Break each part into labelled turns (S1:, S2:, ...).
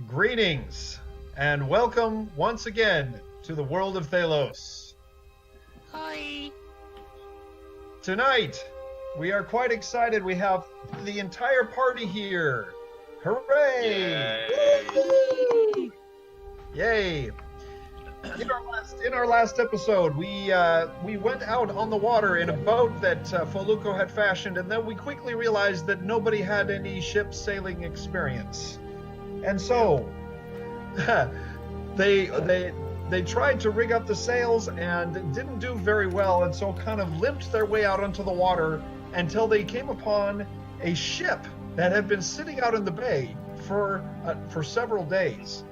S1: Greetings and welcome once again to the World of Thaylos.
S2: Hi.
S1: Tonight, we are quite excited. We have the entire party here. Hooray!
S2: Yay.
S1: Yay! In our last episode, we went out on the water in a boat that Foluco had fashioned, and then we quickly realized that nobody had any ship sailing experience, and so they tried to rig up the sails and didn't do very well, and so kind of limped their way out onto the water until they came upon a ship that had been sitting out in the bay for several days.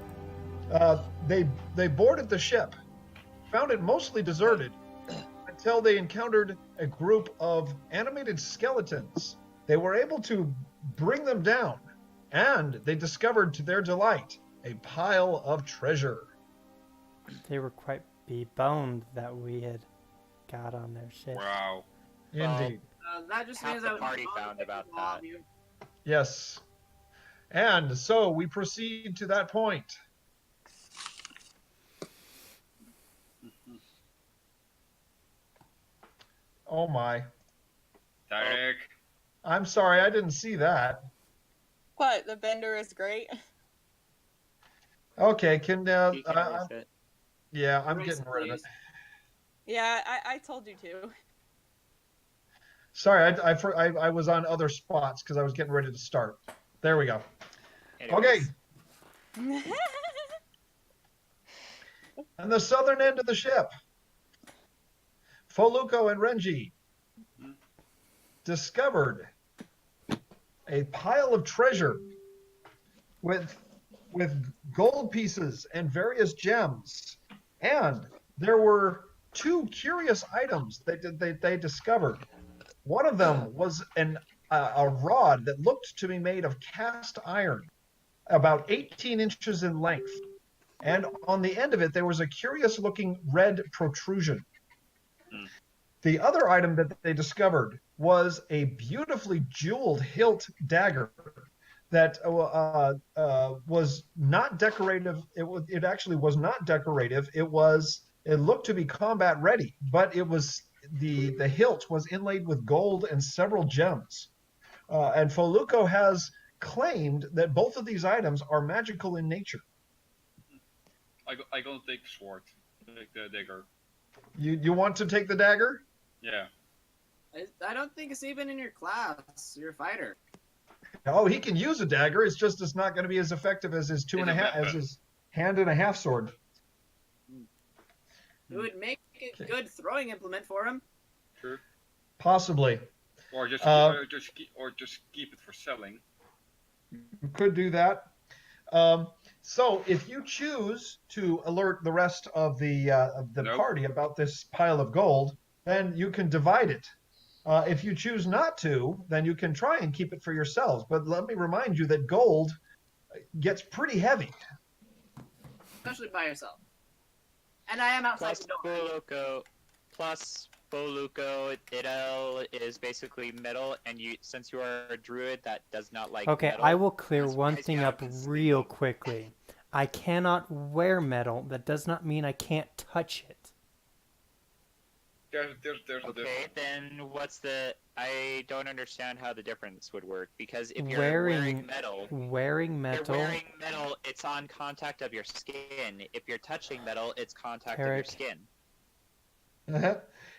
S1: They boarded the ship, found it mostly deserted, until they encountered a group of animated skeletons. They were able to bring them down, and they discovered, to their delight, a pile of treasure.
S3: They were quite be-boned that we had got on their ship.
S2: Wow.
S1: Indeed.
S4: That just
S2: Half
S4: means
S2: the
S4: I
S2: party found about that.
S1: Yes. And so we proceed to that point. Oh my.
S2: Derek.
S1: I'm sorry, I didn't see that.
S5: What? The bender is great.
S1: Okay, can
S2: You can erase it.
S1: yeah, I'm
S4: Erase
S1: getting
S4: it,
S1: rid of it.
S4: please.
S5: Yeah, I told you to.
S1: Sorry, I was on other spots because I was getting ready to start. There we go. Okay,
S2: Anyways,
S1: on the southern end of the ship, Foluco and Renji discovered a pile of treasure with gold pieces and various gems, and there were two curious items that they discovered. One of them was a rod that looked to be made of cast iron, about 18 inches in length, and on the end of it there was a curious-looking red protrusion. The other item that they discovered was a beautifully jeweled hilt dagger that was not decorative. It actually was not decorative. It looked to be combat ready, but it was the hilt was inlaid with gold and several gems. And Foluco has claimed that both of these items are magical in nature.
S6: I gonna take the sword, take the dagger.
S1: You want to take the dagger?
S6: Yeah.
S4: I don't think it's even in your class. You're a fighter.
S1: Oh, he can use a dagger. It's not going to be as effective as his his hand and a half sword.
S4: It would make a good throwing implement for him.
S6: True.
S1: Possibly.
S6: Or just keep it for selling.
S1: You could do that. So if you choose to alert the rest of the
S6: Nope.
S1: party about this pile of gold, then you can divide it. If you choose not to, then you can try and keep it for yourselves. But let me remind you that gold gets pretty heavy.
S4: Especially by yourself. And I am outside
S2: plus
S4: the door.
S2: Boluco, it is basically metal, and since you are a druid that does not like
S3: Okay,
S2: metal,
S3: I will clear
S2: that's
S3: one
S2: why
S3: thing
S2: you
S3: up
S2: have to
S3: real
S2: sleep.
S3: quickly. I cannot wear metal. That does not mean I can't touch it.
S6: There's a
S2: Okay,
S6: difference.
S2: then I don't understand how the difference would work, because if you're
S3: Wearing
S2: wearing
S3: metal.
S2: wearing metal, it's on contact of your skin. If you're touching metal, it's contact of your
S3: Eric.
S2: skin.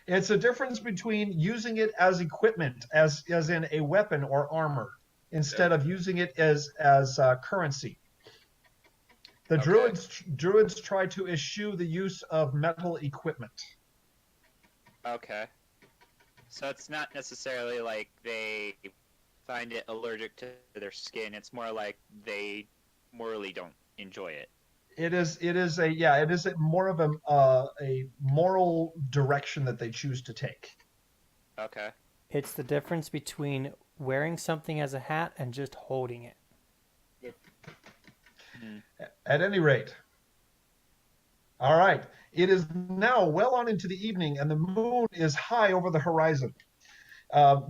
S1: It's a difference between using it as equipment, as in a weapon or armor, instead of using it as currency. The
S2: Okay.
S1: druids try to eschew the use of metal equipment.
S2: Okay. So it's not necessarily like they find it allergic to their skin. It's more like they morally don't enjoy it.
S1: It is more of a moral direction that they choose to take.
S2: Okay.
S3: It's the difference between wearing something as a hat and just holding it.
S1: At any rate, all right. It is now well on into the evening, and the moon is high over the horizon.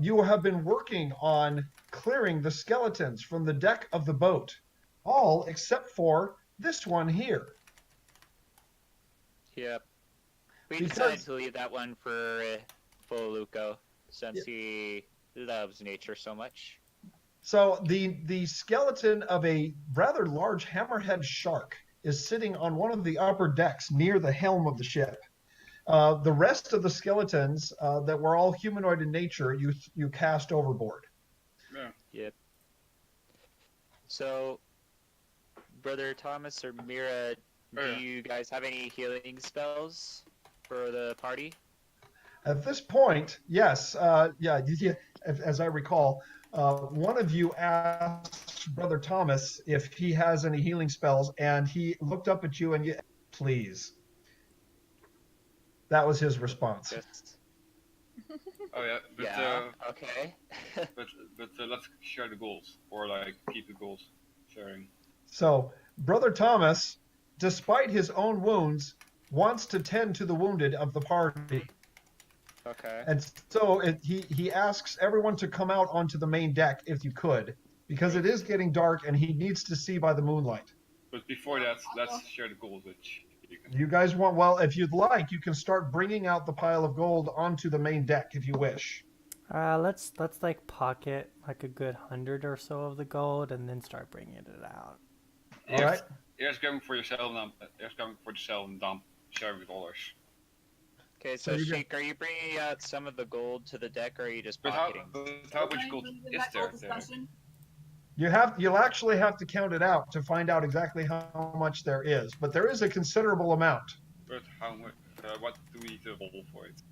S1: You have been working on clearing the skeletons from the deck of the boat. all except for this one here.
S2: Yep. We
S1: Because-
S2: decided to leave that one for Foluco since he loves nature so much.
S1: So the skeleton of a rather large hammerhead shark is sitting on one of the upper decks near the helm of the ship. The rest of the skeletons that were all humanoid in nature, you cast overboard.
S6: Yeah.
S2: Yep. So, Brother Thomas or Mira, do
S6: Yeah.
S2: you guys have any healing spells for the party?
S1: At this point, yes, as I recall, one of you asked Brother Thomas if he has any healing spells, and he looked up at you and you, please. That was his response.
S2: Just,
S6: Oh yeah, but
S2: yeah, okay.
S6: but let's share the goals or like keep the goals sharing.
S1: So, Brother Thomas, despite his own wounds, wants to tend to the wounded of the party.
S2: Okay.
S1: And so he asks everyone to come out onto the main deck if you could, because it is getting dark and he needs to see by the moonlight.
S6: But before that, let's share the goals, which you can.
S1: You guys want, well, if you'd like, you can start bringing out the pile of gold onto the main deck if you wish.
S3: Let's like pocket like a good 100 or so of the gold and then start bringing it out.
S1: All right.
S6: Eerst going for yourself and dan share with others.
S2: Okay,
S1: So
S2: so
S1: you
S2: Sheik, are you bringing out some of the gold to the deck, or are you just
S6: But how
S2: pocketing?
S6: much gold is there?
S1: You'll actually have to count it out to find out exactly how much there is, but there is a considerable amount.
S6: But how much? What do we need to roll for it?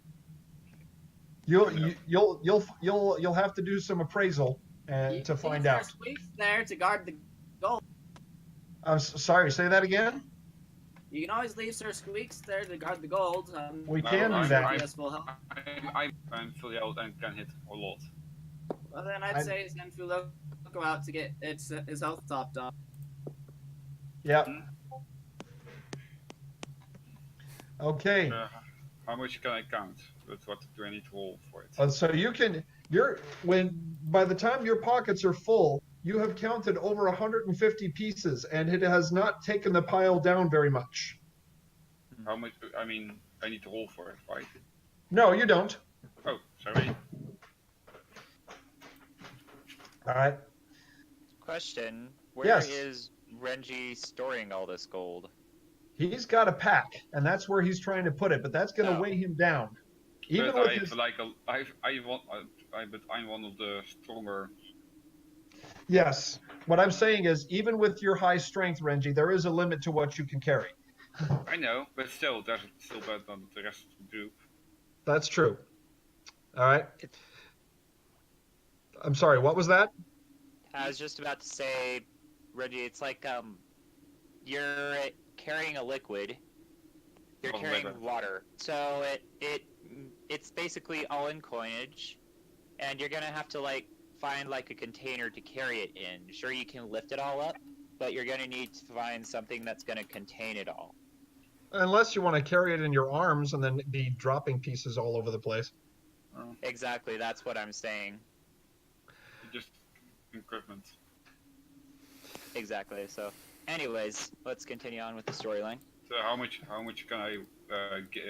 S1: You'll have to do some appraisal and to find out.
S4: Squeaks there to guard the gold.
S1: I'm sorry. Say that again.
S4: You can always leave Sir Squeaks there to guard the gold.
S1: We can do that.
S4: Yes, will help.
S6: I'm fully out and can hit a lot.
S4: Well, then I'd say send Fulo go out to get his health topped up.
S1: Yeah. Okay.
S6: How much can I count? But what do I need to roll for it?
S1: So by the time your pockets are full, you have counted over 150 pieces, and it has not taken the pile down very much.
S6: How much? I mean, I need to roll for it, right?
S1: No, you don't.
S6: Oh, sorry.
S1: All right.
S2: Question: where
S1: Yes.
S2: is Renji storing all this gold?
S1: He's got a pack, and that's where he's trying to put it, but that's going to
S2: Oh.
S1: weigh him down. Even
S6: But
S1: with
S6: I
S1: his,
S6: have like but I'm one of the stronger.
S1: yes, what I'm saying is, even with your high strength, Renji, there is a limit to what you can carry.
S6: I know, but still, there's still better than the rest of the group.
S1: That's true. All right. I'm sorry. What was that?
S2: I was just about to say, Reggie, it's like you're carrying a liquid. You're
S6: Oh,
S2: carrying
S6: liquid.
S2: water, so it's basically all in coinage, and you're gonna have to like find like a container to carry it in. Sure, you can lift it all up, but you're gonna need to find something that's gonna contain it all.
S1: Unless you want to carry it in your arms and then be dropping pieces all over the place.
S6: Oh,
S2: Exactly, that's what I'm saying.
S6: just equipment.
S2: Exactly. So, anyways, let's continue on with the storyline.
S6: So how much can I get?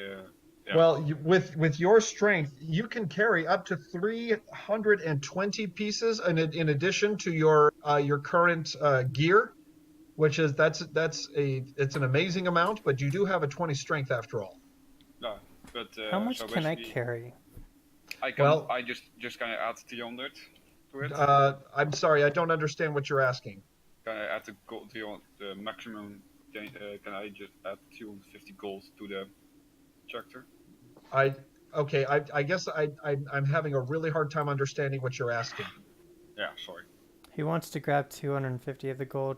S6: Yeah.
S1: Well, with your strength, you can carry up to 320 pieces in addition to your current gear, which is it's an amazing amount, but you do have a 20 strength after all.
S6: No, but
S3: How much
S6: so
S3: can I
S6: basically,
S3: carry?
S6: I can.
S1: Well-
S6: I just can I add 300 to it?
S1: I'm sorry, I don't understand what you're asking.
S6: Can I add the maximum? Can I just add 250 gold to the tractor?
S1: I guess I'm having a really hard time understanding what you're asking.
S6: Yeah, sorry.
S3: He wants to grab 250 of the gold.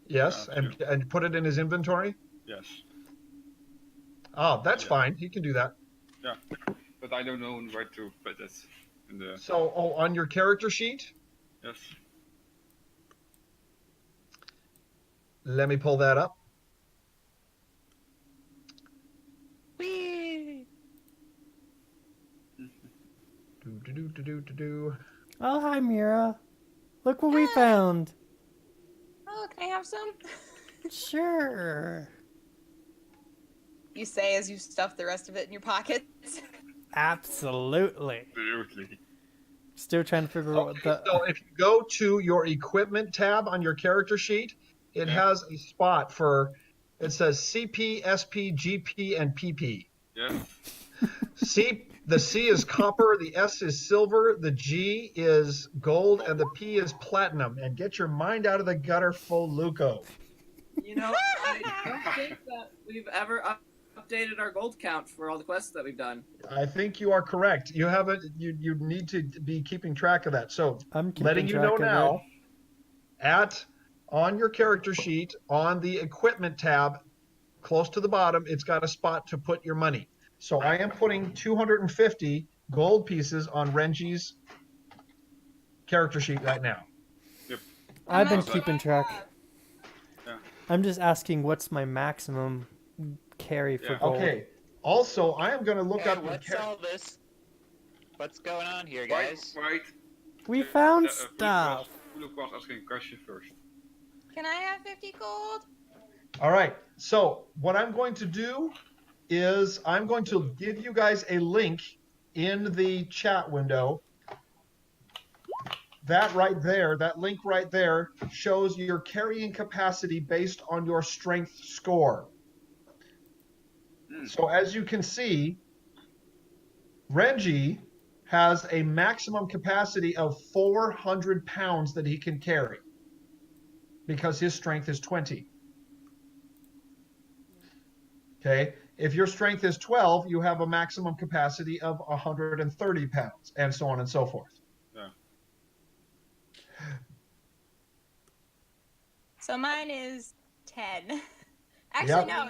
S1: Yes,
S6: Sure.
S1: and put it in his inventory.
S6: Yes.
S1: Oh, that's
S6: Yeah.
S1: fine. He can do that.
S6: Yeah, but I don't know where to put it in the.
S1: So, on your character sheet,
S6: Yes.
S1: let me pull that up.
S2: Whee!
S1: Do.
S3: Oh, hi, Mira. Look what we found.
S5: I have some?
S3: Sure.
S5: You say as you stuff the rest of it in your pockets.
S3: Absolutely.
S6: Absolutely.
S3: Still trying to figure out what
S1: Okay,
S3: the.
S1: so if you go to your equipment tab on your character sheet, it
S6: Yeah.
S1: has a spot for, it says CP, SP, GP, and PP.
S6: Yes.
S1: The C is copper, the S is silver, the G is gold, and the P is platinum. And get your mind out of the gutter, full Luco.
S4: You know, I don't think that we've ever updated our gold count for all the quests that we've done.
S1: I think you are correct. You haven't. You need to be keeping track of that. So
S3: I'm keeping
S1: letting you
S3: track
S1: know
S3: of
S1: now, on your character sheet on the equipment tab, close to the bottom, it's got a spot to put your money. So I am putting 250 gold pieces on Renji's character sheet right now.
S3: it. I've been
S6: much do I
S3: keeping track.
S6: Yeah.
S3: I'm just asking what's my maximum carry for
S6: Yeah.
S3: gold.
S1: Okay. Also, I am going to look
S2: Hey,
S1: up.
S2: what's all this? What's going on here, guys?
S6: Right.
S3: We found
S6: Fuluk
S3: stuff.
S6: was asking a question first.
S5: Can I have 50 gold?
S1: All right. So what I'm going to do is I'm going to give you guys a link in the chat window. That right there, that link right there shows your carrying capacity based on your strength score. So as you can see, Renji has a maximum capacity of 400 pounds that he can carry because his strength is 20. Okay. If your strength is 12, you have a maximum capacity of 130 pounds, and so on and so forth.
S6: Yeah.
S5: So mine is 10. Actually,
S1: Yep.
S5: no,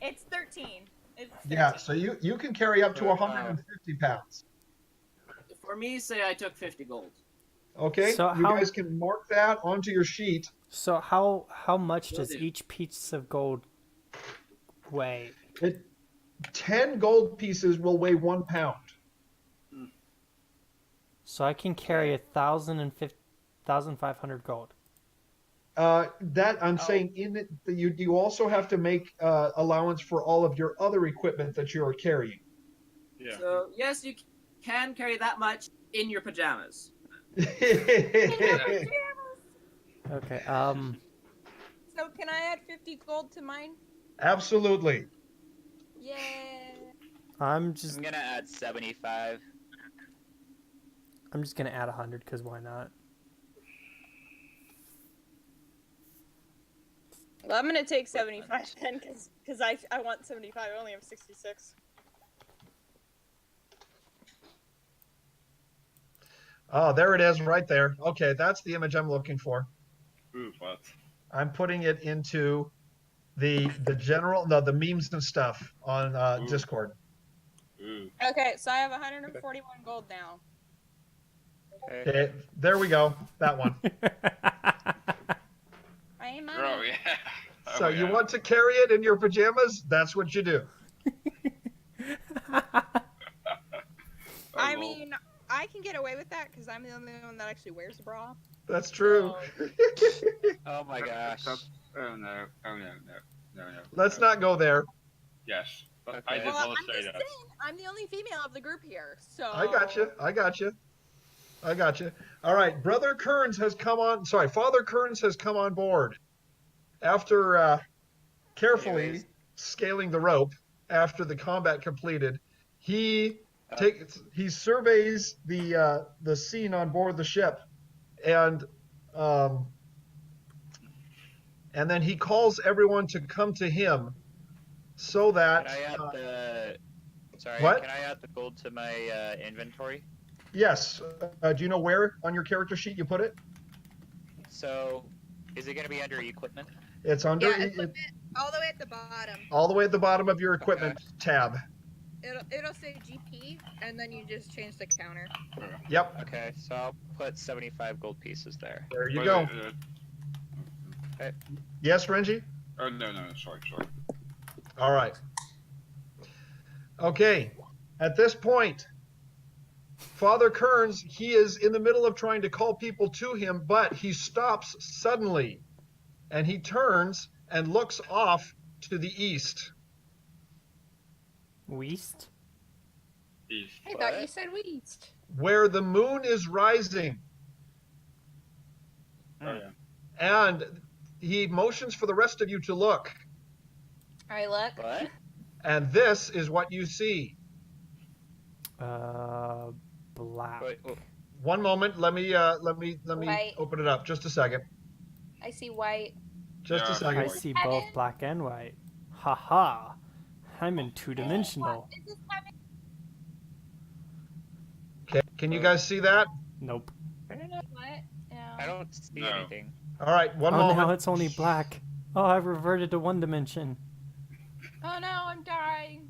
S5: it's 13. It's 13.
S1: Yeah, so you can carry up to 150 pounds.
S4: For me, say I took 50 gold.
S1: Okay,
S3: So
S1: you
S3: how-
S1: guys can mark that onto your sheet.
S3: So how much
S4: Will
S3: does
S4: do.
S3: each piece of gold weigh?
S1: 10 gold pieces will weigh 1 pound.
S3: So I can carry 1,500 gold.
S1: That I'm saying in it, you also have to make allowance for all of your other equipment that you are carrying.
S6: Yeah.
S4: So, yes, you can carry that much in your pajamas.
S3: Okay.
S5: So can I add 50 gold to mine?
S1: Absolutely.
S5: Yeah.
S3: I'm just
S2: I'm gonna add 75.
S3: gonna add 100 because why not?
S5: Well, I'm gonna take 75 then, because I want 75. I only have 66.
S1: Oh, there it is right there. Okay, that's the image I'm looking for.
S6: Ooh, what?
S1: I'm putting it into the the memes and stuff on
S6: Ooh.
S1: Discord.
S6: Ooh.
S5: Okay, so I have 141 gold now.
S2: Okay.
S1: Okay, there we go. That one.
S5: I ain't mine.
S6: Oh, yeah.
S1: So
S6: Oh,
S1: you
S6: yeah.
S1: want to carry it in your pajamas? That's what you do.
S5: I
S6: lol.
S5: mean, I can get away with that because I'm the only one that actually wears a bra.
S1: That's true.
S2: Oh my gosh.
S6: Oh, no. Oh, no. No.
S1: Let's not go there.
S6: Yes. But
S2: Okay.
S6: I did
S5: Well,
S6: want
S5: I'm
S6: to say
S5: just
S6: that.
S5: saying, I'm the only female of the group here, so.
S1: I got you. All right, Brother Kearns has come on. Sorry, Father Kearns has come on board after carefully
S2: Anyways.
S1: scaling the rope after the combat completed. He surveys the scene on board the ship, and then he calls everyone to come to him so that
S2: Can I add the? Sorry.
S1: what?
S2: Can I add the gold to my inventory?
S1: Yes. Do you know where on your character sheet you put it?
S2: So, is it gonna be under equipment?
S1: It's under
S5: Yeah, equipment, all the way at the bottom.
S1: all the way at the bottom of your equipment tab.
S5: It'll say GP, and then you just change the counter.
S1: Yep.
S2: Okay, so I'll put 75 gold pieces there.
S1: There you
S6: Wait,
S1: go. Yes, Renji?
S6: Oh, no. Sorry.
S1: All right. Okay. At this point, Father Kearns, he is in the middle of trying to call people to him, but he stops suddenly and he turns and looks off to the east.
S3: West?
S6: East.
S7: I thought you said west.
S1: Where the moon is rising.
S6: Oh yeah.
S1: And he motions for the rest of you to look.
S7: I look.
S2: What?
S1: And this is what you see.
S3: Black.
S2: Wait,
S1: One moment. Let me
S7: White.
S1: open it up. Just a second.
S7: I see white.
S1: Just
S6: Yeah,
S1: a second.
S3: I see both black and white. Haha. I'm in two-dimensional.
S7: Is this heaven?
S1: Okay. Can you guys see that?
S3: Nope.
S7: What? No.
S2: I don't see
S6: No.
S2: anything.
S1: All right. One
S3: Oh,
S1: moment.
S3: now it's only black. Oh, I've reverted to one dimension.
S7: Oh no, I'm dying.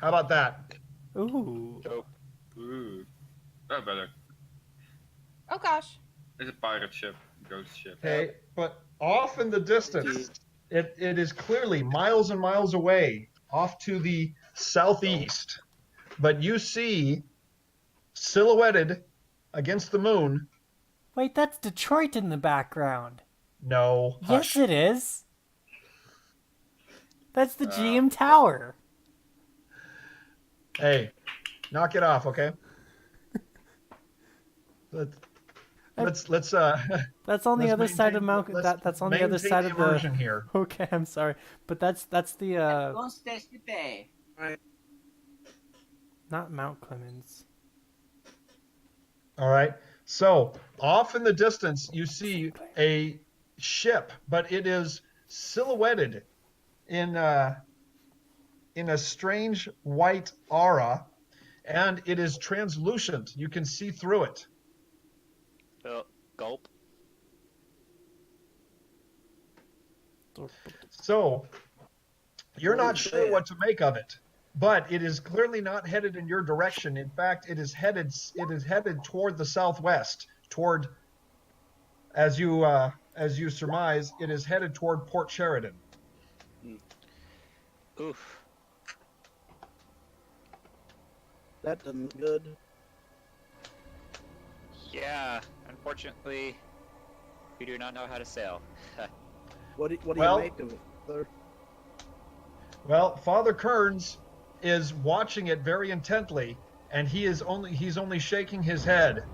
S1: How about that?
S3: Ooh.
S6: Ooh. Oh, better.
S7: Oh gosh.
S6: It's a pirate ship, ghost ship.
S1: Okay. But off in the distance, it is clearly miles and miles away, off to the southeast. But you see, silhouetted against the moon.
S3: Wait, that's Detroit in the background.
S1: No.
S3: Yes,
S1: Hush.
S3: it is. That's the GM Tower.
S1: Hey, knock it off, okay? Let's
S3: That's on the
S1: let's
S3: other side of
S1: maintain-
S3: Mount.
S1: let's
S3: That's on the other
S1: maintain
S3: side of the.
S1: immersion here.
S3: Okay, I'm sorry, but that's the not Mount Clemens.
S1: All right. So off in the distance, you see a ship, but it is silhouetted in a strange white aura, and it is translucent. You can see through it.
S2: Oh, gulp.
S1: So you're not sure what to make of it, but it is clearly not headed in your direction. In fact, it is headed toward the southwest, toward, as you surmise, it is headed toward Port Sheridan.
S2: Oof.
S8: That doesn't look good.
S2: Yeah, unfortunately, we do not know how to sail.
S8: What do
S1: Well-
S8: you make of it, sir?
S1: Well, Father Kearns is watching it very intently, and he's only shaking his head.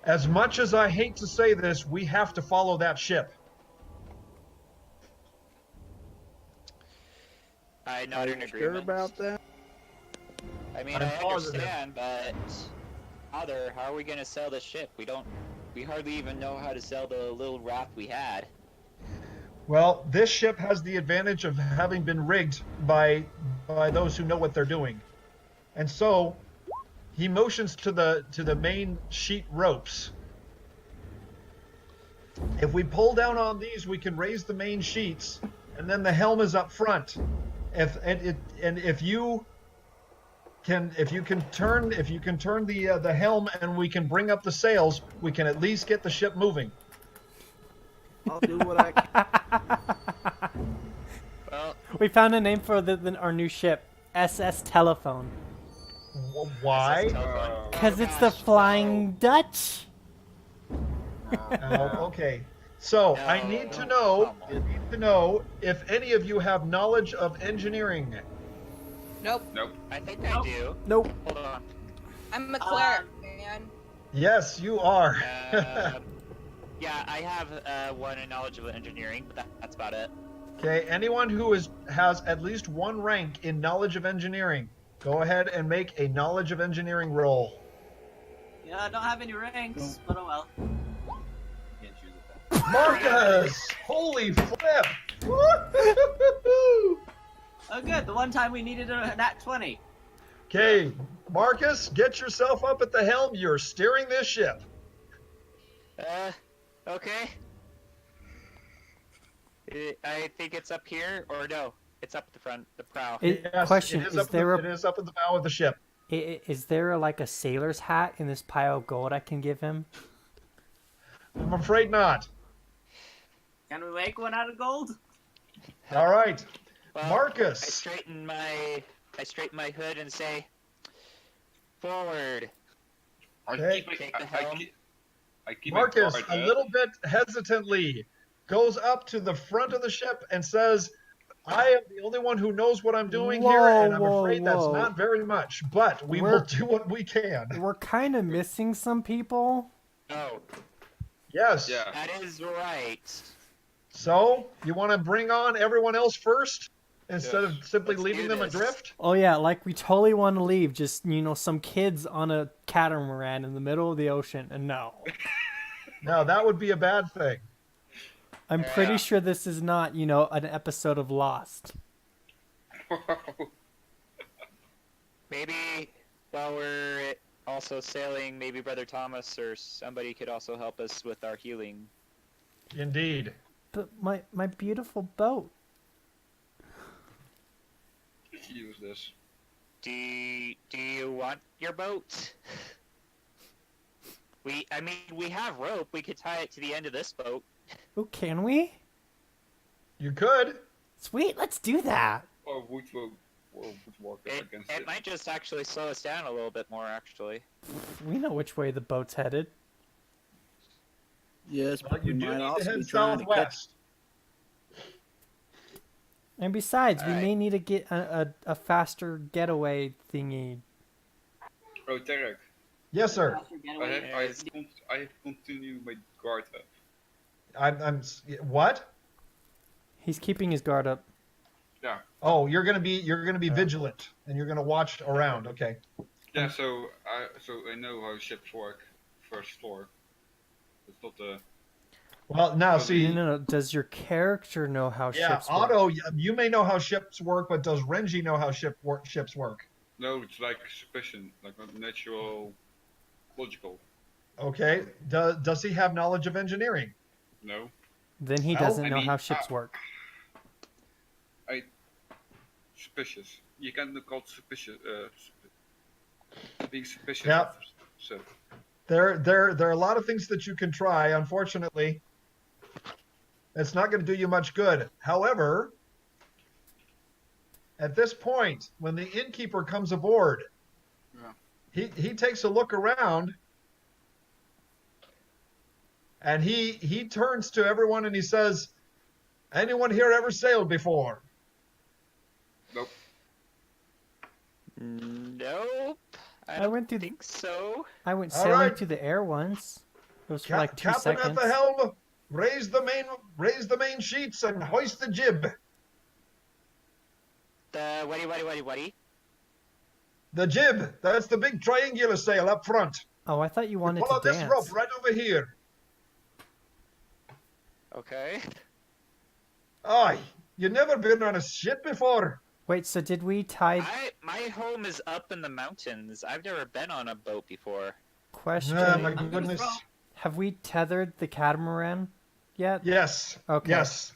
S1: As much as I hate to say this, we have to follow that ship.
S2: I
S8: Are
S2: nod in
S8: you
S2: agreement.
S8: sure about that?
S2: I mean,
S1: I'm
S2: I
S1: positive.
S2: understand, but Father, how are we gonna sail the ship? We hardly even know how to sail the little raft we had.
S1: Well, this ship has the advantage of having been rigged by those who know what they're doing. And so he motions to the main sheet ropes. If we pull down on these, we can raise the main sheets, and then the helm is up front. If you can turn the helm and we can bring up the sails, we can at least get the ship moving.
S8: I'll do what I can.
S2: Well,
S3: We found a name for our new ship, SS Telephone,
S1: Why?
S2: SS telephone.
S3: because
S2: Oh,
S3: it's the
S2: gosh,
S3: Flying Dutch.
S1: Oh, okay. So I need to know if any of you have knowledge of engineering.
S7: Nope.
S6: Nope.
S2: I think I do.
S3: Nope.
S2: Hold on.
S7: I'm a cleric, man.
S1: Yes, you are.
S2: Yeah, I have one in knowledge of engineering, but that's about it.
S1: Okay, anyone who has at least one rank in knowledge of engineering, go ahead and make a knowledge of engineering roll.
S4: Yeah, I don't have any ranks, but oh well. Can't choose it.
S1: Marcus! Holy flip!
S4: Oh good, the one time we needed a nat 20.
S1: Okay, Marcus, get yourself up at the helm. You're steering this ship.
S2: Okay. I think it's up here, or no, it's up the front, the prow.
S3: Question:
S1: it is,
S3: Is
S1: up
S3: there
S1: it is up at the bow of the ship.
S3: is there like a sailor's hat in this pile of gold I can give him?
S1: I'm afraid not.
S4: Can we make one out of gold?
S1: All right,
S2: Well,
S1: Marcus.
S2: I straighten my hood and say, forward.
S6: I
S1: Okay.
S6: keep,
S2: Take the
S6: I
S2: helm.
S6: keep, I keep
S1: Marcus,
S6: my
S1: a
S6: guard
S1: little bit hesitantly, goes up to the front of the ship and says, I am the only one who knows what I'm doing here, and I'm afraid that's not very much, but we will do what we can.
S3: We're kind of missing some people.
S2: Oh,
S1: Yes.
S6: Yeah.
S2: that is right.
S1: So, you want to bring on everyone else first instead of simply
S2: Let's
S1: leaving
S2: do
S1: them
S2: this.
S1: adrift?
S3: Oh yeah, like we totally want to leave. Just some kids on a catamaran in the middle of the ocean, and no.
S1: No, that would be a bad thing.
S3: I'm pretty
S6: Yeah.
S3: sure this is not, an episode of Lost.
S2: Maybe while we're also sailing, maybe Brother Thomas or somebody could also help us with our healing.
S1: Indeed.
S3: But my beautiful boat.
S6: Use this.
S2: Do you want your boat? We have rope. We could tie it to the end of this boat.
S3: Oh, can we?
S1: You could.
S3: Sweet, let's do that.
S6: Or would work against
S2: It might just actually slow us down a little bit more, actually.
S3: We know which way the boat's headed.
S8: Yes,
S1: But
S8: but
S1: you
S8: we
S1: do
S8: might
S1: need to
S8: also
S1: head
S8: be trying to catch.
S1: southwest.
S3: And besides, we
S2: Alright.
S3: may need to get a faster getaway thingy.
S6: Oh, Tarek.
S1: Yes, sir.
S6: I have continued my guard up.
S1: I'm what?
S3: He's keeping his guard up.
S6: Yeah.
S1: Oh, you're gonna be vigilant and you're gonna watch around. Okay.
S6: Yeah. So I know how ships work. First floor. It's not the.
S1: Well, now
S6: No,
S1: see.
S3: No. Does your character know how
S1: Yeah,
S3: ships work?
S1: Otto, you may know how ships work, but does Renji know how ships work?
S6: No, it's like suspicion, like natural, logical.
S1: Okay. Does he have knowledge of engineering?
S6: No.
S3: Then he
S1: Well,
S3: doesn't
S6: I
S3: know
S6: mean,
S3: how ships work.
S6: Suspicious. You can call it suspicious. Being suspicious.
S1: Yeah.
S6: So.
S1: There are a lot of things that you can try. Unfortunately, it's not going to do you much good. However, at this point, when the innkeeper comes aboard, he takes a look around, and he turns to everyone and he says, "Anyone here ever sailed before?"
S6: Nope.
S2: Nope. I
S3: I
S2: don't
S3: went through
S2: think so.
S3: I went
S1: All
S3: sailing
S1: right.
S3: through the air once. It was for like 2
S1: Captain
S3: seconds.
S1: at the helm, raise the main sheets and hoist the jib.
S2: The what?
S1: The jib, that's the big triangular sail up front.
S3: Oh, I thought you wanted
S1: Follow
S3: to
S1: this
S3: dance.
S1: rope right over here.
S2: Okay.
S1: Aye, you never been on a ship before.
S3: Wait, so did we tie...
S2: My home is up in the mountains. I've never been on a boat before.
S3: Question.
S1: Oh my
S4: I'm gonna
S1: goodness.
S4: throw-
S3: Have we tethered the catamaran yet?
S1: Yes.
S3: Okay.
S1: Yes.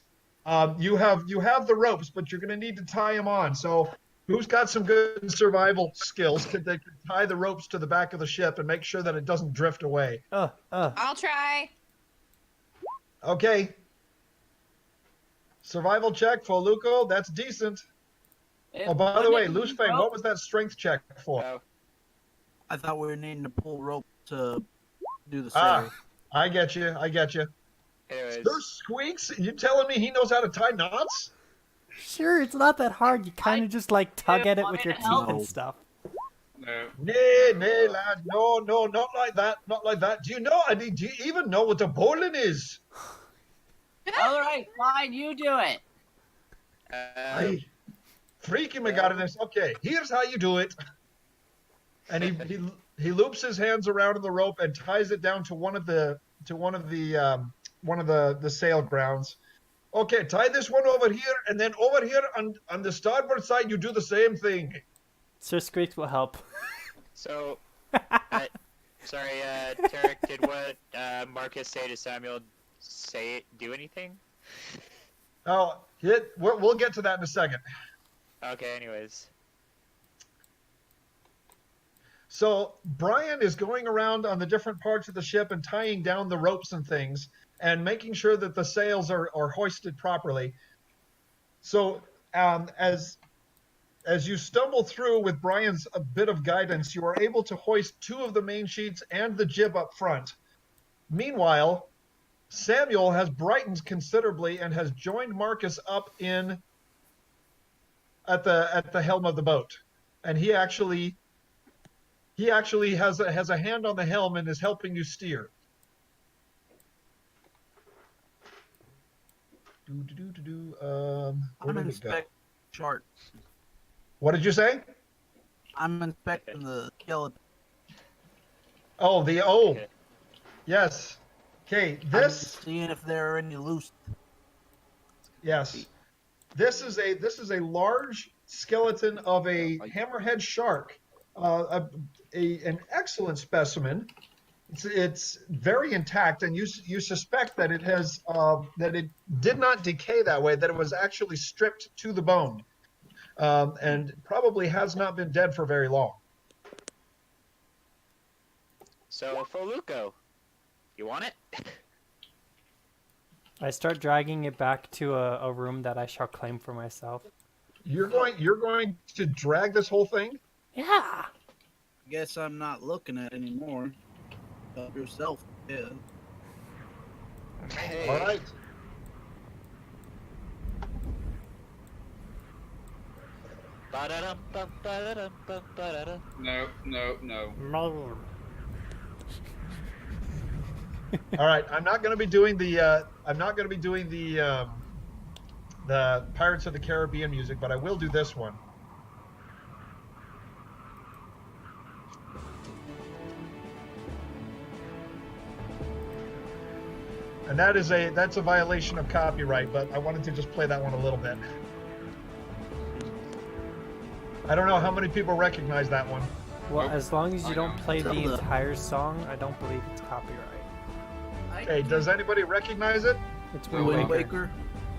S1: You have the ropes, but you're going to need to tie them on. So, who's got some good survival skills? They could tie the ropes to the back of the ship and make sure that it doesn't drift away.
S7: I'll try.
S1: Okay. Survival check for Luco. That's decent. Oh, by the way, Loose Fang, what was that strength check for?
S2: Oh,
S8: I thought we were needing to pull rope to do the
S1: Ah,
S8: sail.
S1: I get you.
S2: anyways.
S1: Sir Squeaks, you telling me he knows how to tie knots?
S3: Sure, it's not that hard. You kind of just like tug at it with your
S4: want
S3: teeth
S4: me
S3: and stuff.
S6: No.
S1: Nay, lad. No, not like that. Not like that. Do you even know what a bowling is?
S4: All right, fine, you do it.
S1: I freaking McGodness. Okay, here's how you do it. And he loops his hands around in the rope and ties it down to one of the sail grounds. Okay, tie this one over here, and then over here on the starboard side, you do the same thing.
S3: Sir Squeaks will help.
S2: So, sorry, Tarek, did what Marcus say to Samuel do anything?
S1: Oh, we'll get to that in a second.
S2: Okay, anyways.
S1: So Brian is going around on the different parts of the ship and tying down the ropes and things and making sure that the sails are hoisted properly. So as you stumble through with Brian's a bit of guidance, you are able to hoist 2 of the main sheets and the jib up front. Meanwhile, Samuel has brightened considerably and has joined Marcus up at the helm of the boat, and he actually has a hand on the helm and is helping you steer. Where
S8: I'm
S1: did it go?
S8: inspecting chart.
S1: What did you say?
S8: I'm inspecting the skeleton.
S1: Oh,
S2: Okay.
S1: yes. Okay,
S8: I'm
S1: this
S8: seeing if there are any loose.
S1: yes. This is a large skeleton of a hammerhead shark, an excellent specimen. It's very intact, and you suspect that it did not decay that way, that it was actually stripped to the bone, and probably has not been dead for very long.
S2: So, Foluco, you want it?
S3: I start dragging it back to a room that I shall claim for myself.
S1: You're going to drag this whole thing?
S3: Yeah.
S8: Guess I'm not looking at anymore. Help yourself. Yeah.
S2: Hey.
S1: All right.
S6: No, no, no.
S1: All right. I'm not going to be doing the Pirates of the Caribbean music, but I will do this one. And that's a violation of copyright, but I wanted to just play that one a little bit. I don't know how many people recognize that one.
S3: Well,
S6: Nope.
S3: as long as you don't play the
S8: Zelda.
S3: entire song, I don't believe it's copyright.
S1: Okay, does anybody recognize it?
S3: It's
S6: No,
S3: Wind
S8: Wind
S3: Waker.
S8: Waker.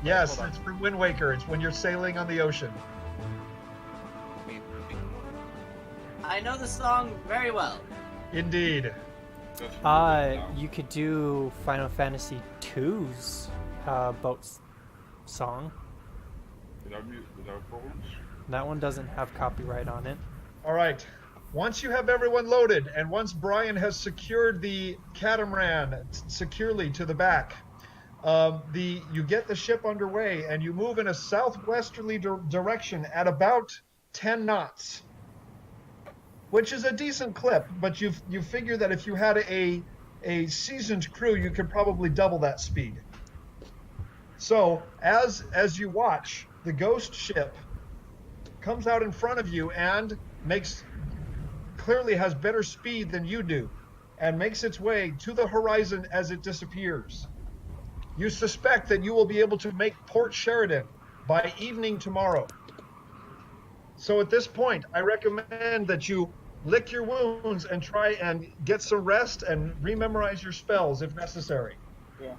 S1: Yes,
S2: Hold on.
S1: it's from Wind Waker. It's when you're sailing on the ocean.
S4: I know the song very well.
S1: Indeed.
S6: That's now.
S3: You could do Final Fantasy II's boat song.
S6: Without problems.
S3: That one doesn't have copyright on it.
S1: All right. Once you have everyone loaded, and once Brian has secured the catamaran securely to the back, you get the ship underway, and you move in a southwesterly direction at about 10 knots, which is a decent clip. But you figure that if you had a seasoned crew, you could probably double that speed. So as you watch, the ghost ship comes out in front of you and clearly has better speed than you do, and makes its way to the horizon as it disappears. You suspect that you will be able to make Port Sheridan by evening tomorrow. So at this point, I recommend that you lick your wounds and try and get some rest and rememorize your spells if necessary.
S6: Yeah.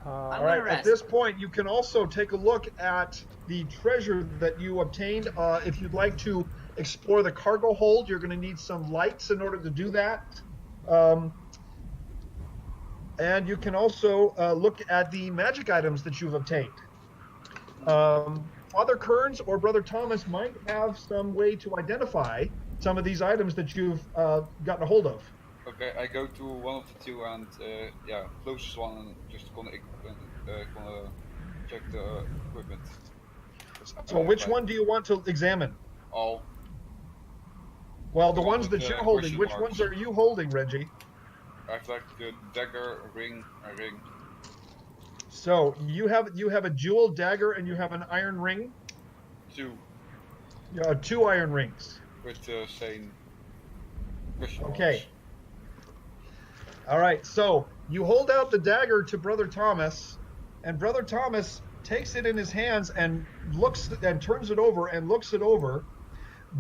S1: All
S4: I'm
S1: right,
S4: gonna
S1: at
S4: rest.
S1: this point, you can also take a look at the treasure that you obtained. If you'd like to explore the cargo hold, you're going to need some lights in order to do that. And you can also look at the magic items that you've obtained. Father Kearns or Brother Thomas might have some way to identify some of these items that you've gotten a hold of.
S6: Okay, I go to one of the two and closest one and just gonna check the equipment.
S1: So which one do you want to examine?
S6: All.
S1: Well, the
S6: The one
S1: ones
S6: with
S1: that
S6: the
S1: you're holding,
S6: question
S1: which
S6: marks.
S1: ones are you holding, Reggie?
S6: I have like the dagger, a ring.
S1: So you have a jewel dagger and you have an iron ring.
S6: Two
S1: Two iron rings.
S6: with the same question marks.
S1: Okay. All right. So you hold out the dagger to Brother Thomas, and Brother Thomas takes it in his hands and looks and turns it over and looks it over.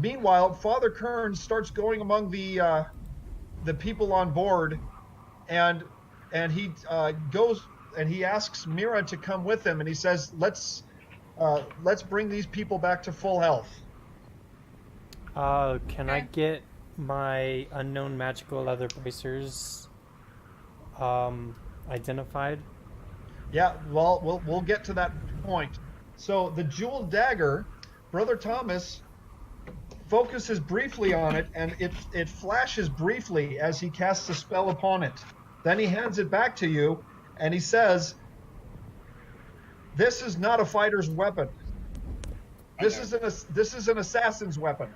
S1: Meanwhile, Father Kearns starts going among the people on board, and he goes and he asks Mira to come with him, and he says, "Let's bring these people back to full health."
S3: Can I get my unknown magical leather bracers identified?
S1: Yeah, well, we'll get to that point. So the jeweled dagger, Brother Thomas focuses briefly on it, and it flashes briefly as he casts a spell upon it. Then he hands it back to you, and he says, "This is not a fighter's weapon. This is an assassin's weapon.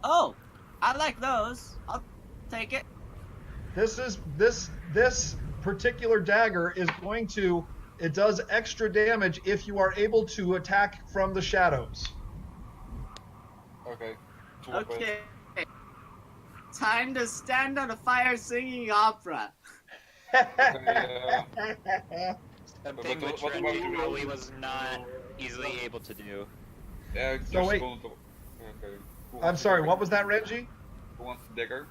S4: Oh, I like those. I'll take it.
S1: This particular dagger is going to. It does extra damage if you are able to attack from the shadows."
S6: Okay. So what was-
S4: Okay. Time to stand on a fire singing opera.
S2: Something which
S6: what
S2: Reggie
S6: about the
S2: probably
S6: real-
S2: was not easily able to do.
S6: Yeah,
S1: So
S6: just
S1: wait.
S6: one of the- Okay. Who
S1: I'm
S6: wants
S1: sorry,
S6: the
S1: what
S6: dagger?
S1: was that, Reggie?
S6: Who wants the dagger?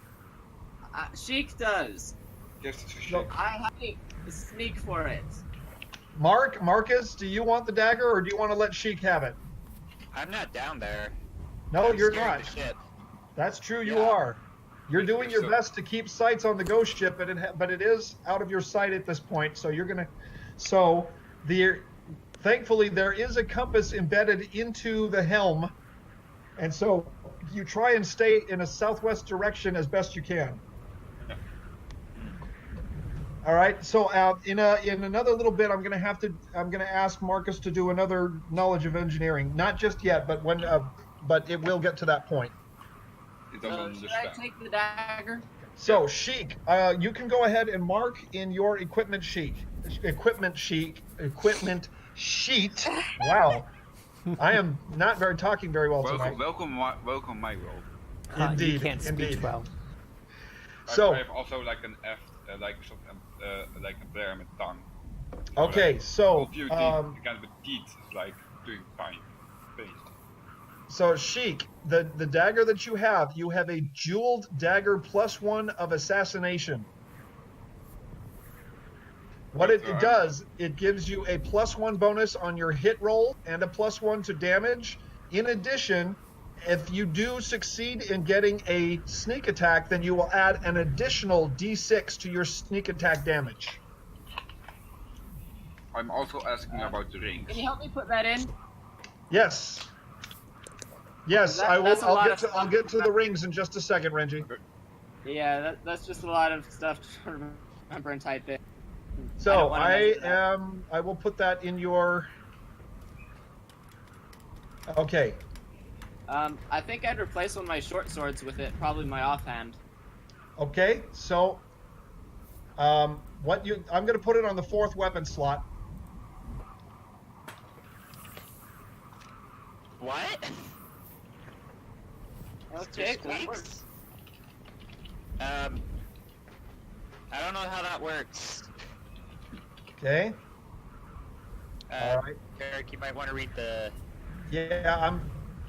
S4: Sheik does.
S6: Yes, it's a shake.
S1: No.
S4: I have to sneak for it.
S1: Marcus, do you want the dagger, or do you want to let Sheik have it?
S2: I'm not down there.
S1: No,
S2: I'm
S1: you're
S2: steering
S1: not.
S2: the ship.
S1: That's true, you
S2: Yeah.
S1: are. You're doing your
S6: So-
S1: best to keep sights on the ghost ship, but it is out of your sight at this point. So you're gonna. So thankfully there is a compass embedded into the helm, and so you try and stay in a southwest direction as best you can. All right. So in another little bit, I'm gonna ask Marcus to do another knowledge of engineering. Not just yet, but but it will get to that point.
S6: He doesn't
S4: So should I
S6: understand.
S4: take the dagger?
S1: So Sheik, you can go ahead and mark in your equipment sheet. Equipment sheet. Wow, I am not talking very well tonight.
S6: Welcome, my world.
S3: You
S1: Indeed,
S3: can't speak
S1: indeed.
S3: well.
S1: So-
S6: I have also like an F, like a bear with tongue.
S1: Okay, so
S6: Kind of teeth is like doing fine things.
S1: so Sheik, the dagger that you have a jeweled dagger +1 of assassination. What it does, it gives you a +1 bonus on your hit roll and a +1 to damage. In addition, if you do succeed in getting a sneak attack, then you will add an additional D6 to your sneak attack damage.
S6: I'm also asking about the rings.
S4: Can you help me put that in?
S1: Yes. Yes,
S4: That-
S1: I will.
S4: that's a lot of
S1: I'll
S4: stuff.
S1: get to the rings in just a second, Renji.
S4: Yeah, that's just a lot of stuff to remember and type in.
S1: So
S4: don't wanna mess it up.
S1: I will put that in your. Okay.
S4: I think I'd replace one of my short swords with it, probably my offhand.
S1: Okay. So, I'm gonna put it on the 4th weapon slot.
S2: What?
S4: Okay,
S2: Just
S4: that works.
S2: squeaks? I don't know how that works.
S1: Okay. All right.
S2: Eric, you might want to read the.
S1: Yeah.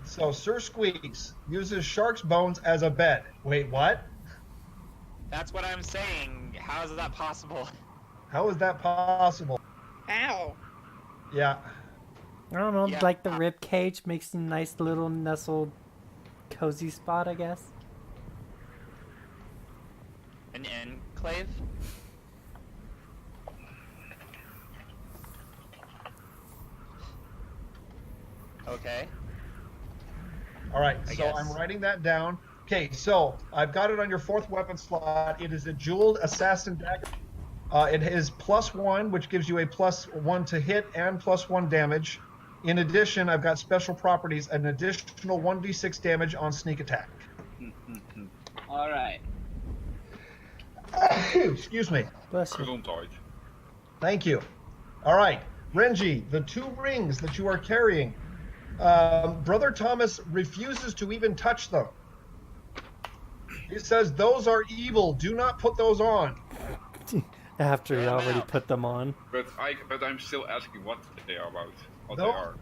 S1: So Sir Squeaks uses shark's bones as a bed. Wait, what?
S2: That's what I'm saying. How is that possible?
S1: How is that possible?
S5: Ow.
S1: Yeah.
S3: I don't know,
S2: Yeah.
S3: like the rib cage makes a nice little nestled cozy spot, I guess.
S2: An enclave? Okay.
S1: All right,
S2: I
S1: so
S2: guess.
S1: I'm writing that down. Okay, so I've got it on your 4th weapon slot. It is a jeweled assassin dagger. It is +1, which gives you a +1 to hit and +1 damage. In addition, I've got special properties, an additional 1d6 damage on sneak attack.
S4: All right.
S1: Excuse me.
S3: Bless you.
S6: Gezondheid.
S1: Thank you. All right, Renji, the 2 rings that you are carrying, Brother Thomas refuses to even touch them. He says, "Those are evil. Do not put those on."
S3: After you
S2: Throw 'em
S3: already
S2: out.
S3: put them on.
S6: But I'm still asking what they are about. What they
S1: No,
S6: are.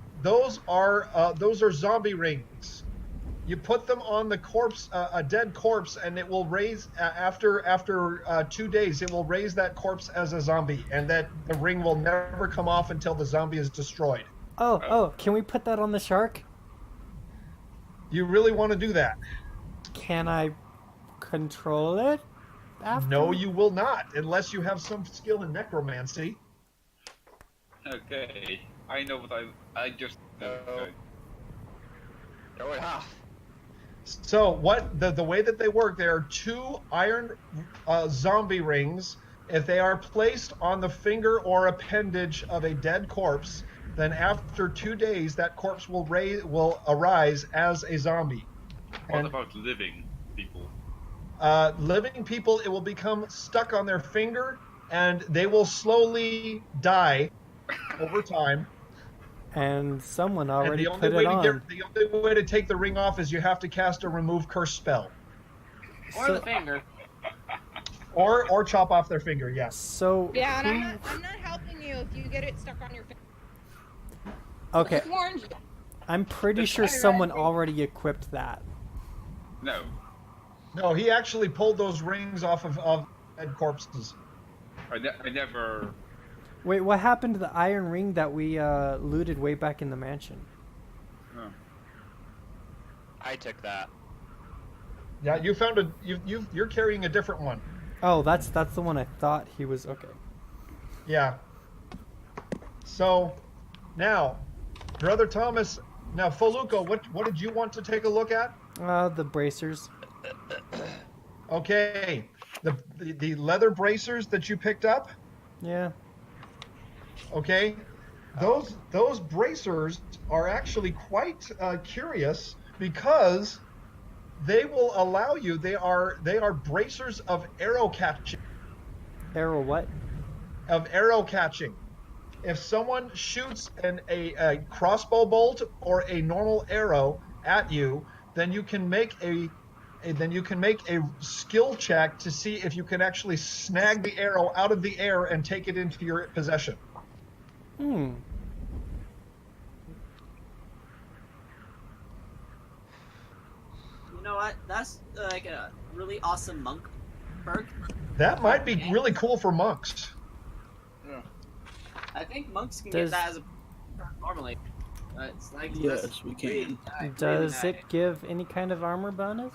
S1: those are zombie rings. You put them on the corpse, a dead corpse, and it will raise after 2 days. It will raise that corpse as a zombie, and that the ring will never come off until the zombie is destroyed.
S3: Oh, can we put that on the shark?
S1: You really want to do that?
S3: Can I control it? After?
S1: No, you will not, unless you have some skill in necromancy.
S6: Okay. I know what I just.
S2: Oh. Throw it off.
S1: So what the way that they work, there are 2 iron zombie rings If they are placed on the finger or appendage of a dead corpse, then after 2 days, that corpse will arise as a zombie.
S6: What
S1: And
S6: about living people?
S1: living people, it will become stuck on their finger, and they will slowly die over time.
S3: And someone
S1: And
S3: already
S1: the only
S3: put
S1: way
S3: it on.
S1: the only way to take the ring off is you have to cast a remove curse spell,
S4: Or the finger.
S1: or chop off their finger. Yes.
S3: So
S7: Yeah, and
S3: who-
S7: I'm not helping you if you get it stuck on your finger.
S3: okay,
S7: Just warned you.
S3: I'm pretty sure someone already equipped that.
S6: No.
S1: No, he actually pulled those rings off of dead corpses.
S6: I never.
S3: Wait, what happened to the iron ring that we looted way back in the mansion?
S6: No.
S2: I took that.
S1: Yeah, you found you're carrying a different one.
S3: Oh, that's the one I thought he was. Okay.
S1: Yeah. So, now, Brother Thomas. Now, Foluco, what did you want to take a look at?
S3: The bracers.
S1: Okay, the leather bracers that you picked up.
S3: Yeah.
S1: Okay, those bracers are actually quite curious because they will allow you. They are bracers of arrow catching.
S3: Arrow what?
S1: Of arrow catching. If someone shoots a crossbow bolt or a normal arrow at you, then you can make a skill check to see if you can actually snag the arrow out of the air and take it into your possession.
S3: Hmm.
S4: You know what? That's like a really awesome monk perk.
S1: That might be really cool for monks.
S4: I think monks can
S3: Does-
S4: get that as a perk normally. It's like
S8: Yes, we can.
S4: really nice,
S3: Does
S4: really
S3: it
S4: nice.
S3: give any kind of armor bonus?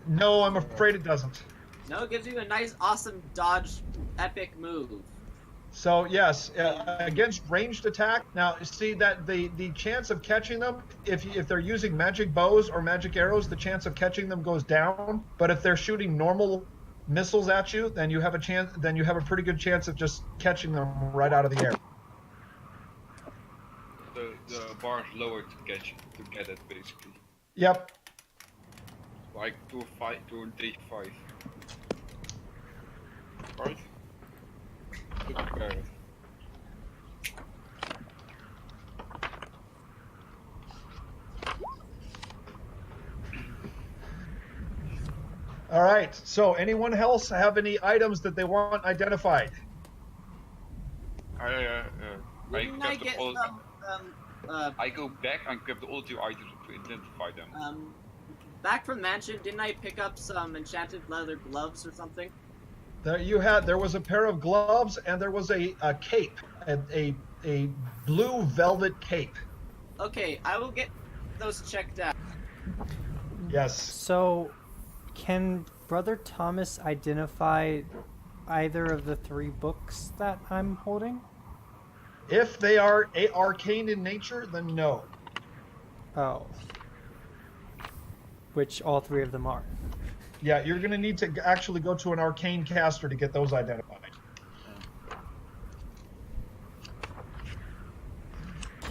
S1: No, I'm afraid it doesn't.
S4: No, it gives you a nice, awesome dodge, epic move.
S1: So yes, against ranged attack. Now, see that the chance of catching them, if they're using magic bows or magic arrows, the chance of catching them goes down. But if they're shooting normal missiles at you, then you have a chance. Then you have a pretty good chance of just catching them right out of the air.
S6: The bar is lower to get it basically.
S1: Yep.
S6: Like to a D5. Right? To compare it.
S1: All right. So, anyone else have any items that they want identified?
S6: I
S4: Didn't I
S6: grab
S4: get
S6: all.
S4: some,
S6: I go back and grab all the items to identify them.
S4: back from mansion, didn't I pick up some enchanted leather gloves or something?
S1: There was a pair of gloves and there was a cape, a blue velvet cape.
S4: Okay, I will get those checked out.
S1: Yes.
S3: So, can Brother Thomas identify either of the 3 books that I'm holding?
S1: If they are arcane in nature, then no.
S3: Oh. Which all 3 of them are.
S1: Yeah, you're going to need to actually go to an arcane caster to get those identified.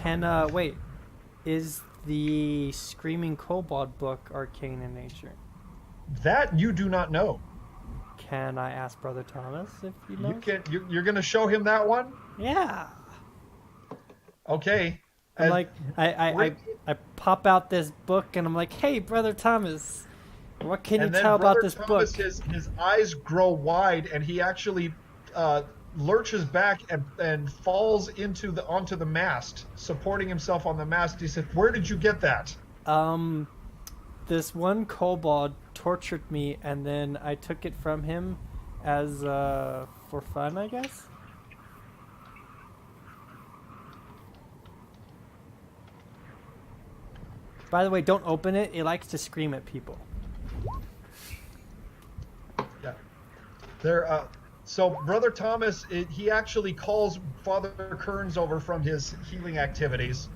S3: Can, wait. Is the Screaming Kobold book arcane in nature?
S1: That you do not know.
S3: Can I ask Brother Thomas if he knows?
S1: You're going to show him that one?
S3: Yeah.
S1: Okay.
S3: I'm like, I pop out this book and I'm like, hey, Brother Thomas, what can you
S1: And then
S3: tell about
S1: Brother
S3: this
S1: Thomas,
S3: book?
S1: his eyes grow wide and he actually lurches back and falls onto the mast, supporting himself on the mast. He said, "Where did you get that?"
S3: This one kobold tortured me and then I took it from him as for fun, I guess. By the way, don't open it. It likes to scream at people.
S1: Yeah. So Brother Thomas, he actually calls Father Kearns over from his healing activities,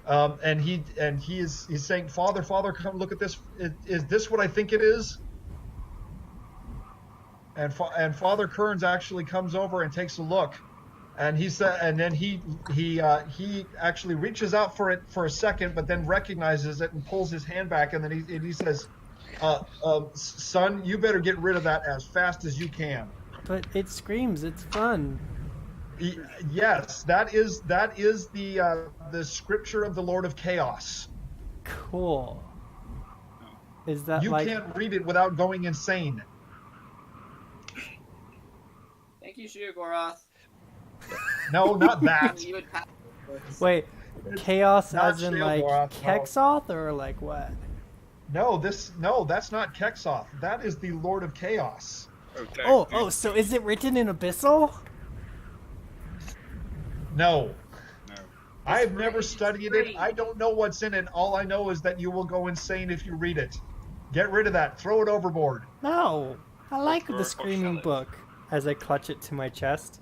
S1: and he's saying, Father, come look at this. Is this what I think it is? and Father Kearns actually comes over and takes a look, and he said, and then he actually reaches out for it for a second, but then recognizes it and pulls his hand back, and then he says, "Son, you better get rid of that as fast as you can."
S3: But it screams. It's fun.
S1: Yes, that is the scripture of the Lord of Chaos.
S3: Cool. Is that
S1: You
S3: like?
S1: can't read it without going insane.
S4: Thank you, Shugoroth.
S1: No, not that.
S4: You would pass.
S3: Wait, chaos
S1: not
S3: as in like
S1: Sheogorath, no.
S3: Kexoth or like what?
S1: No, that's not Kexoth. That is the Lord of Chaos.
S6: Okay.
S3: Oh, so is it written in Abyssal?
S1: No.
S6: No.
S1: I've
S4: free,
S1: never
S4: it's
S1: studied
S4: free.
S1: it. I don't know what's in it. All I know is that you will go insane if you read it. Get rid of that. Throw it overboard.
S3: No, I like
S6: Or
S3: the screaming
S6: shall it?
S3: book. As I clutch it to my chest.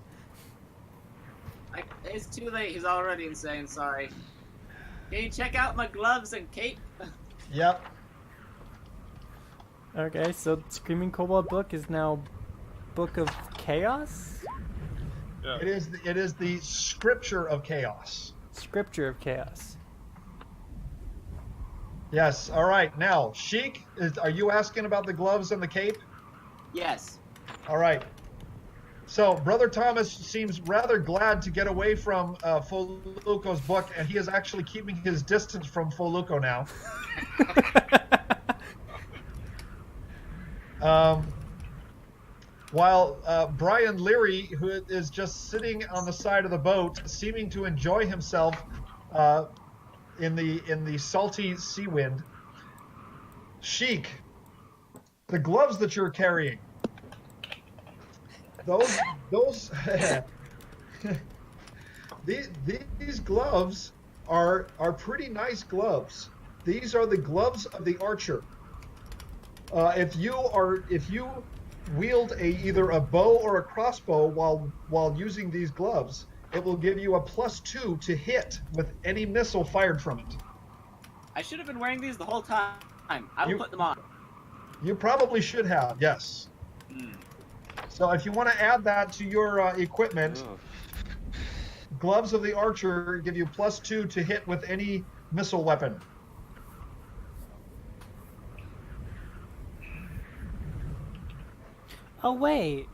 S4: It's too late. He's already insane. Sorry. Can you check out my gloves and cape?
S1: Yep.
S3: Okay, so Screaming Kobold book is now Book of Chaos?
S6: Yeah.
S1: It is the scripture of chaos.
S3: Scripture of Chaos.
S1: Yes. All right. Now, Sheik, are you asking about the gloves and the cape?
S4: Yes.
S1: All right. So, Brother Thomas seems rather glad to get away from Foluco's book, and he is actually keeping his distance from Foluco now. While Brian Leary, who is just sitting on the side of the boat, seeming to enjoy himself in the salty sea wind. Sheik, the gloves that you're carrying, those these gloves are pretty nice gloves. These are the gloves of the archer. If you wield either a bow or a crossbow while using these gloves, it will give you a +2 to hit with any missile fired from it.
S4: I should have been wearing these the whole time. I will put them on.
S1: You probably should have, yes.
S6: Hmm.
S1: So if you want to add that to your equipment, gloves of the archer give you +2 to hit with any missile weapon.
S3: Oh, wait.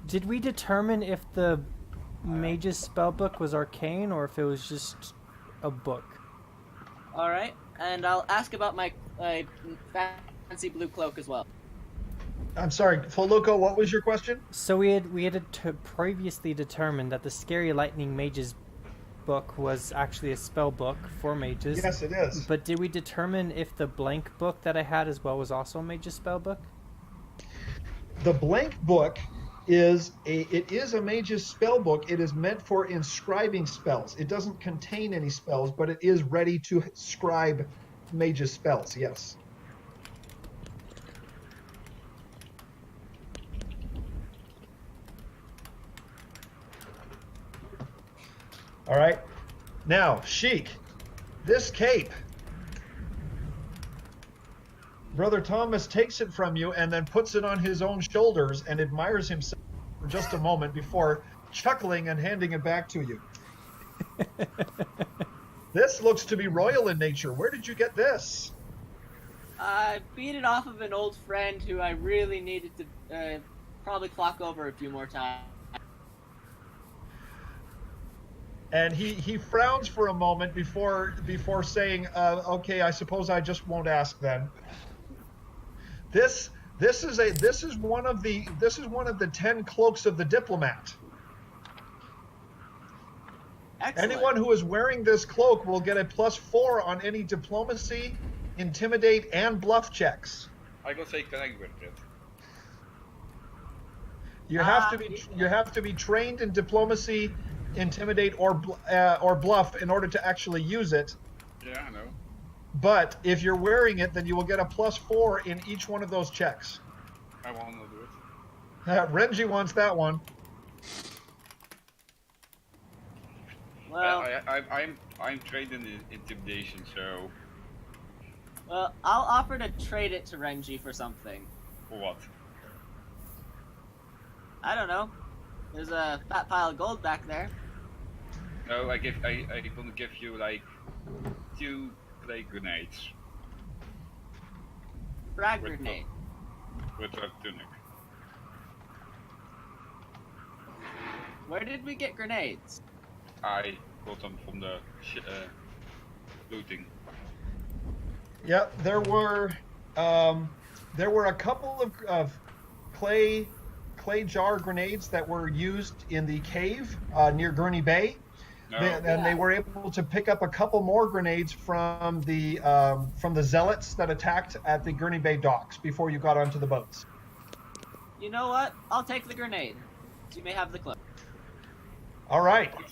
S3: Did we determine if the mage's spellbook was arcane or if it was just a book?
S4: All right, and I'll ask about my fancy blue cloak as well.
S1: I'm sorry, Foluco, what was your question?
S3: So we had previously determined that the Scary Lightning Mage's book was actually a spell book for mages.
S1: Yes, it is.
S3: But did we determine if the blank book that I had as well was also a mage's spell book?
S1: The blank book is a mage's spell book. It is meant for inscribing spells. It doesn't contain any spells, but it is ready to scribe mage's spells. Yes. All right. Now, Sheik, this cape. Brother Thomas takes it from you and then puts it on his own shoulders and admires himself for just a moment before chuckling and handing it back to you. This looks to be royal in nature. Where did you get this?
S4: I beat it off of an old friend who I really needed to probably clock over a few more times.
S1: And he frowns for a moment before saying, "Okay, I suppose I just won't ask then." This is one of the 10 cloaks of the diplomat.
S4: Excellent.
S1: Anyone who is wearing this cloak will get a +4 on any diplomacy, intimidate, and bluff checks.
S6: I can say connect with it.
S1: You have to be trained in diplomacy, intimidate, or bluff in order to actually use it.
S6: Yeah, I know.
S1: But if you're wearing it, then you will get a +4 in each one of those checks.
S6: I want to do it.
S1: Renji wants that one.
S4: Well,
S6: I'm trained in intimidation, so
S4: well, I'll offer to trade it to Renji for something.
S6: For what?
S4: I don't know. There's a fat pile of gold back there.
S6: No, I gonna give you like 2 clay grenades
S4: Frag
S6: With
S4: grenade.
S6: with a tunic.
S4: Where did we get grenades?
S6: I got them from the looting.
S1: Yeah, there were a couple of clay jar grenades that were used in the cave near Gurney Bay.
S6: No,
S1: And they were able to pick up a couple more grenades from the zealots that attacked at the Gurney Bay docks before you got onto the boats.
S4: You know what? I'll take the grenade. You may have the clip.
S1: All right.
S4: How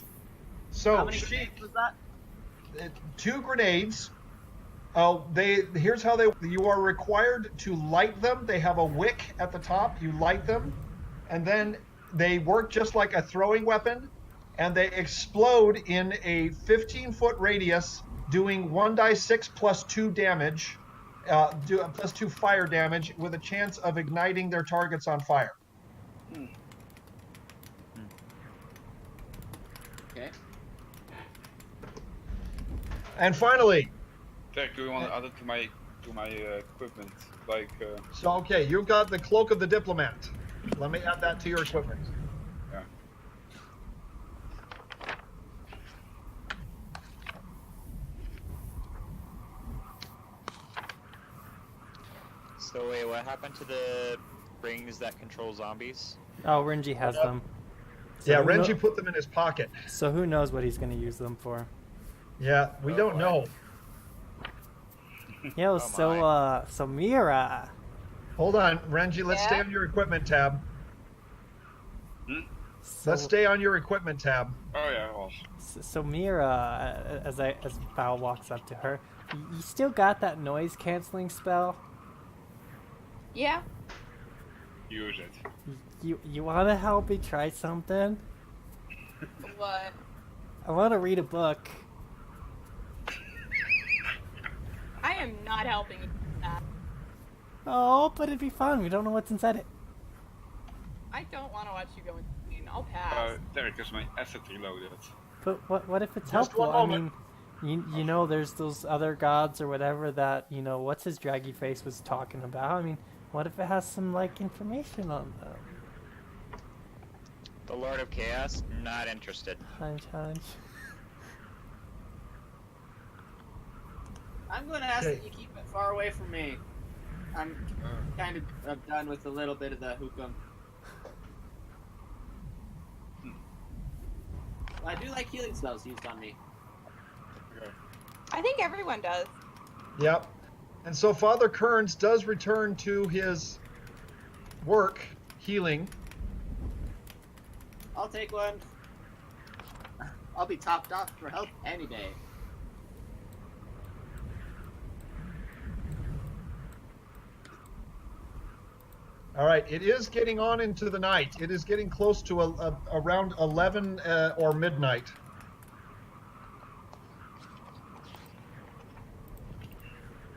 S1: So
S4: many grenades was that?
S1: 2 grenades. Here's how you are required to light them. They have a wick at the top. You light them, and then they work just like a throwing weapon, and they explode in a 15-foot radius, doing 1d6 plus 2 damage, plus 2 fire damage, with a chance of igniting their targets on fire.
S4: Okay.
S1: And finally,
S6: Derek, do you want to add it to my equipment? Like,
S1: so okay, you've got the Cloak of the Diplomat. Let me add that to your equipment.
S6: yeah.
S2: So wait, what happened to the rings that control zombies?
S3: Oh, Renji has them. So
S1: Yeah,
S3: who
S1: Renji
S3: kno-
S1: put them in his pocket.
S3: So who knows what he's going to use them for?
S1: Yeah, we don't know.
S3: Yo,
S2: Oh
S3: so Mira.
S1: Hold on, Renji, let's stay
S5: Yeah?
S1: on your equipment tab. Let's stay on your equipment tab.
S6: Oh yeah, it was.
S3: So Mira, as Val walks up to her, you still got that noise canceling spell?
S5: Yeah.
S6: Use it.
S3: You want to help me try something?
S5: What?
S3: I want to read a book.
S5: I am not helping you with that.
S3: Oh, but it'd be fun. We don't know what's inside it.
S5: I don't want to watch you go insane. I'll pass.
S6: Derek, is my asset reloaded?
S3: But what if it's
S1: Just
S3: helpful?
S1: one
S3: I
S1: moment.
S3: mean, you know, there's those other gods or whatever that, you know, what's his draggy face was talking about. I mean, what if it has some like information on them?
S2: The Lord of Chaos? Not interested.
S3: Hunch.
S4: I'm going to ask
S1: Okay.
S4: that you keep it far away from me. I'm kind of done with a little bit of the hook'em. Well, I do like healing spells used on me.
S6: Okay.
S5: I think everyone does.
S1: Yep. And so Father Kearns does return to his work, healing.
S4: I'll take one. I'll be topped off for help any day.
S1: All right, it is getting on into the night. It is getting close to around 11 or midnight.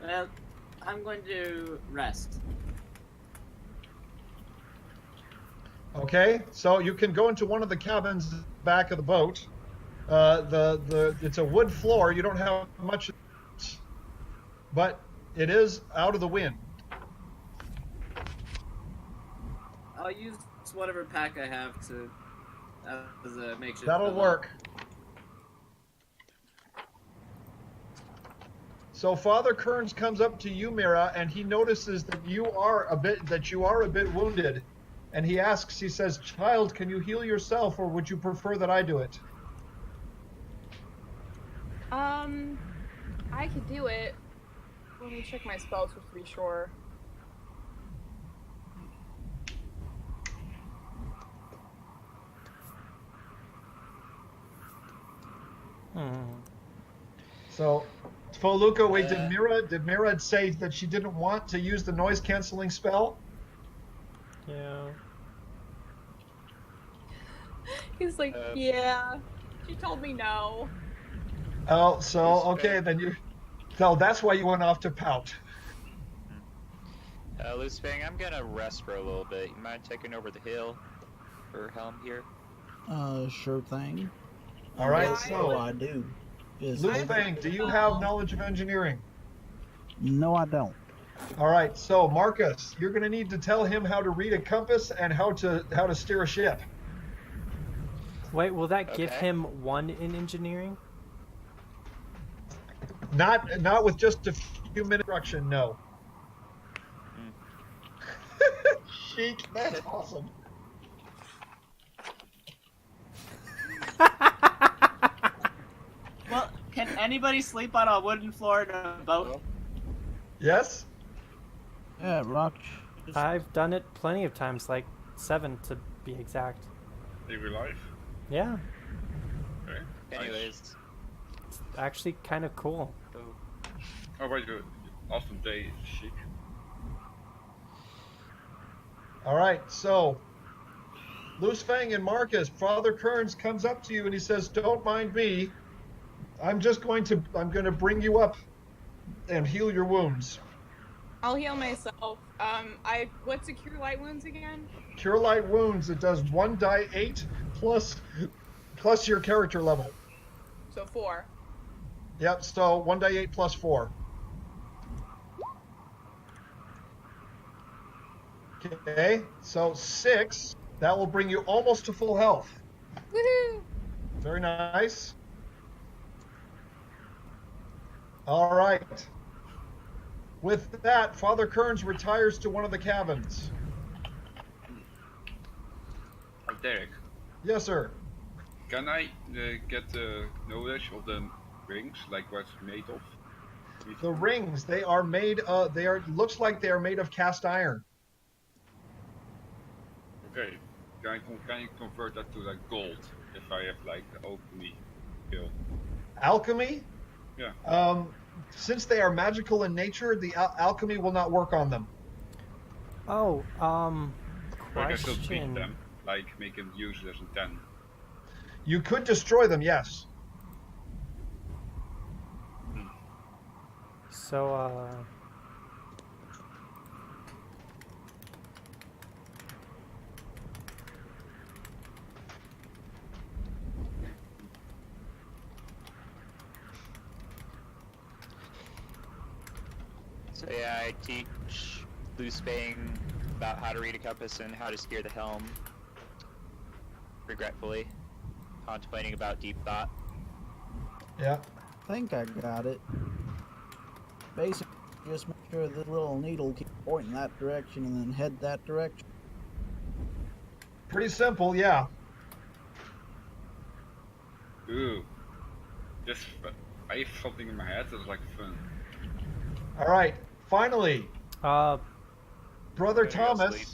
S4: Well, I'm going to rest.
S1: Okay, so you can go into one of the cabins back of the boat. It's a wood floor. You don't have much, but it is out of the wind.
S4: I'll use whatever pack I have to as a makeshift.
S1: That'll
S4: pillow.
S1: work. So Father Kearns comes up to you, Mira, and he notices that you are a bit wounded, and he asks. He says, "Child, can you heal yourself, or would you prefer that I do it?"
S5: I could do it. Let me check my spells just to be sure.
S1: So, Foluka, wait, did Mira say that she didn't want to use the noise canceling spell?
S3: Yeah.
S5: He's like, yeah. She told me no.
S1: Oh, so okay, then you. So that's why you went off to pout.
S2: Loose Fang, I'm gonna rest for a little bit. You mind taking over the hill for Helm here?
S8: Sure thing.
S1: All right,
S8: That's
S1: so
S8: all I do. Is
S1: Loose
S8: hold-
S1: Fang, do you have knowledge of engineering?
S8: No, I don't.
S1: All right, so Marcus, you're going to need to tell him how to read a compass and how to steer a ship.
S3: Wait, will that give
S2: Okay.
S3: him 1 in engineering?
S1: Not with just a few minute instruction, no. Chic, that's awesome.
S4: Well, can anybody sleep on a wooden floor in a boat?
S1: Yes?
S8: Yeah, Rock.
S3: I've done it plenty of times, like 7 to be exact.
S6: Every life.
S3: Yeah,
S6: Okay.
S2: Anyways.
S3: it's actually kind of cool.
S6: How about your awesome day, Chic?
S1: All right, so Loose Fang and Marcus, Father Kearns comes up to you and he says, "Don't mind me. I'm going to bring you up and heal your wounds.
S5: I'll heal myself. What's a cure light wounds again?
S1: Cure light wounds, it does 1d8 plus your character level.
S5: So 4.
S1: Yep, so 1d8 plus 4. Okay, so 6. That will bring you almost to full health.
S5: Woohoo!
S1: Very nice. All right. With that, Father Kearns retires to one of the cabins.
S6: Derek,
S1: Yes, sir.
S6: can I get the knowledge of the rings, like what's made of?
S1: The rings, they are made looks like they are made of cast iron.
S6: Okay. Can you convert that to like gold if I have like alchemy skill?
S1: Alchemy?
S6: Yeah.
S1: Since they are magical in nature, the alchemy will not work on them.
S3: Oh,
S6: Or I can still beat
S3: question.
S6: them, like make them useless in 10.
S1: You could destroy them, yes.
S3: So,
S2: So yeah, I teach Loose Fang about how to read a compass and how to steer the helm. Regretfully. Contemplating about deep thought.
S1: Yeah.
S8: I think I got it. Basically, just make sure the little needle keeps pointing that direction and then head that direction.
S1: Pretty simple, yeah.
S6: Ooh. I have something in my head that's like fun.
S1: All right. Finally, Brother
S2: Gotta go
S1: Thomas.
S2: sleep.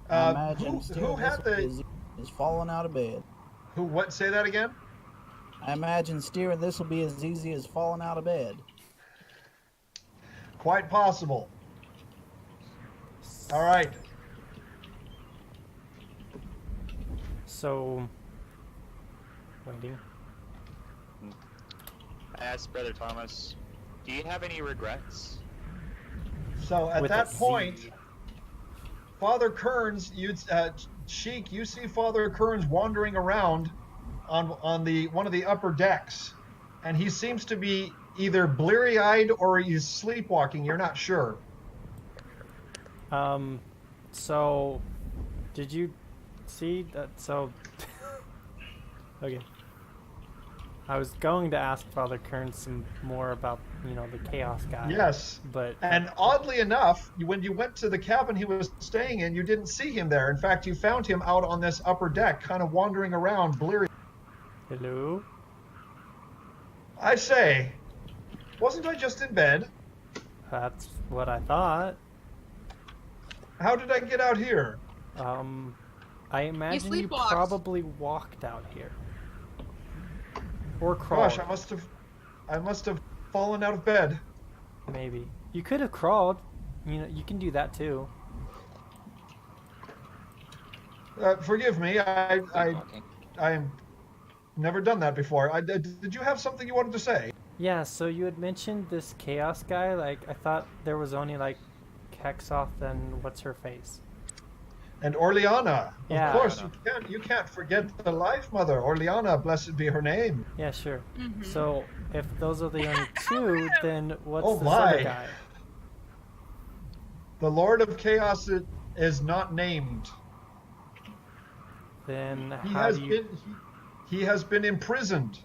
S8: I imagine
S1: Who
S8: steering
S1: had
S8: this will be
S1: the
S8: as easy as falling out of bed.
S1: who? What? Say that again.
S8: I imagine steering this will be as easy as falling out of bed.
S1: Quite possible. All right.
S3: so waiting.
S2: I asked Brother Thomas, do you have any regrets?
S1: So at
S3: With
S1: that
S3: a Z.
S1: point, Father Kearns, Sheik, you see Father Kearns wandering around on the one of the upper decks, and he seems to be either bleary-eyed or he's sleepwalking. You're not sure.
S3: So, did you see that? So, okay. I was going to ask Father Kearns some more about, the Chaos guy.
S1: Yes.
S3: But
S1: And oddly enough, when you went to the cabin he was staying in, you didn't see him there. In fact, you found him out on this upper deck, kind of wandering around, bleary.
S3: hello?
S1: I say, wasn't I just in bed?
S3: That's what I thought.
S1: How did I get out here?
S3: I imagine you
S7: sleepwalked.
S3: probably walked out here. Or crawled,
S1: Gosh, I must have fallen out of bed.
S3: maybe. You could have crawled. You can do that too.
S1: Forgive me, I
S2: Sleepwalking.
S1: am never done that before. Did you have something you wanted to say?
S3: Yeah, so you had mentioned this Chaos guy. Like, I thought there was only, like, Hexoth and what's her face?
S1: And Orleana.
S3: Yeah.
S1: Of course, you can't forget the Life Mother. Orleana, blessed be her name.
S3: Yeah, sure.
S5: Mhm.
S3: So if those are the only two, then what's
S1: Oh
S3: this
S1: my.
S3: other guy?
S1: The Lord of Chaos is not named.
S3: Then
S1: He
S3: how
S1: has
S3: do you?
S1: been he has been imprisoned,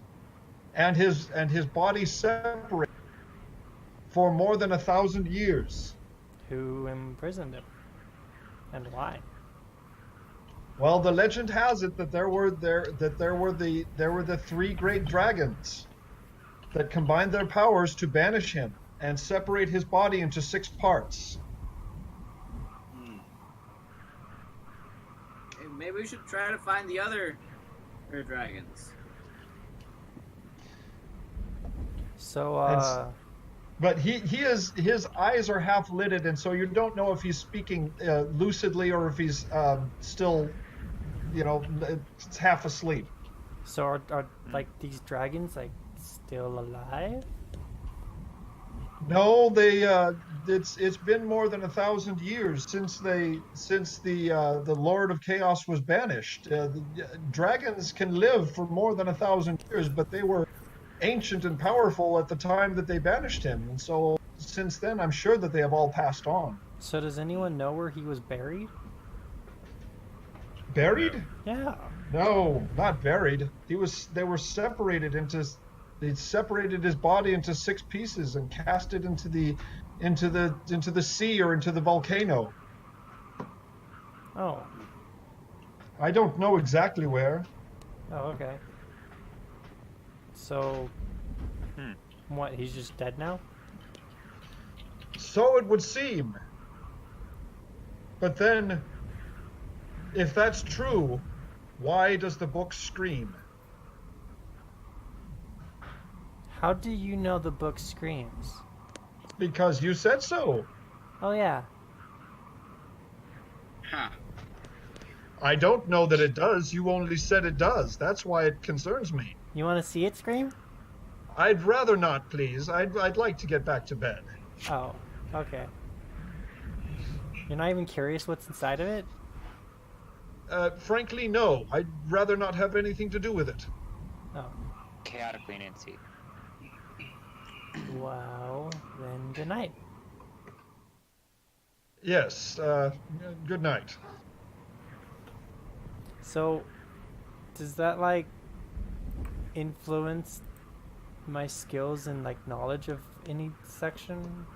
S1: and his body separated for more than 1,000 years.
S3: Who imprisoned him? And why?
S1: Well, the legend has it that there were the three great dragons that combined their powers to banish him and separate his body into 6 parts.
S4: Hey, maybe we should try to find the other dragons.
S3: So
S1: But his eyes are half lidded, and so you don't know if he's speaking lucidly or if he's still, it's half asleep.
S3: so are like these dragons like still alive?
S1: No, it's been more than 1,000 years since the Lord of Chaos was banished. Dragons can live for more than 1,000 years, but they were ancient and powerful at the time that they banished him, and so since then I'm sure that they have all passed on.
S3: So does anyone know where he was buried?
S1: Buried?
S3: Yeah.
S1: No, not buried. They separated his body into 6 pieces and cast it into the sea or into the volcano.
S3: Oh.
S1: I don't know exactly where.
S3: Oh, okay. So, what? He's just dead now?
S1: So it would seem. But then, if that's true, why does the book scream?
S3: How do you know the book screams?
S1: Because you said so.
S3: Oh yeah.
S6: Ha.
S1: I don't know that it does. You only said it does. That's why it concerns me.
S3: You want to see it scream?
S1: I'd rather not, please. I'd like to get back to bed.
S3: Oh, okay. You're not even curious what's inside of it?
S1: Frankly, no. I'd rather not have anything to do with it.
S3: Oh.
S2: Chaotic leniency.
S3: Well, then good night.
S1: Yes, good night.
S3: So, does that, like, influence my skills and, like, knowledge of any section?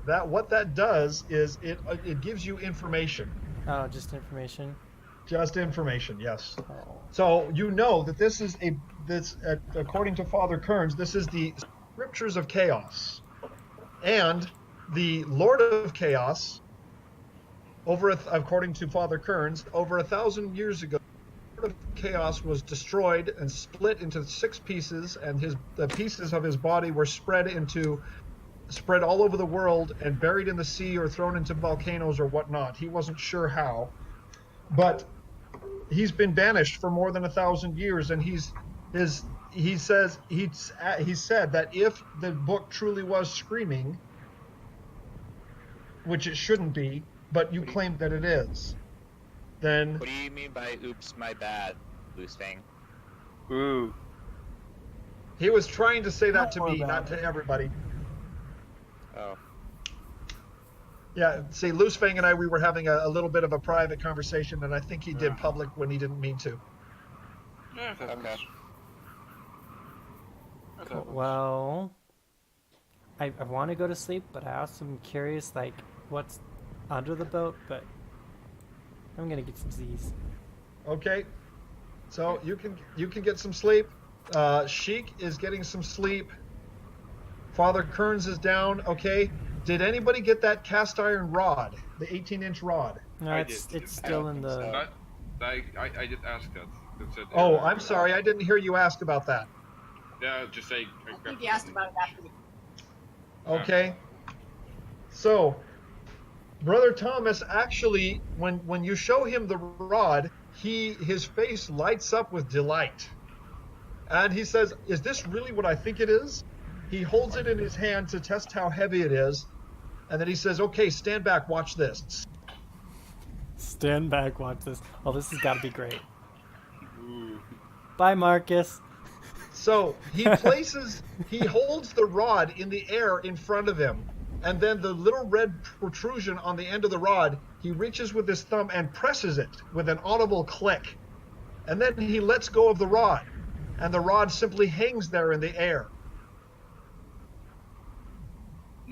S1: What that does is it gives you information.
S3: Oh, just information?
S1: Just information, yes.
S3: Oh.
S1: So you know that this is according to Father Kearns, this is the Scriptures of Chaos. And the Lord of Chaos, according to Father Kearns, over 1,000 years ago, the Lord of Chaos was destroyed and split into 6 pieces, and the pieces of his body were spread all over the world and buried in the sea or thrown into volcanoes or whatnot. He wasn't sure how, but he's been banished for more than 1,000 years, and he said that if the book truly was screaming, which it shouldn't be, but you claim that it is, then
S2: What do you mean by oops, my bad, Loose Fang?
S6: Ooh.
S1: he was trying to say that to
S8: Not
S1: me,
S8: more
S1: not
S8: about
S1: to everybody.
S2: Oh.
S1: Yeah, see, Loose Fang and I, we were having a little bit of a private conversation, and I think he did
S6: Yeah.
S1: public when he didn't mean to.
S6: Yeah, that
S2: Okay.
S3: Well, I want to go to sleep, but I also am curious, like, what's under the boat, but I'm gonna get some Z's.
S1: Okay, so you can get some sleep. Sheik is getting some sleep. Father Kearns is down. Okay. Did anybody get that cast iron rod, the 18-inch rod?
S3: No,
S6: I
S3: it's
S6: did.
S3: still in the.
S6: I did ask that. That said,
S1: Oh, I'm sorry. I didn't hear you ask about that.
S6: Yeah, just say.
S4: I think he asked about it after the
S1: Okay. So, Brother Thomas actually, when you show him the rod, his face lights up with delight. And he says, "Is this really what I think it is?" He holds it in his hand to test how heavy it is. And then he says, okay, stand back, watch this.
S3: Stand back, watch this. Oh, this has got to be great.
S6: Ooh.
S3: Bye, Marcus.
S1: So he holds the rod in the air in front of him. And then the little red protrusion on the end of the rod, he reaches with his thumb and presses it with an audible click. And then he lets go of the rod. And the rod simply hangs there in the air.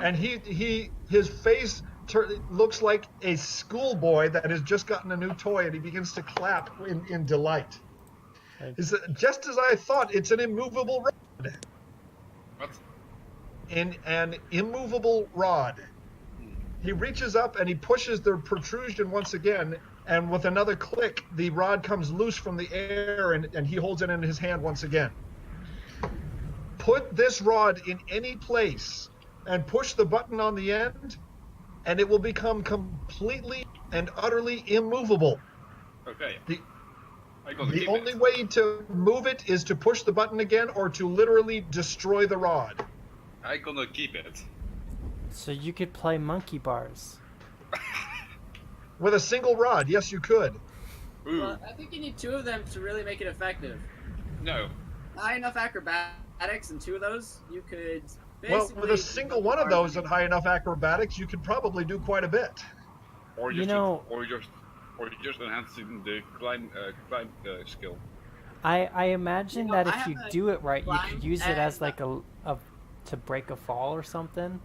S1: And his face looks like a schoolboy that has just gotten a new toy, and he begins to clap in delight. He said, just as I thought, it's an immovable rod.
S6: What?
S1: An immovable rod. He reaches up and he pushes the protrusion once again, and with another click, the rod comes loose from the air, and he holds it in his hand once again. Put this rod in any place and push the button on the end, and it will become completely and utterly immovable.
S6: Okay.
S1: The only way to move it is to push the button again or to literally destroy the rod.
S6: I'm gonna keep it.
S3: So you could play monkey bars.
S1: With a single rod, yes, you could.
S6: Ooh.
S4: Well, I think you need 2 of them to really make it effective.
S6: No.
S4: High enough acrobatics and 2 of those, you could
S1: Well,
S4: basically...
S1: with a single one of those at high enough acrobatics, you could probably do quite a bit.
S6: Or
S3: You
S6: just
S3: know-
S6: or just enhancing the climb skill.
S3: I imagine
S4: You know,
S3: that
S4: I
S3: if you
S4: have a
S3: do it right, you could
S4: climb
S3: use it as
S4: and-
S3: like a to break a fall or something.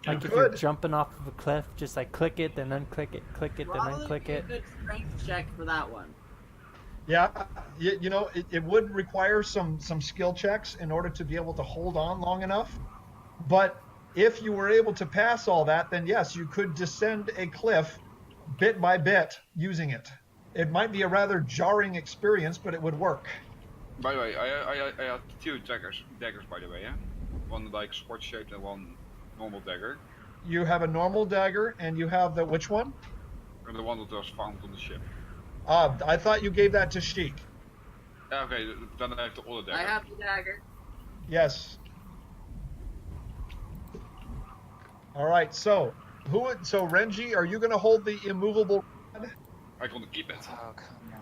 S1: You
S3: Like if you're
S1: could.
S3: jumping off of a cliff, just like click it, then unclick it, click it, then
S4: Probably
S3: unclick
S4: be a
S3: it.
S4: good strength check for that one.
S1: Yeah, you know, it would require some skill checks in order to be able to hold on long enough. But if you were able to pass all that, then yes, you could descend a cliff bit by bit using it. It might be a rather jarring experience, but it would work.
S6: By the way, I had 2 daggers by the way, yeah? One like sword shaped and one normal dagger.
S1: You have a normal dagger, and you have the which one?
S6: And the one that was found on the ship.
S1: I thought you gave that to Sheik.
S6: Yeah, okay, then I have the other dagger.
S4: I have the dagger.
S1: Yes. All right. So Renji, are you going to hold the immovable rod?
S6: I'm gonna keep it.
S2: Oh, come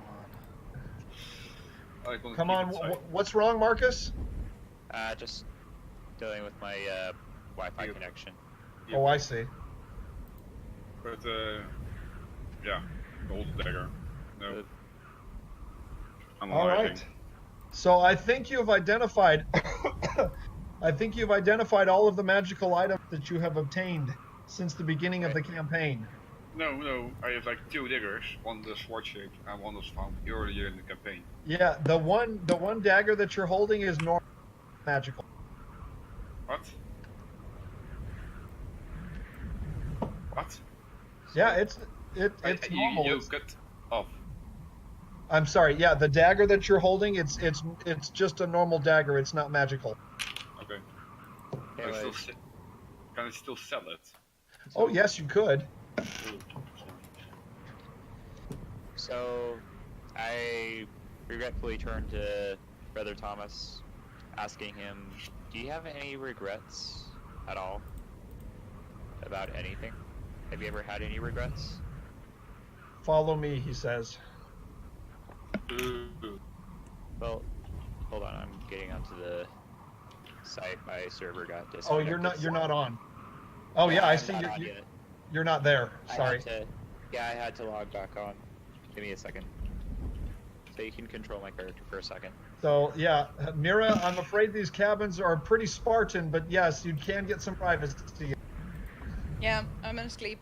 S2: on.
S6: I'm gonna
S1: Come
S6: keep
S1: on.
S6: it, sorry.
S1: What's wrong, Marcus?
S2: Just dealing with my Wi-Fi
S6: You-
S2: connection.
S1: Oh, I see.
S6: But yeah, the old dagger. No. I'm
S1: All
S6: alright.
S1: right. So I think you've identified. I think you've identified all of the magical items that you have obtained since the beginning of the campaign.
S6: No, I have like 2 daggers, one the sword shaped and one was found earlier in the campaign.
S1: Yeah, the one dagger that you're holding is normal magical.
S6: What? What?
S1: Yeah, it's normal.
S6: You
S1: It's-
S6: cut off.
S1: I'm sorry. Yeah, the dagger that you're holding, it's just a normal dagger. It's not magical.
S6: Okay. Can
S2: Anyways,
S6: I still sell it?
S1: Oh yes, you could.
S2: so I regretfully turned to Brother Thomas, asking him, "Do you have any regrets at all about anything? Have you ever had any regrets?"
S1: Follow me, he says.
S6: Ooh.
S2: Well, hold on, I'm getting onto the site. My server got
S1: Oh,
S2: disconnected.
S1: you're not on. Oh yeah, I
S2: I'm
S1: see.
S2: not on yet.
S1: You're not there. Sorry.
S2: I had to log back on. Give me a second. So you can control my character for a second.
S1: So yeah, Mira, I'm afraid these cabins are pretty Spartan, but yes, you can get some privacy.
S7: Yeah, I'm gonna sleep.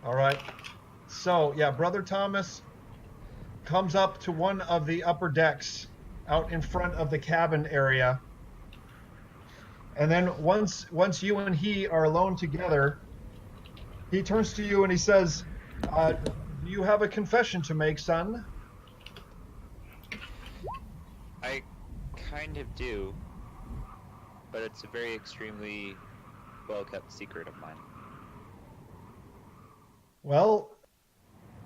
S1: All right. So yeah, Brother Thomas comes up to one of the upper decks out in front of the cabin area. And then once you and he are alone together, he turns to you and he says, do you have a confession to make, son?
S2: I kind of do, but it's a very extremely well-kept secret of mine.
S1: Well,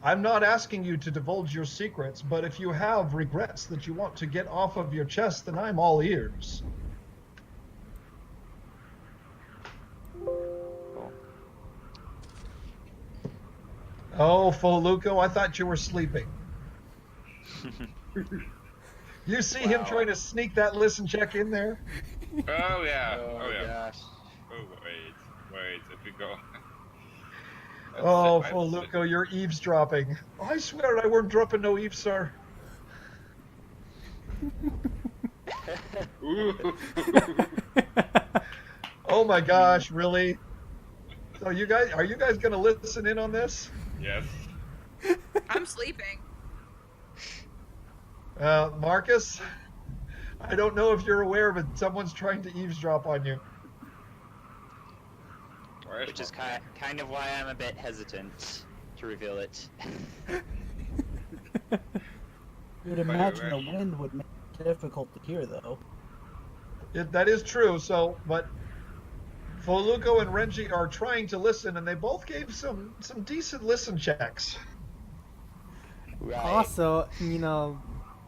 S1: I'm not asking you to divulge your secrets, but if you have regrets that you want to get off of your chest, then I'm all ears.
S2: Cool.
S1: Oh, Foluco, I thought you were sleeping. You see him
S2: Wow.
S1: trying to sneak that listen check in there?
S6: Oh yeah.
S2: Oh,
S6: Oh yeah.
S2: gosh.
S6: Oh wait. If we go.
S1: Oh,
S6: That's it.
S1: Foluco, you're eavesdropping. I swear I weren't dropping no eaves, sir.
S6: Ooh.
S1: Oh my gosh, really? So are you guys gonna listen in on this?
S6: Yes.
S7: I'm sleeping.
S1: Marcus, I don't know if you're aware, but someone's trying to eavesdrop on you.
S6: Where's
S2: Which is
S6: my-
S2: kind of why I'm a bit hesitant to reveal it.
S8: You'd imagine the wind would make it difficult to hear, though.
S1: That is true. So, but Foluco and Renji are trying to listen, and they both gave some decent listen checks.
S2: Right.
S3: Also,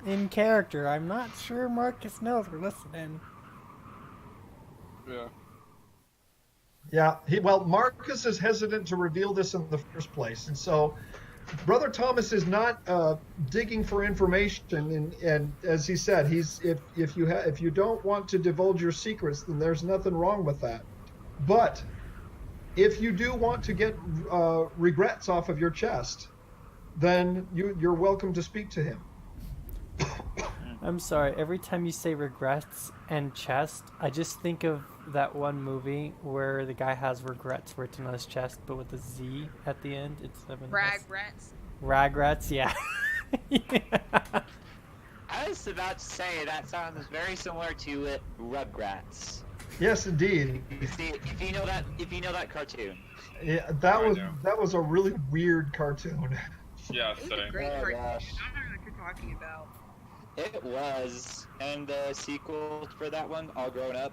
S3: in character, I'm not sure Marcus knows we're listening.
S6: Yeah.
S1: Yeah, Marcus is hesitant to reveal this in the first place, and so Brother Thomas is not digging for information, and as he said, if you don't want to divulge your secrets, then there's nothing wrong with that. But if you do want to get regrets off of your chest, then you're welcome to speak to him.
S3: I'm sorry, every time you say regrets and chest, I just think of that one movie where the guy has regrets written on his chest, but with a Z at the end instead of an S. Ragrets, yeah. Yeah.
S2: I was about to say that sounds very similar to Rugrats.
S1: Yes, indeed.
S2: See, if you know that cartoon.
S1: Yeah,
S6: I know.
S1: that was a really weird cartoon.
S6: Yeah.
S7: It was a
S6: Same.
S7: great
S2: Oh,
S7: cartoon.
S2: gosh.
S7: I don't know what you're talking about.
S2: It was, and the sequel for that one, All Grown Up,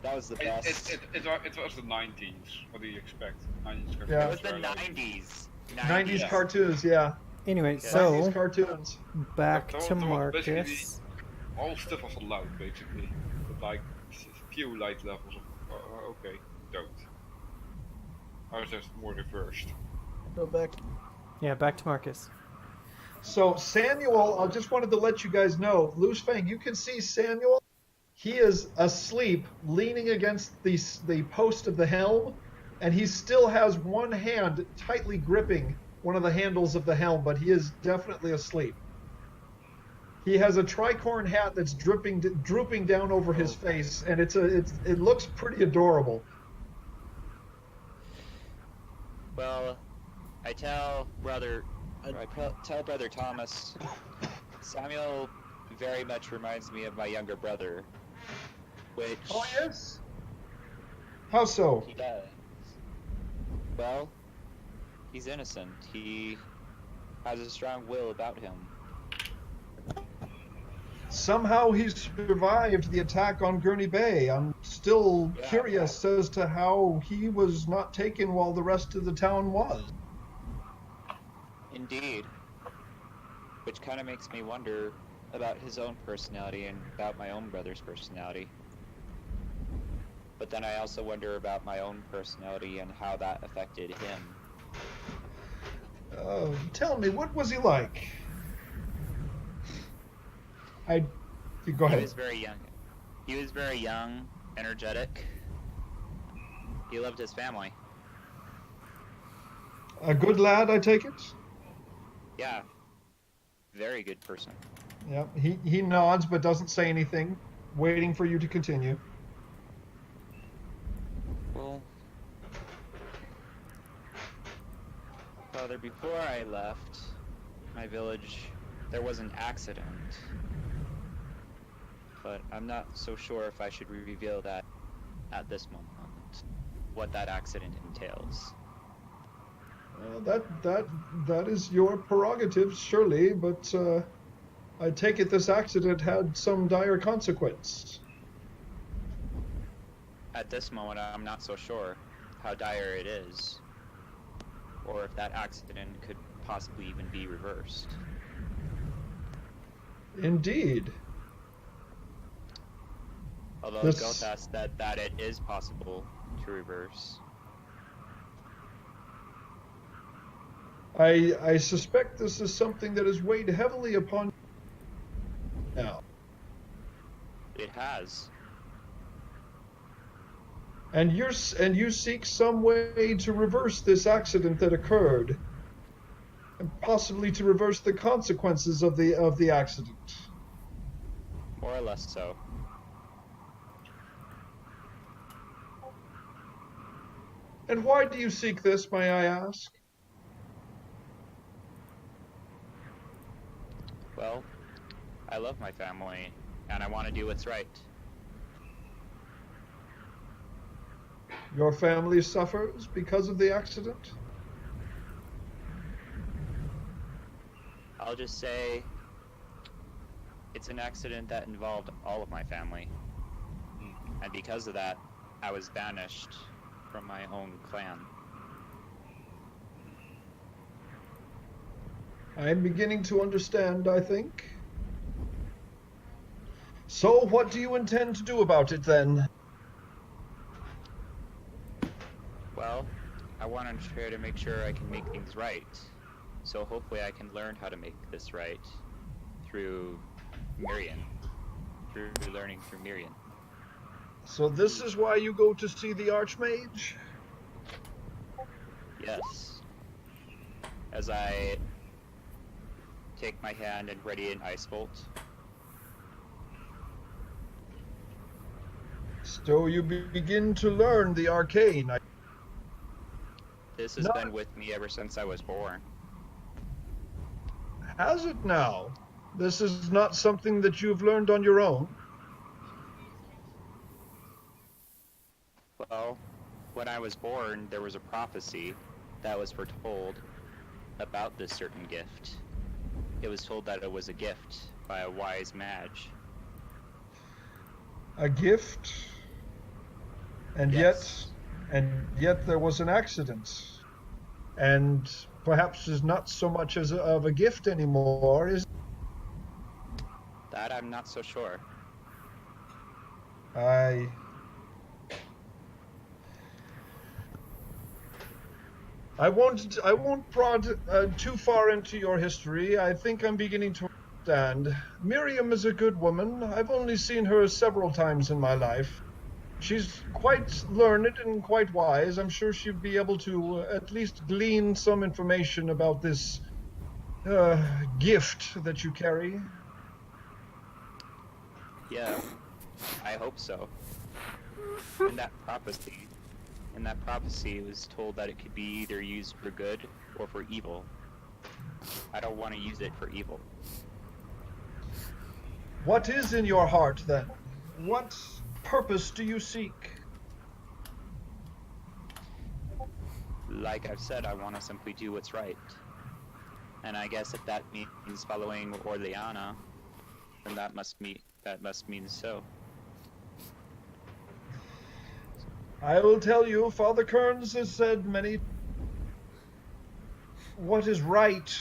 S2: that was the best.
S6: It was the 90s. What do you expect? 90s cartoons
S1: Yeah.
S2: It was the
S6: were like-
S2: 90s.
S1: 90s cartoons, yeah.
S3: Anyway,
S1: 90s
S3: so
S1: cartoons.
S3: back
S6: That
S3: to
S6: was basically
S3: Marcus.
S6: all stuff was allowed basically, but like few light levels of okay, don't. I was just more reversed.
S8: Go back.
S3: Yeah, back to Marcus.
S1: So Samuel, I just wanted to let you guys know, Loose Fang, you can see Samuel. He is asleep, leaning against the post of the helm, and he still has one hand tightly gripping one of the handles of the helm, but he is definitely asleep. He has a tricorn hat that's drooping down over his face, and it looks pretty adorable.
S2: Well, I tell Brother Thomas, Samuel very much reminds me of my younger brother, which
S1: Oh yes. How so?
S2: he does. Well, he's innocent. He has a strong will about him.
S1: Somehow he survived the attack on Gurney Bay. I'm still
S2: Yeah,
S1: curious as to how he was not taken while the rest of the town was.
S2: Indeed. Which kind of makes me wonder about his own personality and about my own brother's personality. But then I also wonder about my own personality and how that affected him.
S1: Tell me, what was he like? You go
S2: He
S1: ahead.
S2: was very young. He was very young, energetic. He loved his family.
S1: A good lad, I take it?
S2: Yeah. Very good person.
S1: Yeah, he nods but doesn't say anything, waiting for you to continue.
S2: Well, Father, before I left my village, there was an accident. But I'm not so sure if I should reveal that at this moment, what that accident entails.
S1: That is your prerogative, surely, but I take it this accident had some dire consequence.
S2: At this moment, I'm not so sure how dire it is, or if that accident could possibly even be reversed.
S1: Indeed.
S2: Although
S1: This-
S2: Goth asked that it is possible to reverse.
S1: I suspect this is something that is weighed heavily upon you now.
S2: It has.
S1: And you seek some way to reverse this accident that occurred, and possibly to reverse the consequences of the accident.
S2: More or less so.
S1: And why do you seek this, may I ask?
S2: Well, I love my family, and I want to do what's right.
S1: Your family suffers because of the accident?
S2: I'll just say it's an accident that involved all of my family. And because of that, I was banished from my own clan.
S1: I'm beginning to understand, I think. So what do you intend to do about it then?
S2: Well, I want to try to make sure I can make things right. So hopefully I can learn how to make this right through Mirian. Through learning through Mirian.
S1: So this is why you go to see the Archmage?
S2: Yes. As I take my hand and ready an ice bolt.
S1: So you begin to learn the arcane.
S2: This has
S1: No.
S2: been with me ever since I was born.
S1: Has it now? This is not something that you've learned on your own?
S2: Well, when I was born, there was a prophecy that was foretold about this certain gift. It was told that it was a gift by a wise mage.
S1: A gift? And
S2: Yes.
S1: yet there was an accident. And perhaps is not so much as of a gift anymore, is
S2: That I'm not so sure.
S1: I won't prod too far into your history. I think I'm beginning to understand. Miriam is a good woman. I've only seen her several times in my life. She's quite learned and quite wise. I'm sure she'd be able to at least glean some information about this gift that you carry.
S2: Yeah, I hope so. In that prophecy, it was told that it could be either used for good or for evil. I don't want to use it for evil.
S1: What is in your heart, then? What purpose do you seek?
S2: Like I've said, I want to simply do what's right. And I guess if that means following Orleana, then that must mean so.
S1: I will tell you, Father Kearns has said many. What is right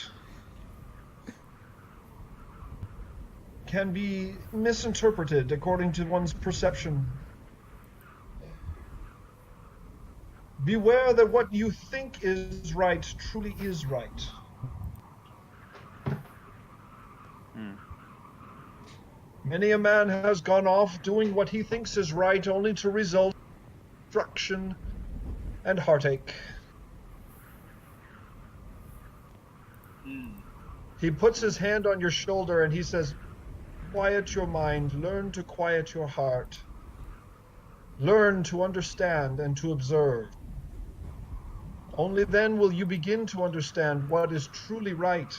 S1: can be misinterpreted according to one's perception. Beware that what you think is right truly is right. Many a man has gone off doing what he thinks is right only to result in destruction and heartache. He puts his hand on your shoulder and he says, quiet your mind, learn to quiet your heart. Learn to understand and to observe. Only then will you begin to understand what is truly right.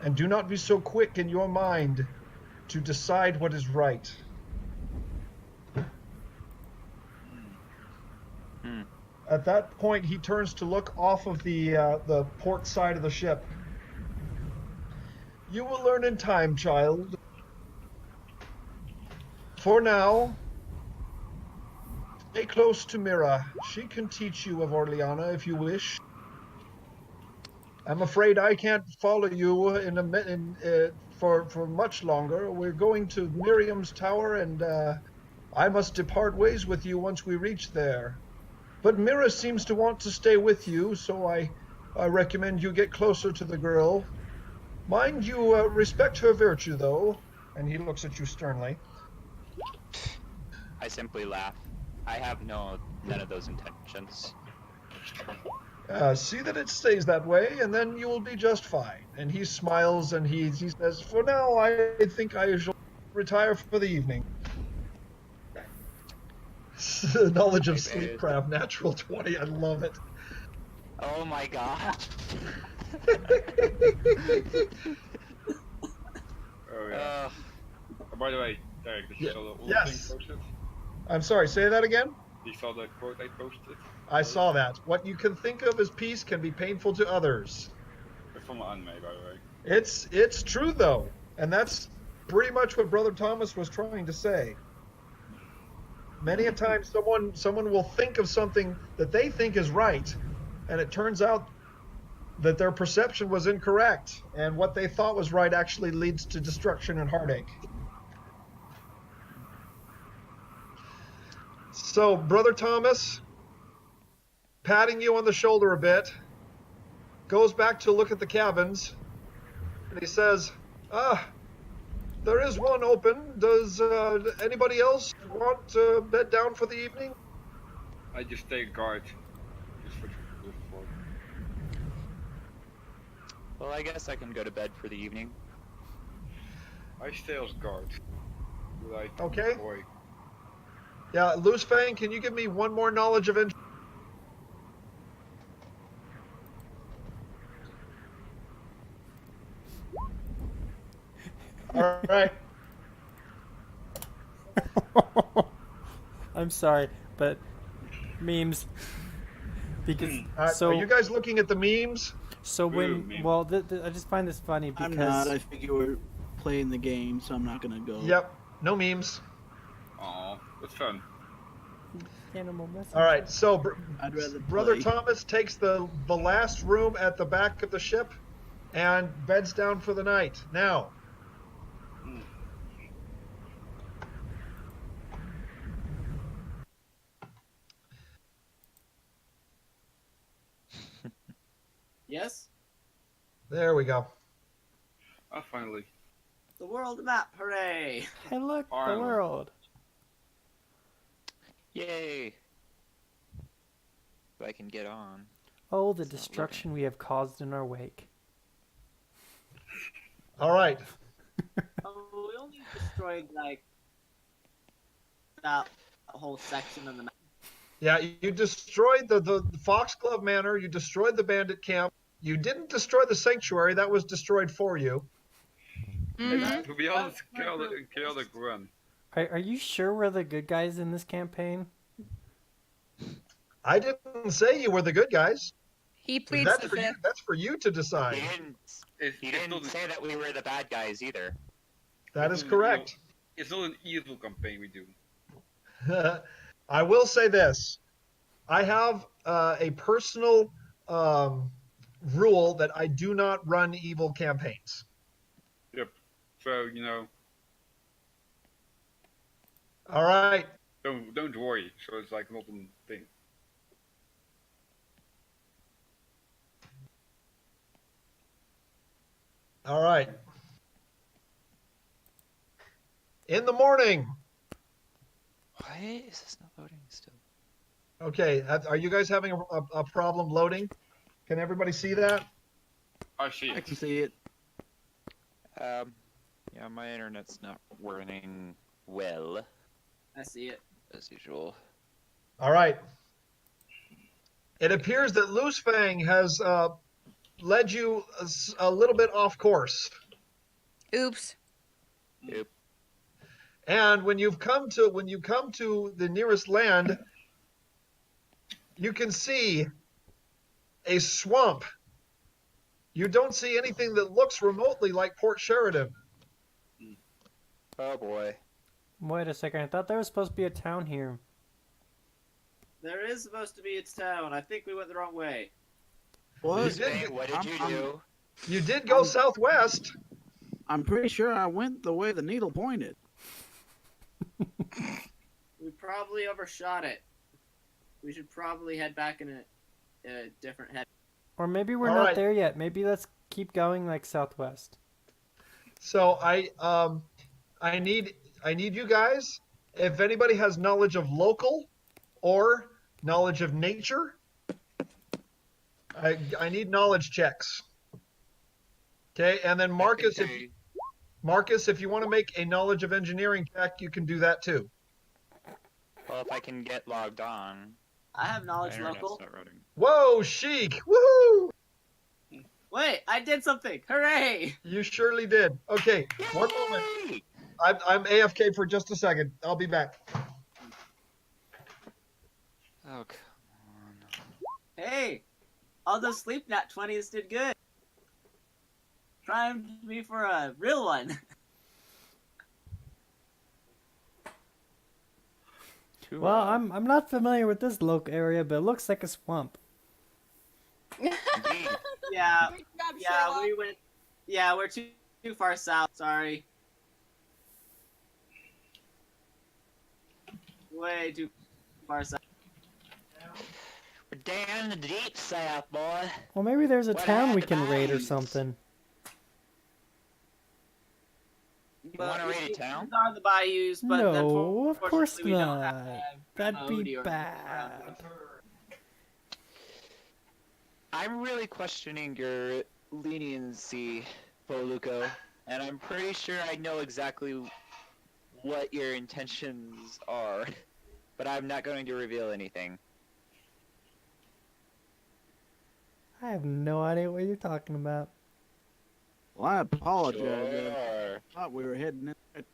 S1: And do not be so quick in your mind to decide what is right. At that point, he turns to look off of the port side of the ship. You will learn in time, child. For now, stay close to Mira. She can teach you of Orleana if you wish. I'm afraid I can't follow you for much longer. We're going to Miriam's tower, and I must depart ways with you once we reach there. But Mira seems to want to stay with you, so I recommend you get closer to the girl. Mind you, respect her virtue, though. And he looks at you sternly.
S2: I simply laugh. I have none of those intentions.
S1: See that it stays that way, and then you will be just fine. And he smiles and he says, "For now, I think I shall retire for the evening." Knowledge of sleepcraft, natural 20. I love it.
S2: Oh my god.
S6: Oh yeah. Oh, by the way, Derek, did you saw the little thing posted?
S1: I'm sorry, say that again?
S6: You saw the quote I posted?
S1: I saw that. What you can think of as peace can be painful to others.
S6: It's from Anime, by the way.
S1: It's true, though. And that's pretty much what Brother Thomas was trying to say. Many a time someone will think of something that they think is right, and it turns out that their perception was incorrect, and what they thought was right actually leads to destruction and heartache. So, Brother Thomas, patting you on the shoulder a bit, goes back to look at the cabins, and he says, there is one open. Does anybody else want to bed down for the evening?
S6: I just take guard. Just for
S2: Well, I guess I can go to bed for the evening.
S6: I stay as guard. Like,
S1: okay.
S6: Boy.
S1: Yeah, Loose Fang, can you give me one more knowledge of interest? All right.
S3: I'm sorry, but memes. Because
S1: are you guys looking at the memes?
S3: So when I just find this funny because
S8: I'm not. I figure we're playing the game, so I'm not gonna go.
S1: Yep. No memes.
S6: Aw, that's fun.
S3: Animal message.
S1: All right. So
S8: I'd rather
S1: Brother
S8: play.
S1: Thomas takes the last room at the back of the ship and beds down for the night. Now.
S4: Yes?
S1: There we go.
S6: Oh, finally.
S4: The world map, hooray!
S3: Hey, look,
S6: Finally.
S3: the world.
S2: Yay! If I can get on.
S3: Oh, the destruction we have caused in our wake.
S1: All right.
S4: Oh, we only destroyed, like, that whole section of the map.
S1: Yeah, you destroyed the Foxglove Manor. You destroyed the bandit camp. You didn't destroy the sanctuary. That was destroyed for you.
S7: Mm-hmm.
S6: To be honest, chaotic run.
S3: Are you sure we're the good guys in this campaign?
S1: I didn't say you were the good guys.
S7: He pleads
S1: That's
S7: the
S1: for you.
S7: fifth.
S1: That's for you to decide.
S2: He didn't say that we were the bad guys either.
S1: That is correct.
S6: It's not an evil campaign we do.
S1: I will say this. I have a personal rule that I do not run evil campaigns.
S6: Yep. So, you know.
S1: All right.
S6: Don't worry. So it's like not a thing.
S1: All right. In the morning.
S2: Why is this not loading still?
S1: Okay. Are you guys having a problem loading? Can everybody see that?
S6: I see
S8: I
S6: it.
S8: can see it.
S2: Yeah, my internet's not running well,
S4: I see it.
S2: as usual.
S1: All right. It appears that Loose Fang has led you a little bit off course.
S7: Oops.
S2: Yep.
S1: And when you come to the nearest land, you can see a swamp. You don't see anything that looks remotely like Port Sheridan.
S2: Oh boy.
S3: Wait a second, I thought there was supposed to be a town here.
S4: There is supposed to be a town. I think we went the wrong way.
S8: What?
S2: Spain, what did you do?
S1: You did go southwest.
S8: I'm pretty sure I went the way the needle pointed.
S4: We probably overshot it. We should probably head back in a different head.
S3: Or maybe we're
S1: All
S3: not
S1: right.
S3: there yet. Maybe let's keep going like southwest.
S1: So I need you guys. If anybody has knowledge of local or knowledge of nature, I need knowledge checks. Okay, and then Marcus, if you want to make a knowledge of engineering check, you can do that too.
S2: Well, if I can get logged on.
S4: I have
S2: My
S4: knowledge
S2: internet's
S4: local.
S2: not running.
S1: Whoa, chic! Woohoo!
S4: Wait, I did something! Hooray!
S1: You surely did. Okay, one moment.
S2: Yay!
S1: I'm AFK for just a second. I'll be back.
S2: Oh, come on.
S4: Hey, all those sleep nat 20s did good. Primed me for a real one.
S3: Well, I'm not familiar with this local area, but it looks like a swamp.
S2: Indeed.
S4: Yeah,
S5: Great job,
S4: yeah,
S5: Sherlock.
S4: we went. Yeah, we're too far south. Sorry. Way too far south.
S2: We're down in the deep south, boy.
S3: Well, maybe there's a
S2: What
S3: town we
S2: happened
S3: can raid or
S2: to
S3: something.
S2: You want to
S4: we
S2: raid a town?
S4: We've gone the bayous, but
S3: No, of course
S4: unfortunately we don't have
S3: not. That'd be
S4: Odie or-
S3: bad.
S2: I'm really questioning your leniency, Boluco, and I'm pretty sure I know exactly what your intentions are, but I'm not going to reveal anything.
S3: I have no idea what you're talking about.
S8: Well, I apologize.
S2: Sure.
S8: I thought we were heading in.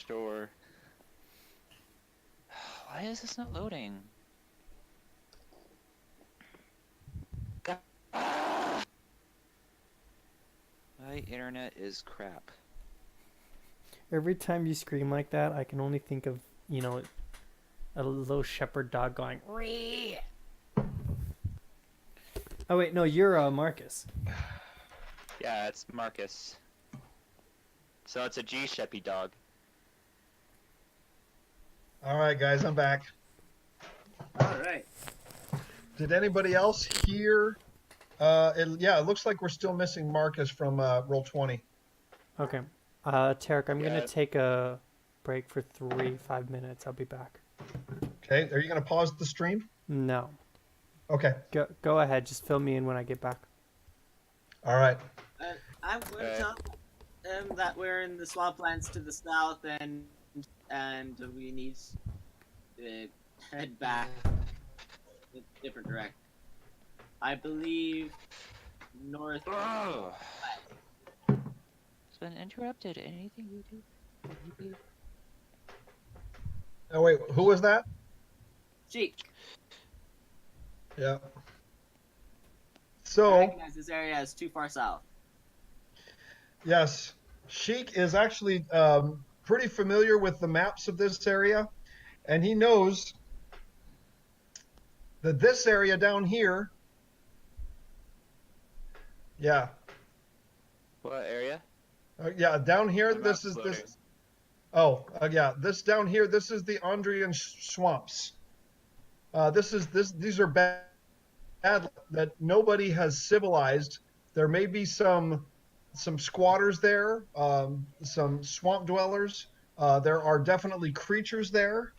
S2: Sure. Why is this not loading? Ah! My internet is crap.
S3: Every time you scream like that, I can only think of, a little shepherd dog going, "Ree." Oh, wait, no, you're Marcus.
S2: Yeah, it's Marcus. So it's a G-Sheppy dog.
S1: All right, guys, I'm back.
S4: All right.
S1: Did anybody else hear? It looks like we're still missing Marcus from roll 20.
S3: Okay. Tarek, I'm
S2: Yeah.
S3: going to take a break for 5 minutes. I'll be back.
S1: Okay, are you going to pause the stream?
S3: No.
S1: Okay,
S3: Go ahead. Just fill me in when I get back.
S1: all right.
S4: I'm going to tell him that we're in the swamplands to the south, and we need to head back in a different direction. I believe north.
S2: Oh. It's been interrupted. Anything you do?
S1: Oh wait, who was that?
S4: Sheik.
S1: Yeah.
S4: I
S1: So
S4: recognize this area as too far south.
S1: yes, Sheik is actually pretty familiar with the maps of this area, and he knows that this area down here. Yeah.
S2: What area?
S1: Yeah, down here.
S2: The
S1: This
S2: map's
S1: is
S2: loading.
S1: this. Oh, yeah. This down here. This is the Andrian swamps. These are bad that nobody has civilized. There may be some squatters there, some swamp dwellers. There are definitely creatures there.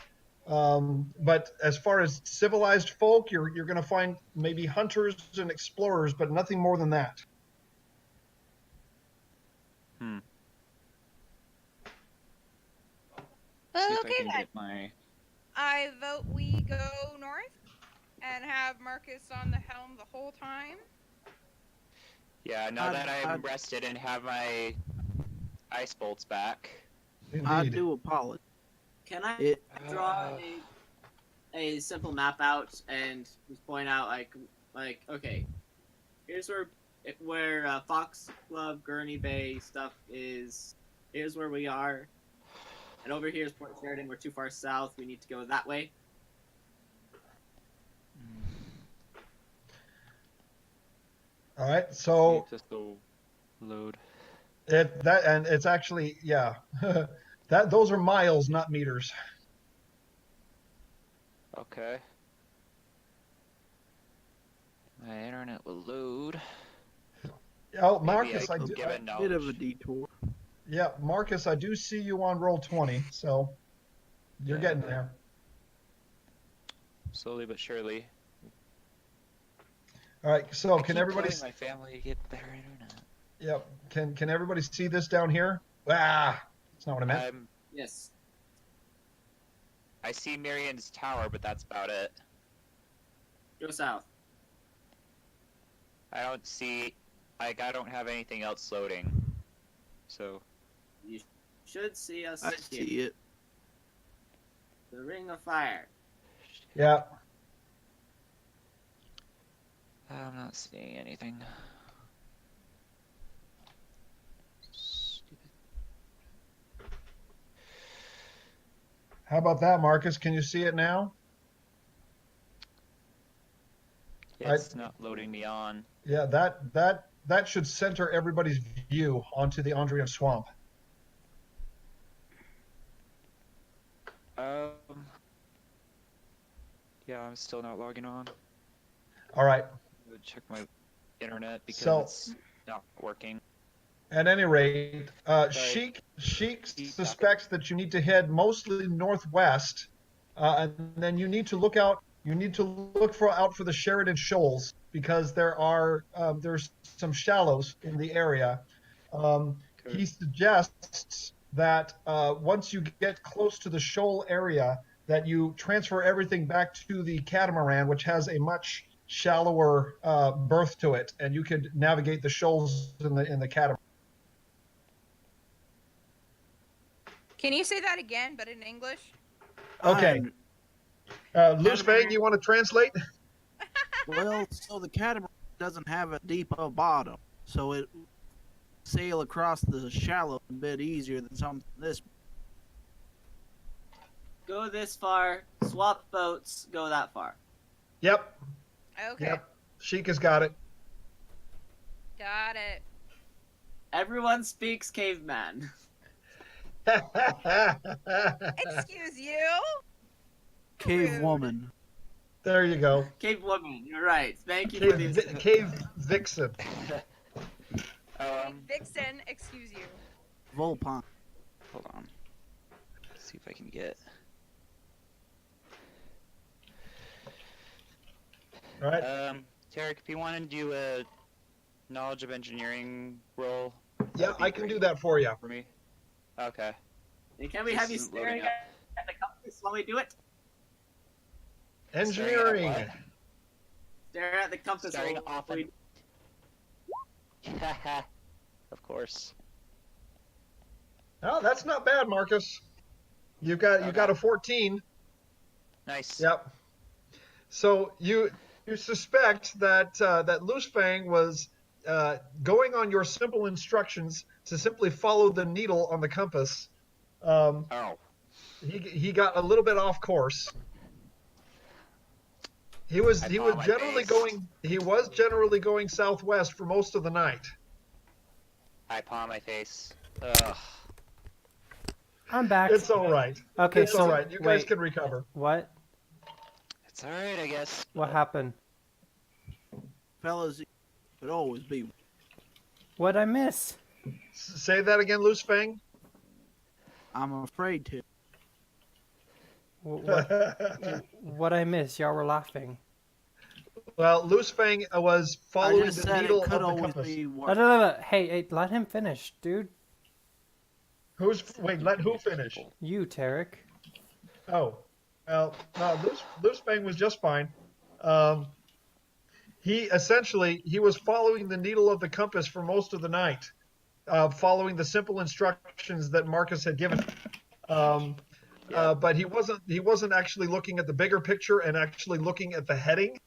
S1: But as far as civilized folk, you're going to find maybe hunters and explorers, but nothing more than that.
S2: See if I
S7: Okay,
S2: can
S7: then.
S2: get my.
S7: I vote we go north and have Marcus on the helm the whole time.
S2: Yeah, now that I'm rested and have my ice bolts back.
S8: I
S1: Indeed.
S8: do apologize.
S4: Can I
S8: It,
S4: draw a simple map out and just point out like okay, here's where Fox Club, Gurney Bay stuff is. Here's where we are, and over here is Port Sheridan. We're too far south. We need to go that way.
S1: All right, so
S2: Load.
S1: it's actually those are miles, not meters.
S2: Okay. My internet will load.
S1: Oh,
S2: Maybe
S1: Marcus,
S2: I
S1: I
S2: can
S1: do.
S2: give a
S8: Bit of a
S2: knowledge.
S8: detour.
S1: Yeah, Marcus, I do see you on roll 20, so you're
S2: Yeah.
S1: getting there.
S2: Slowly but surely.
S1: All right, so
S2: I
S1: can
S2: keep
S1: everybody?
S2: telling my family to get better internet.
S1: Yep. Can everybody see this down here? Ah, that's not what I meant.
S4: Yes.
S2: I see Marion's tower, but that's about it.
S4: Go south.
S2: I don't see. I don't have anything else loading. So.
S4: You should see us
S8: I
S4: here.
S8: see it.
S4: The Ring of Fire.
S1: Yeah.
S2: I'm not seeing anything. Stupid.
S1: How about that, Marcus? Can you see it now?
S2: It's not loading me on.
S1: Yeah, that should center everybody's view onto the Andrian Swamp.
S2: Yeah, I'm still not logging on.
S1: All right.
S2: I would check my internet because
S1: So-
S2: it's not working.
S1: At any rate,
S2: Sorry.
S1: Sheik suspects that you need to head mostly northwest, and then you need to look out. You need to look out for the Sheridan Shoals because there's some shallows in the area. He suggests that once you get close to the shoal area, that you transfer everything back to the catamaran, which has a much shallower berth to it, and you could navigate the shoals in the catamaran.
S7: Can you say that again, but in English?
S1: Okay. Loose Fang, you want to translate?
S8: Well, so the catamaran doesn't have a deep bottom, so it sail across the shallow a bit easier than something this.
S4: Go this far. Swap boats. Go that far.
S1: Yep.
S7: Okay.
S1: Yep. Sheik has got it.
S7: Got it.
S4: Everyone speaks caveman.
S7: Excuse you.
S8: Cave
S7: Rude.
S8: woman.
S1: There you go.
S4: Cave woman. You're right. Thank you for the
S1: Cave Vixen.
S7: Vixen, excuse you.
S8: Volpine.
S2: Hold on. Let's see if I can get.
S1: All right.
S2: Tarek, if you want to do a knowledge of engineering roll.
S1: Yeah, I can do that for you.
S2: For me. Okay.
S4: And can we
S2: This
S4: have you
S2: isn't
S4: staring
S2: loading up.
S4: at the compass while we do it?
S1: Engineering.
S4: Stare at the compass
S2: Staring
S4: while
S2: off
S4: we...
S2: Of course.
S1: Oh, that's not bad, Marcus. You got a 14.
S2: Nice.
S1: Yep. So you suspect that that Loose Fang was going on your simple instructions to simply follow the needle on the compass.
S2: Oh.
S1: He got a little bit off course. He was generally going southwest for most of the night.
S2: I palm my face. Ugh.
S3: I'm back.
S1: It's all right.
S3: Okay,
S1: It's
S3: so
S1: all right. You guys
S3: wait,
S1: can recover.
S3: what?
S2: It's alright, I guess.
S3: What happened?
S8: Fellas, it could always be.
S3: What'd I miss?
S1: Say that again, Loose Fang.
S8: I'm afraid to.
S3: What'd I miss? Y'all were laughing.
S1: Well, Loose Fang was
S8: I
S1: following
S8: just
S1: the
S8: said
S1: needle
S8: it
S1: of
S8: could
S1: the
S8: always
S1: compass.
S8: be
S3: No,
S8: worse.
S3: no, no, no. Hey, let him finish, dude.
S1: Let who finish?
S3: You, Tarek.
S1: Oh, well, no, Loose Fang was just fine. He was following the needle of the compass for most of the night, following the simple instructions that Marcus had given. But he wasn't actually looking at the bigger picture and actually looking at the heading,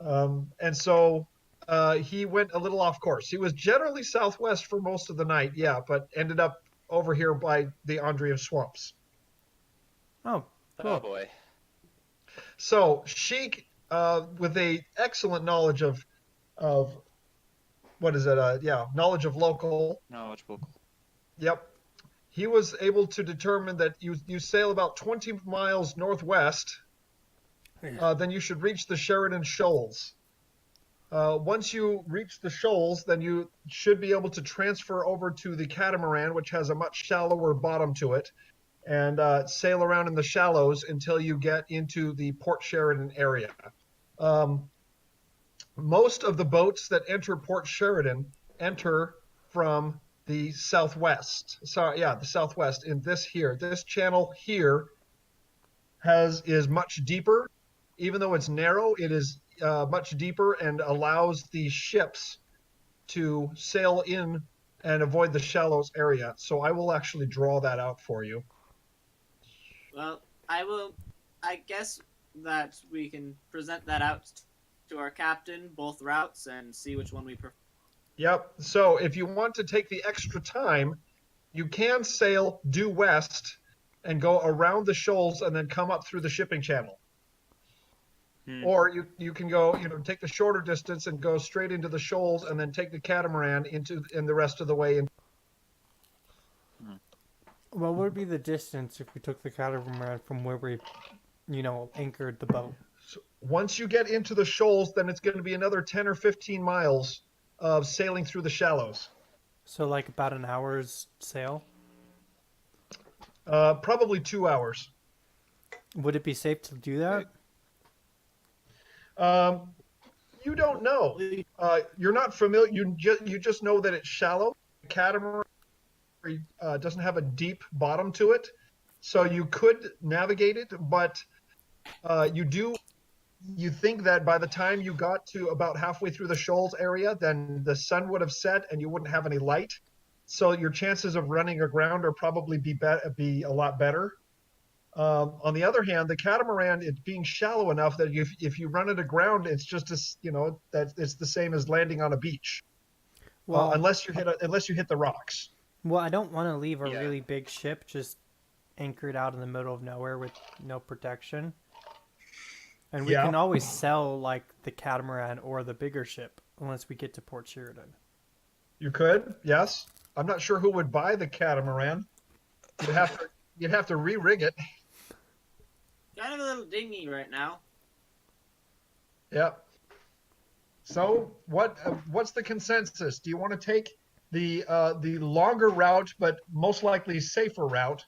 S1: and so he went a little off course. He was generally southwest for most of the night, yeah, but ended up over here by the Andrian Swamps.
S3: Oh, cool.
S2: Oh boy.
S1: So Sheik, with a excellent knowledge of what is it? Yeah, knowledge of local.
S2: Knowledgeable.
S1: Yep. He was able to determine that you sail about 20 miles northwest, then you should reach the Sheridan Shoals. Once you reach the shoals, then you should be able to transfer over to the catamaran, which has a much shallower bottom to it, and sail around in the shallows until you get into the Port Sheridan area. Most of the boats that enter Port Sheridan enter from the southwest. Sorry, yeah, the southwest. In this channel here is much deeper. Even though it's narrow, it is much deeper and allows the ships to sail in and avoid the shallows area. So I will actually draw that out for you.
S4: Well, I guess that we can present that out to our captain, both routes, and see which one we prefer.
S1: Yep. So if you want to take the extra time, you can sail due west and go around the shoals and then come up through the shipping channel. Or you can go, take the shorter distance and go straight into the shoals and then take the catamaran in the rest of the way.
S3: What would be the distance if we took the catamaran from where we, anchored the boat?
S1: So once you get into the shoals, then it's going to be another 10 or 15 miles of sailing through the shallows.
S3: So like about an hour's sail?
S1: Probably 2 hours.
S3: Would it be safe to do that?
S1: You don't know. You're not familiar. You just know that it's shallow. The catamaran doesn't have a deep bottom to it, so you could navigate it. But you think that by the time you got to about halfway through the shoals area, then the sun would have set and you wouldn't have any light. So your chances of running aground are probably be a lot better. On the other hand, the catamaran, it's being shallow enough that if you run it aground, it's just that it's the same as landing on a beach. Well, unless you hit the rocks.
S3: Well, I don't want to leave a really big ship just anchored out in the middle of nowhere with no protection. And we can always sell like the catamaran or the bigger ship once we get to Port Sheridan.
S1: You could, yes. I'm not sure who would buy the catamaran. You'd have to re-rig it.
S4: Kind of a little dingy right now.
S1: Yep. So what's the consensus? Do you want to take the longer route, but most likely safer route,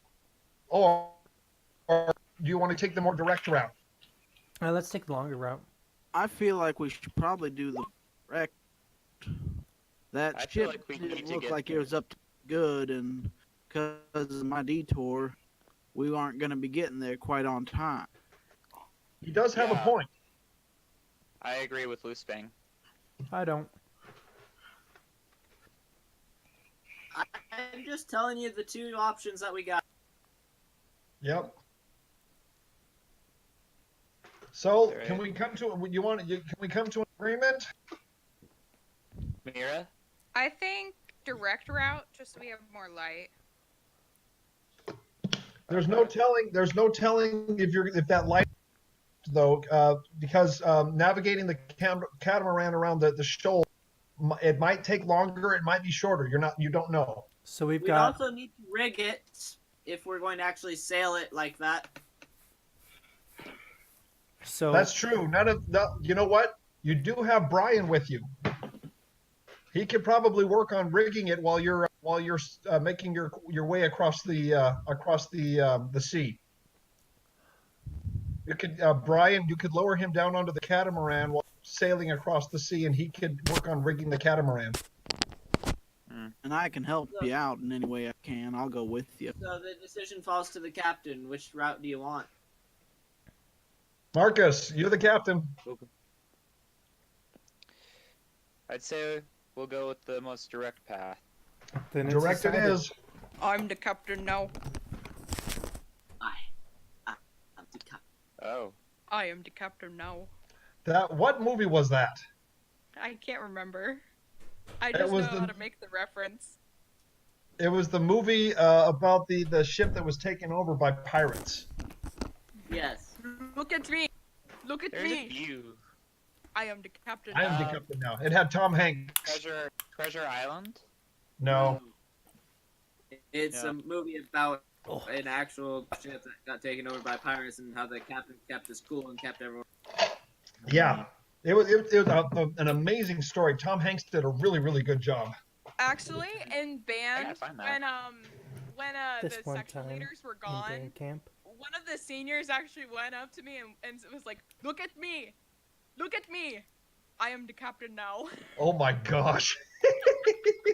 S1: or do you want to take the more direct route?
S3: Let's take the longer route.
S8: I feel like we should probably do the direct. That ship
S2: like
S8: didn't look like it was up to good, and because of my detour, we aren't going to be getting there quite on time.
S1: He does have a point.
S2: I agree with Loose Bang.
S3: I don't.
S4: I'm just telling you the two options that we got.
S1: Yep. So can we come to an agreement?
S2: Mira?
S7: I think direct route, just so we have more light.
S1: There's no telling if that light though, because navigating the catamaran around the shoal, it might take longer, it might be shorter. You don't know.
S3: So we
S4: also need to rig it if we're going to actually sail it like that.
S3: So
S1: that's true. You know what? You do have Brian with you. He could probably work on rigging it while you're making your way across the sea. You could Brian, you could lower him down onto the catamaran while sailing across the sea, and he could work on rigging the catamaran.
S8: And I can help you out in any way I can. I'll go with you.
S4: So the decision falls to the captain. Which route do you want?
S1: Marcus, you're the captain.
S2: I'd say we'll go with the most direct path.
S3: Then
S1: direct it is.
S7: I'm the captain now.
S4: I'm the captain.
S2: Oh.
S7: I am the captain now.
S1: What movie was that?
S7: I can't remember. I just know how to make the reference.
S1: It was the movie about the ship that was taken over by pirates.
S4: Yes.
S7: Look at me. Look at
S2: There's
S7: me.
S2: a few.
S7: I am the captain.
S1: I am the captain now. It had Tom Hanks.
S2: Treasure Island.
S1: No.
S4: It's
S2: Yeah.
S4: a movie about
S3: Oh.
S4: an actual ship that got taken over by pirates and how the captain kept his cool and kept everyone.
S1: Yeah. It was an amazing story. Tom Hanks did a really, really good job.
S7: Actually, in
S2: I
S7: band,
S2: gotta find that.
S7: when
S3: This
S7: the
S3: one
S7: section
S3: time
S7: leaders were
S3: in
S7: gone,
S3: band camp.
S7: one of the seniors actually went up to me and was like, "Look at me, look at me, I am the captain now."
S1: Oh my gosh.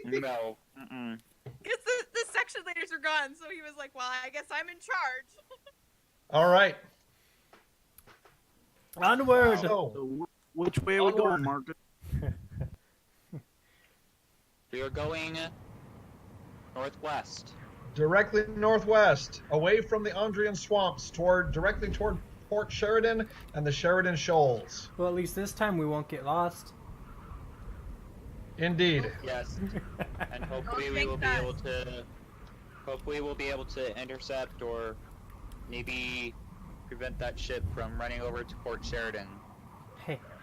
S2: No. Mm-mm.
S7: Because the section leaders were gone, so he was like, "Well, I guess I'm in charge."
S1: All right.
S3: Onward!
S1: So,
S8: So which way are we going, Marcus?
S2: We are going northwest.
S1: directly northwest, away from the Andrian swamps, directly toward Port Sheridan and the Sheridan Shoals.
S3: Well, at least this time we won't get lost.
S1: Indeed.
S2: Yes. And hopefully we will be able to. Hopefully we'll be able to intercept or maybe prevent that ship from running over to Port Sheridan.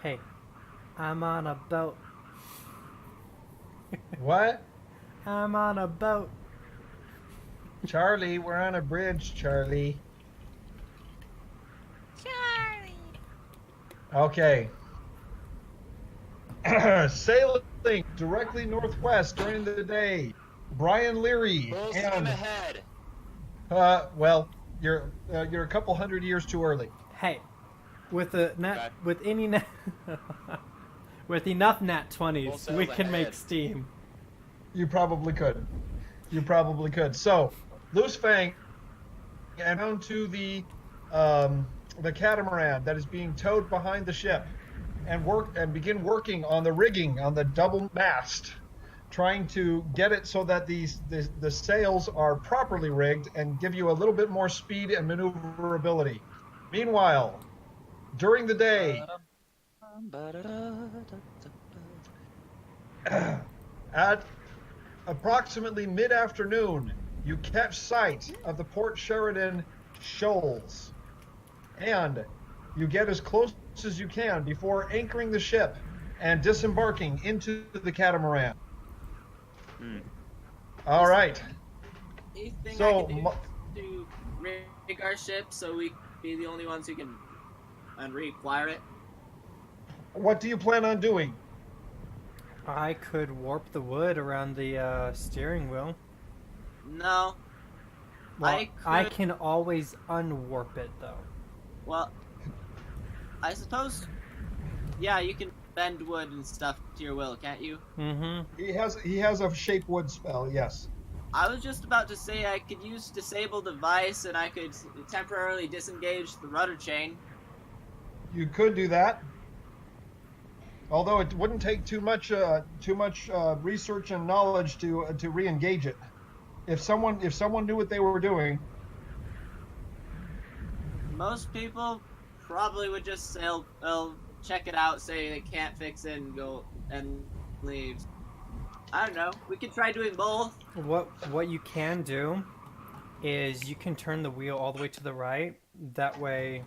S3: Hey, I'm on a boat.
S1: What?
S3: I'm on a boat.
S1: Charlie, we're on a bridge, Charlie.
S7: Charlie.
S1: Okay. Sailing directly northwest during the day. Brian Leary
S2: Full steam
S1: and
S2: ahead.
S1: well, you're a couple hundred years too early.
S3: Hey, with a nat,
S2: Okay.
S3: with any nat, with enough nat
S2: Full
S3: 20s,
S2: sails
S3: we can make
S2: ahead.
S3: steam.
S1: You probably could. You probably could. So, Loose Fang and down to the catamaran that is being towed behind the ship, and begin working on the rigging on the double mast, trying to get it so that the sails are properly rigged and give you a little bit more speed and maneuverability. Meanwhile, during the day, at approximately mid-afternoon, you catch sight of the Port Sheridan shoals, and you get as close as you can before anchoring the ship and disembarking into the catamaran. All right.
S4: Anything
S1: So,
S4: I can do to rig our ship so we be the only ones who can reacquire it?
S1: what do you plan on doing?
S3: I could warp the wood around the steering wheel.
S4: No.
S3: Well, I
S4: could-
S3: can always unwarp it though.
S4: Well, I suppose. Yeah, you can bend wood and stuff to your will, can't you?
S3: Mm-hmm.
S1: He has a shape wood spell. Yes.
S4: I was just about to say I could use disable device and I could temporarily disengage the rudder chain.
S1: You could do that. Although it wouldn't take too much research and knowledge to re-engage it. If someone knew what they were doing,
S4: Most people probably would just they'll check it out, say they can't fix it, and go and leave. I don't know. We could try doing both.
S3: What you can do is you can turn the wheel all the way to the right. That way,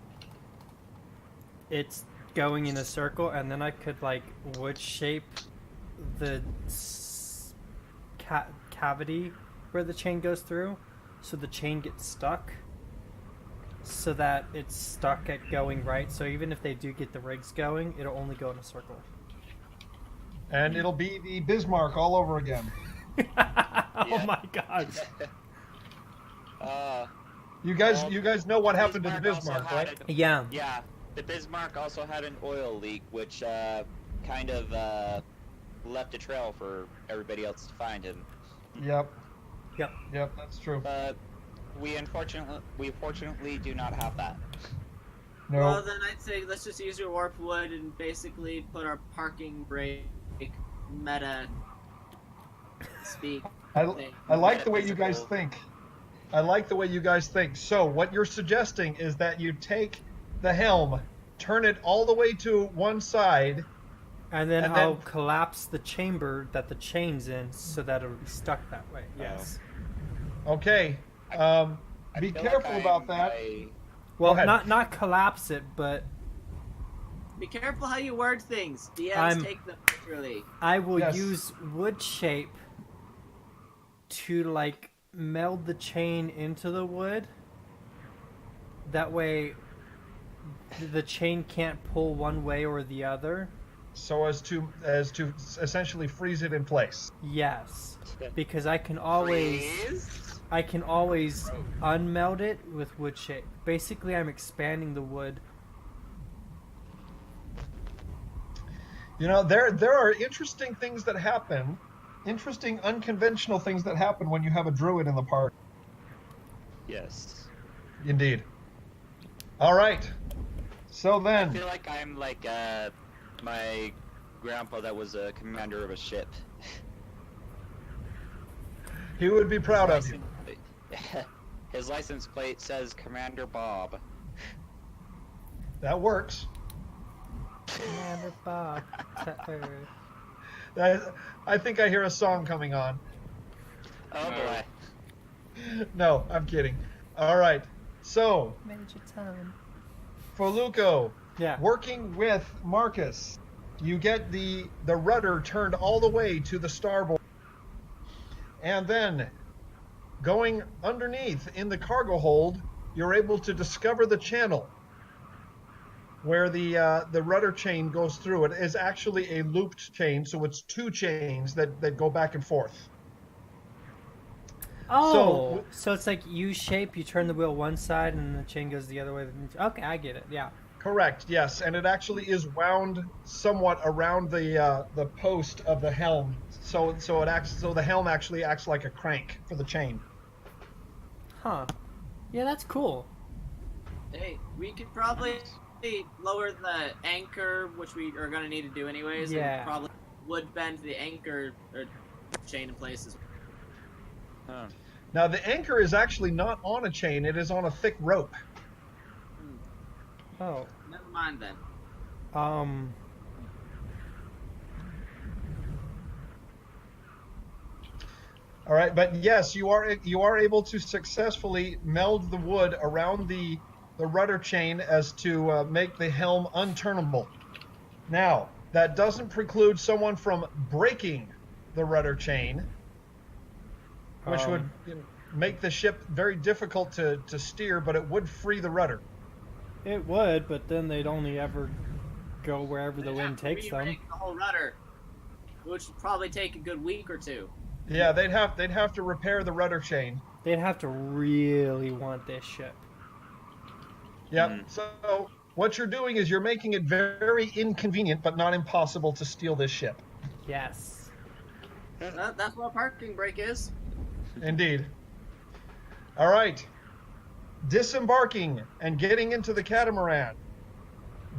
S3: it's going in a circle, and then I could like wood shape the cavity where the chain goes through, so the chain gets stuck, so that it's stuck at going right. So even if they do get the rigs going, it'll only go in a circle.
S1: and it'll be the Bismarck all over again.
S3: Oh my god!
S1: You guys know what happened to the Bismarck,
S2: also
S1: right?
S2: had
S3: Yeah.
S2: Yeah, the Bismarck also had an oil leak, which kind of left a trail for everybody else to find him.
S1: Yep.
S3: Yep.
S1: Yep, that's true.
S2: But we fortunately do not have that.
S1: No.
S4: Well, then I'd say let's just use your warp wood and basically put our parking brake meta speak.
S1: I like the way you guys
S2: Metaphysical.
S1: think. I like the way you guys think. So what you're suggesting is that you take the helm, turn it all the way to one side.
S3: And then
S1: And
S3: I'll
S1: then-
S3: collapse the chamber that the chain's in so that it'll be stuck that way. Yes.
S1: Okay.
S2: I
S1: Be
S2: feel
S1: careful
S2: like
S1: about that.
S3: Well,
S1: ahead.
S3: not collapse it, but
S4: Be careful how you word things. DMs take them literally.
S3: I will
S1: Yes.
S3: use wood shape to like meld the chain into the wood. That way the chain can't pull one way or the other.
S1: So as to essentially freeze it in place.
S3: Yes. Because I can always
S2: Freeze?
S3: unmeld it with wood shape. Basically I'm expanding the wood.
S1: You know, there are interesting things that happen, interesting unconventional things that happen when you have a druid in the party.
S2: Yes.
S1: Indeed. All right. So
S2: I
S1: then,
S2: feel like I'm like my grandpa that was a commander of a ship.
S1: he would be proud of you.
S2: His license plate says Commander Bob.
S1: That works.
S3: Commander Bob.
S1: I think I hear a song coming on.
S2: Oh
S6: No.
S2: boy.
S1: No, I'm kidding. All right. So,
S3: Major Tom.
S1: Feluco,
S3: Yeah.
S1: working with Marcus, you get the rudder turned all the way to the starboard. And then, going underneath in the cargo hold, you're able to discover the channel where the rudder chain goes through. It is actually a looped chain, so it's two chains that go back and forth.
S3: Oh, so it's like U shape. You turn the wheel one side, and the chain goes the other way. Okay, I get it. Yeah.
S1: Correct, yes, and it actually is wound somewhat around the post of the helm, so the helm actually acts like a crank for the chain.
S3: Huh. Yeah, that's cool.
S4: Hey, we could probably lower the anchor, which we are going to need to do anyways.
S3: Yeah.
S4: And probably would bend the anchor or chain in places.
S2: Huh.
S1: Now the anchor is actually not on a chain; it is on a thick rope.
S3: Oh.
S4: Never mind then.
S1: All right, but yes, you are able to successfully meld the wood around the rudder chain as to make the helm unturnable. Now, that doesn't preclude someone from breaking the rudder chain, which would make the ship very difficult to steer, but it would free the rudder.
S3: It would, but then they'd only ever go wherever the wind takes them.
S4: Re-rig the whole rudder, which would probably take a good week or two.
S1: Yeah, they'd have to repair the rudder chain.
S3: They'd have to really want this ship.
S1: Yep. So what you're doing is you're making it very inconvenient, but not impossible to steal this ship.
S3: Yes.
S4: That's what a parking brake is.
S1: Indeed. All right. Disembarking and getting into the catamaran.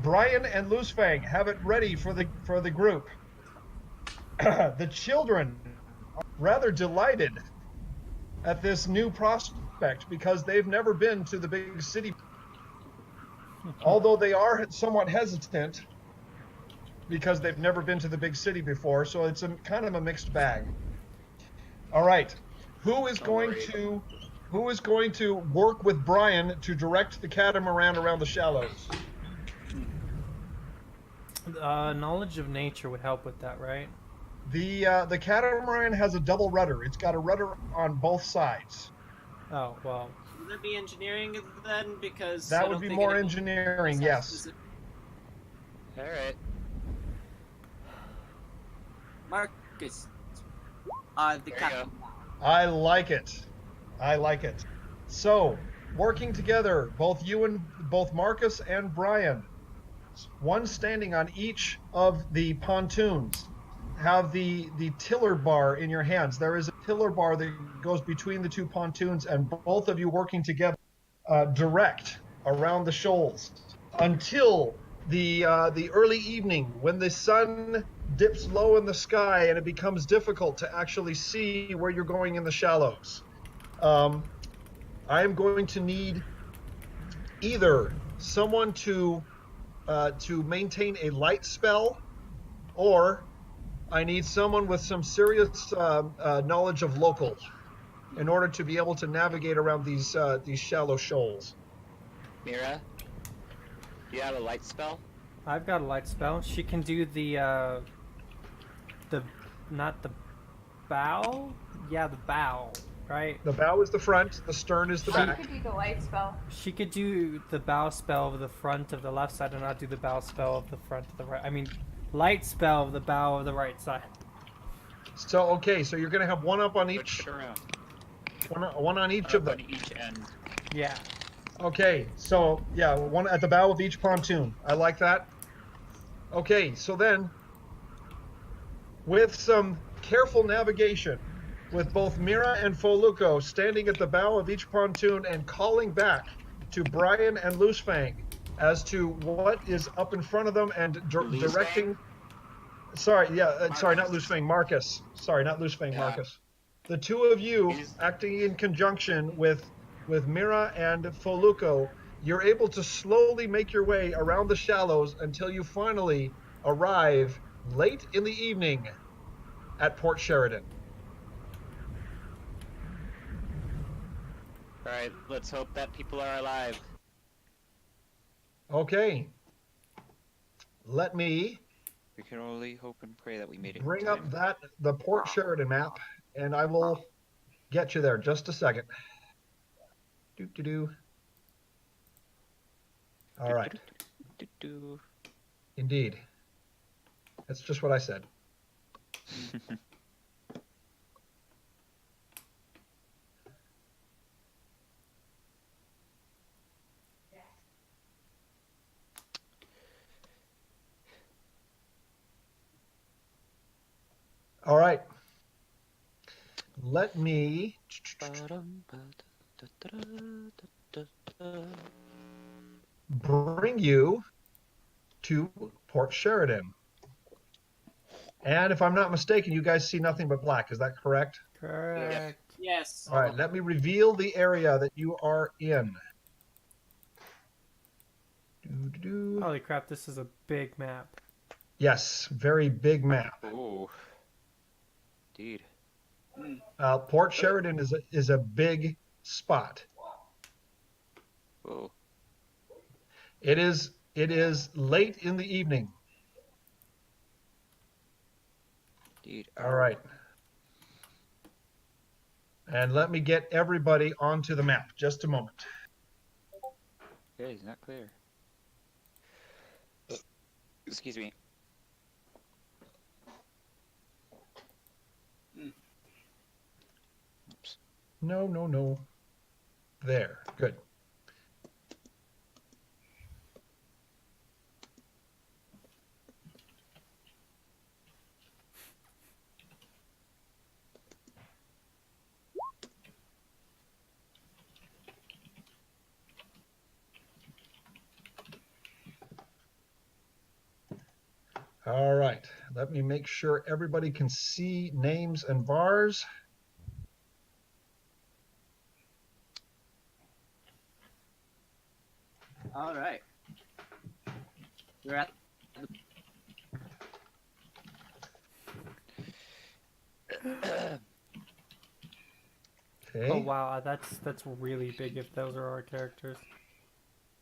S1: Brian and Loosefang have it ready for the group. The children are rather delighted at this new prospect because they've never been to the big city. Although they are somewhat hesitant because they've never been to the big city before, so it's kind of a mixed bag. All right. Who is going to work with Brian to direct the catamaran around the shallows?
S3: Knowledge of nature would help with that, right?
S1: The catamaran has a double rudder. It's got a rudder on both sides.
S3: Oh, well.
S4: Would that be engineering then? Because
S1: That
S4: I
S1: would
S4: don't
S1: be
S4: think
S1: more
S4: anyone
S1: engineering, yes.
S2: All right.
S4: Marcus, the
S2: There you
S4: captain.
S1: I like it. I like it. So, working together, both Marcus and Brian, one standing on each of the pontoons, have the tiller bar in your hands. There is a tiller bar that goes between the two pontoons, and both of you working together direct around the shoals until the early evening when the sun dips low in the sky and it becomes difficult to actually see where you're going in the shallows. I am going to need either someone to maintain a light spell, or I need someone with some serious knowledge of local in order to be able to navigate around these shallow shoals.
S2: Mira, do you have a light spell?
S3: I've got a light spell. She can do the not the bow? Yeah, the bow, right?
S1: The bow is the front, the stern is the
S9: She
S1: back.
S9: could do the light spell.
S3: She could do the bow spell of the front of the left side and not do the bow spell of the front of the right. I mean, light spell of the bow of the right side.
S1: So, okay, so you're going to have one up on each,
S2: Switch around.
S1: one on each
S2: Or
S1: of them.
S2: on each end.
S3: Yeah.
S1: Okay, so yeah, one at the bow of each pontoon. I like that. Okay, so then with some careful navigation, with both Mira and Foluco standing at the bow of each pontoon and calling back to Brian and Loosefang as to what is up in front of them and
S2: Loosefang?
S1: directing. Sorry, yeah, sorry, not
S2: Marcus.
S1: Loosefang, Marcus. Sorry, not Loosefang,
S2: Yeah.
S1: Marcus. The two of you
S2: He's-
S1: acting in conjunction with Mira and Foluco, you're able to slowly make your way around the shallows until you finally arrive late in the evening at Port Sheridan.
S2: Alright, let's hope that people are alive.
S1: Okay. Let me
S2: We can only hope and pray that we made it. in
S1: bring up
S2: time.
S1: the Port Sheridan map, and I will get you there. Just a second. Do. All right.
S2: Do-do.
S1: Indeed. That's just what I said. All right. Let me bring you to Port Sheridan. And if I'm not mistaken, you guys see nothing but black. Is that correct?
S3: Correct.
S4: Yes.
S1: All right. Let me reveal the area that you are in. Do-do-do.
S3: Holy crap, this is a big map.
S1: Yes, very big map.
S2: Ooh. Indeed.
S1: Port Sheridan is a big spot.
S2: Whoa.
S1: It is late in the evening.
S2: Indeed.
S1: All right. And let me get everybody onto the map. Just a moment.
S2: Okay, he's not clear. Excuse me. Oops.
S1: No. There. Good. All right. Let me make sure everybody can see names and bars.
S4: All right. We're at
S1: Okay.
S3: Oh wow, that's really big if those are our characters.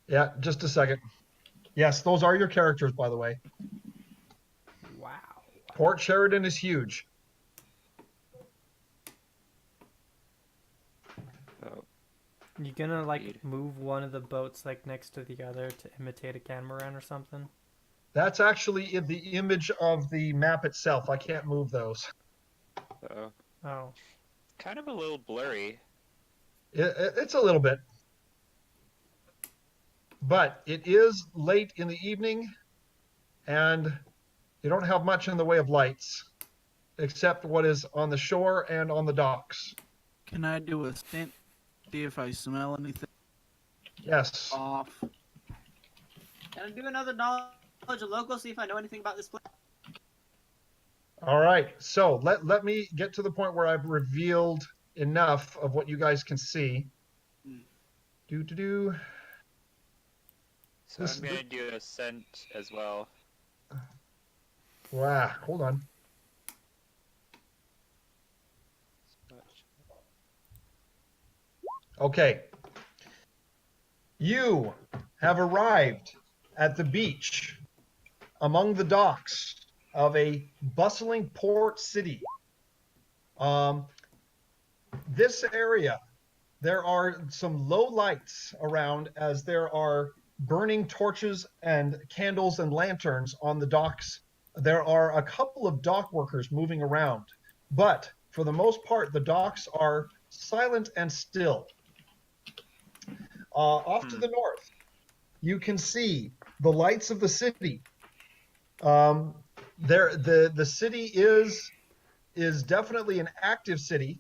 S1: Yeah, just a second. Yes, those are your characters, by the way.
S3: Wow.
S1: Port Sheridan is huge.
S2: Oh,
S3: You gonna like
S2: Indeed.
S3: move one of the boats like next to the other to imitate a catamaran or something?
S1: That's actually in the image of the map itself. I can't move those.
S2: uh-oh.
S3: Oh.
S2: Kind of a little blurry.
S1: It's a little bit. But it is late in the evening, and you don't have much in the way of lights, except what is on the shore and on the docks.
S8: Can I do a stint? See if I smell anything
S1: Yes.
S8: off.
S4: Can I do another knowledge of local? See if I know anything about this place.
S1: All right. So let me get to the point where I've revealed enough of what you guys can see. Do.
S2: So I'm gonna do a scent as well.
S1: Wow. Hold on. Okay. You have arrived at the beach among the docks of a bustling port city. This area, there are some low lights around as there are burning torches and candles and lanterns on the docks. There are a couple of dock workers moving around, but for the most part, the docks are silent and still. Off to the north, you can see the lights of the city. The city is definitely an active city,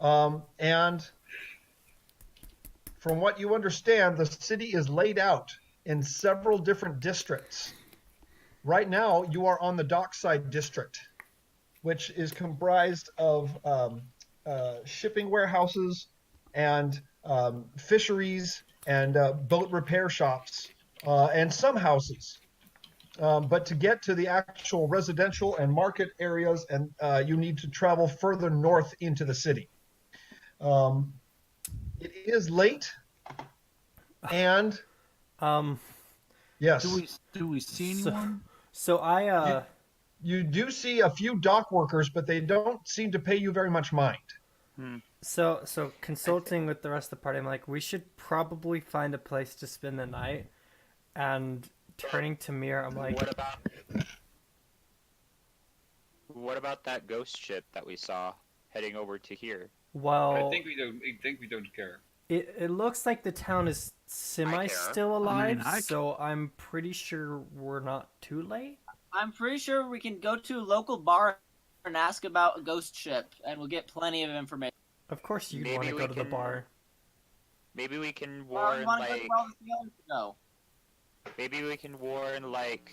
S1: and from what you understand, the city is laid out in several different districts. Right now, you are on the dockside district, which is comprised of shipping warehouses and fisheries and boat repair shops and some houses. But to get to the actual residential and market areas, and you need to travel further north into the city. It is late, and yes.
S8: Do we see
S3: So-
S8: anyone?
S3: So I
S1: You do see a few dock workers, but they don't seem to pay you very much mind.
S3: so consulting with the rest of the party, I'm like, we should probably find a place to spend the night. And turning to Mir, I'm like,
S2: What about that ghost ship that we saw heading over to here?
S3: well,
S6: I think we don't care.
S3: it looks like the town is semi still alive,
S8: I mean,
S3: so I'm pretty sure we're not too late.
S4: I'm pretty sure we can go to a local bar and ask about a ghost ship, and we'll get plenty of information.
S3: Of course you'd
S2: Maybe
S3: want to
S2: we
S3: go to the
S2: can-
S3: bar.
S2: Maybe we can
S4: Well, we
S2: warn
S4: want to go
S2: like
S4: to where all the sailors go.
S2: maybe we can warn like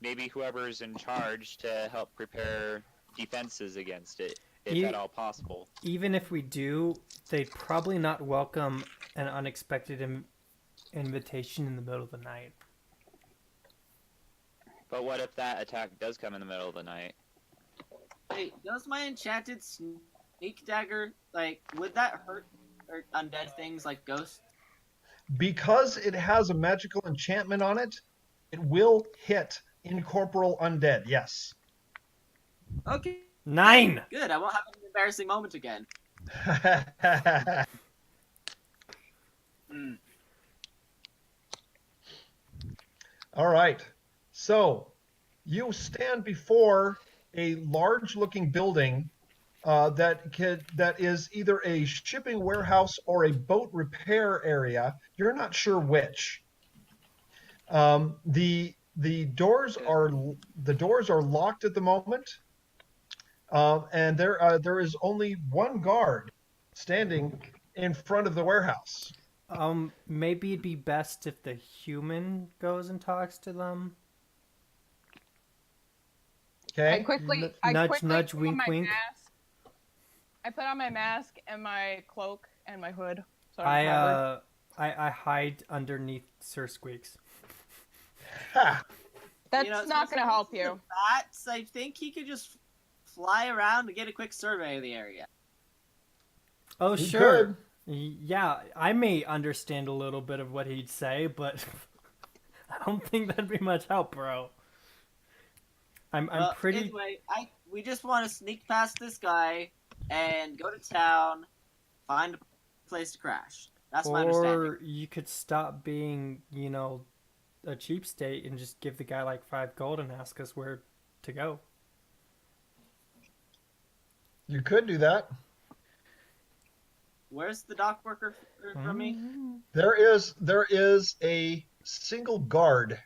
S2: maybe whoever's in charge to help prepare defenses against it, if
S3: You-
S2: at all possible.
S3: Even if we do, they'd probably not welcome an unexpected invitation in the middle of the night.
S2: But what if that attack does come in the middle of the night?
S4: Wait, does my enchanted sneak dagger, like, would that hurt undead things like ghosts?
S1: Because it has a magical enchantment on it, it will hit incorporeal undead, yes.
S4: Okay,
S3: 9!
S4: good. I won't have an embarrassing moment again.
S1: All right. So you stand before a large-looking building that is either a shipping warehouse or a boat repair area. You're not sure which. The doors are locked at the moment, and there is only one guard standing in front of the warehouse.
S3: Maybe it'd be best if the human goes and talks to them.
S1: Okay.
S5: I quickly
S3: Nudge,
S5: put
S3: nudge,
S5: on
S3: wink,
S5: my
S3: wink.
S5: mask. I put on my mask and my cloak and my hood. So I'm covered.
S3: I hide underneath Sir Squeaks.
S1: Ha!
S5: That's
S4: You know,
S5: not going to help you.
S4: Bats, I think he could just fly around and get a quick survey of the area.
S3: Oh,
S1: He
S3: sure.
S1: could.
S3: Yeah, I may understand a little bit of what he'd say, but I don't think that'd be much help, bro. I'm pretty.
S4: Anyway, we just want to sneak past this guy and go to town, find a place to crash. That's my understanding.
S3: Or you could stop being, a cheapskate and just give the guy like 5 gold and ask us where to go.
S1: You could do that.
S4: Where's the dock worker from me?
S1: There is a single guard.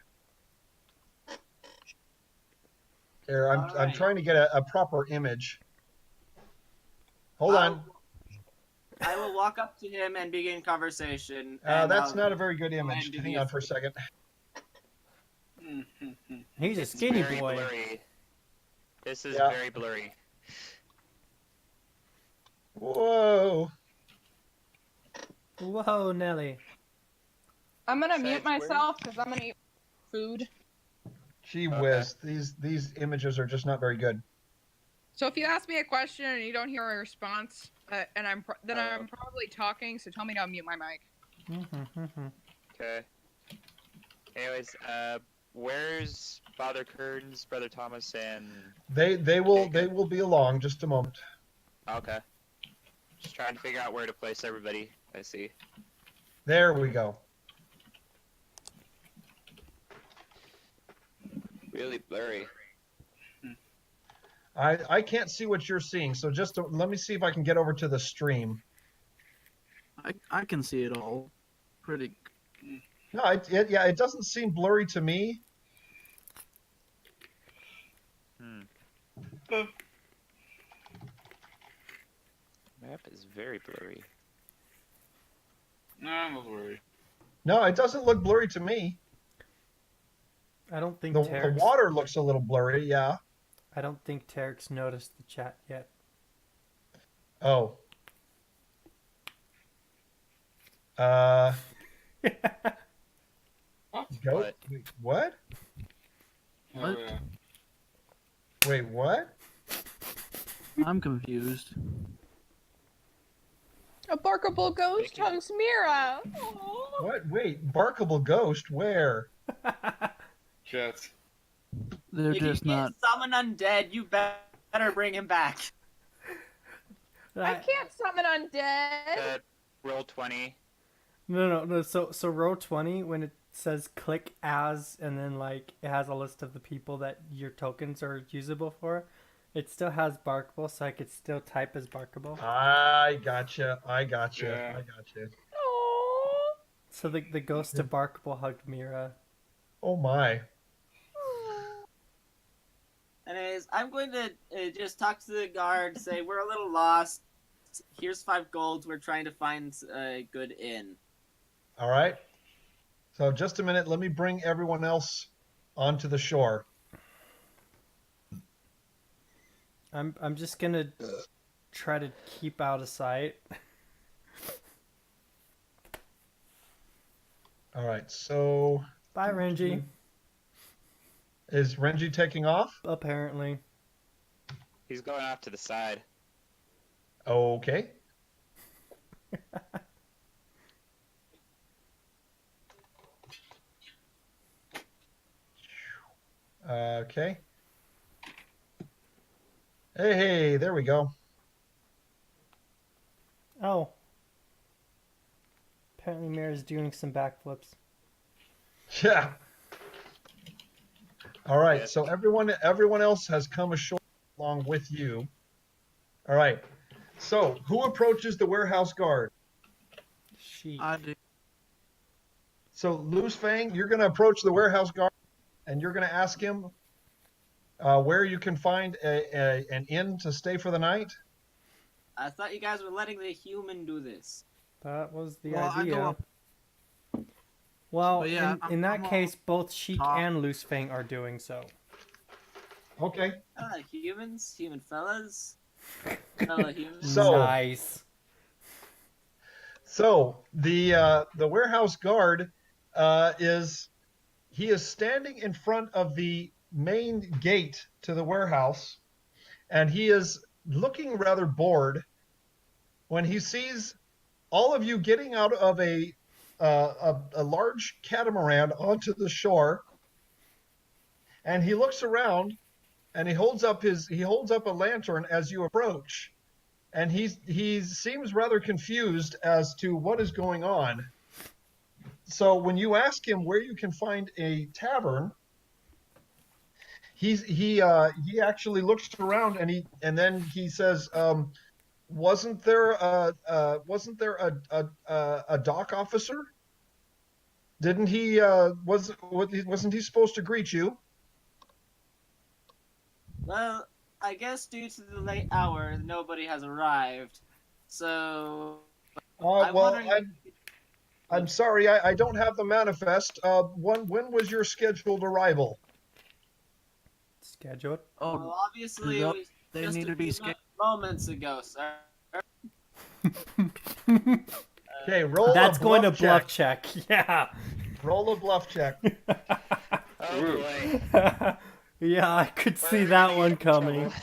S1: Here, I'm
S4: Alright.
S1: trying to get a proper image. Hold on.
S4: I will walk up to him and begin conversation.
S1: That's
S4: and
S1: not a very good image.
S4: and do
S1: Hang
S4: the
S1: on for a second.
S3: He's a
S2: It's
S3: skinny
S2: very
S3: boy.
S2: blurry. This is
S1: Yeah.
S2: very blurry.
S1: Whoa.
S3: Whoa, Nelly.
S5: I'm going to
S2: Besides,
S5: mute
S2: where-
S5: myself because I'm going to eat food.
S1: Gee whiz. These images are just not very good.
S7: So if you ask me a question and you don't hear a response, and I'm probably talking, so tell me to unmute my mic.
S2: Okay. Anyways, where's Father Kearns, Brother Thomas, and...
S1: They will be along. Just a moment.
S2: Okay. Just trying to figure out where to place everybody. I see.
S1: There we go.
S2: Really blurry.
S1: I can't see what you're seeing, so just let me see if I can get over to the stream.
S8: I can see it all. Pretty.
S1: No, yeah, it doesn't seem blurry to me.
S2: Map is very blurry.
S6: No, I'm not worried.
S1: No, it doesn't look blurry to me.
S3: I don't think
S1: The water looks a little blurry, yeah.
S3: I don't think Tarek's noticed the chat yet.
S1: Oh. Goat? Wait, what?
S6: Oh, yeah.
S1: Wait, what?
S8: I'm confused.
S5: A barkable ghost hunks Mira. Aww.
S1: What? Wait, barkable ghost? Where?
S6: Chat.
S8: They're
S4: If
S8: just
S4: you
S8: not.
S4: can't summon undead, you better bring him back.
S5: I can't summon undead.
S2: Roll 20.
S3: No. So row 20, when it says click as, and then like it has a list of the people that your tokens are usable for, it still has barkable, so I could still type as barkable.
S1: I gotcha.
S6: Yeah.
S1: I gotcha.
S5: Aww.
S3: So the ghost of barkable hugged Mira.
S1: Oh my.
S4: Anyways, I'm going to just talk to the guard, say we're a little lost. Here's 5 gold. We're trying to find a good inn.
S1: All right. So just a minute. Let me bring everyone else onto the shore.
S3: I'm just gonna try to keep out of sight.
S1: All right. So
S3: Bye, Renji.
S1: is Renji taking off?
S3: Apparently.
S2: He's going off to the side.
S1: Okay. Okay. Hey, there we go.
S3: Oh. Apparently Mira's doing some backflips.
S1: Yeah. All right.
S2: Yeah.
S1: So everyone else has come ashore along with you. All right. So who approaches the warehouse guard?
S3: She.
S8: I do.
S1: So Loose Fang, you're going to approach the warehouse guard, and you're going to ask him where you can find an inn to stay for the night.
S4: I thought you guys were letting the human do this.
S3: That was the
S8: Well, I
S3: idea.
S8: go up.
S3: Well,
S8: But yeah,
S3: in that
S8: I'm
S3: case, both Sheik
S8: top.
S3: and Loose Fang are doing so.
S1: Okay.
S4: Humans, human fellas, fellow humans.
S1: So-
S3: Nice.
S1: So the warehouse guard is standing in front of the main gate to the warehouse, and he is looking rather bored when he sees all of you getting out of a large catamaran onto the shore, and he looks around and he holds up a lantern as you approach, and he seems rather confused as to what is going on. So when you ask him where you can find a tavern, he actually looks around and then he says, wasn't there a dock officer? Didn't he wasn't he supposed to greet you?
S4: Well, I guess due to the late hour, nobody has arrived. So I'm
S1: Well,
S4: wondering.
S1: I'm sorry, I don't have the manifest. When was your scheduled arrival?
S3: Scheduled.
S8: Oh,
S4: Well, obviously, it
S8: Yep,
S4: was
S8: they
S4: just
S8: need
S4: a
S8: to be
S4: few moments ago, sir.
S1: Okay, roll.
S3: That's
S1: a
S3: going to
S1: bluff
S3: bluff check. Yeah.
S1: Roll a bluff check.
S2: Oh
S6: Ooh.
S2: boy.
S3: Yeah, I could see
S2: We're
S3: that
S2: gonna
S3: one
S2: get in
S3: coming.
S2: trouble.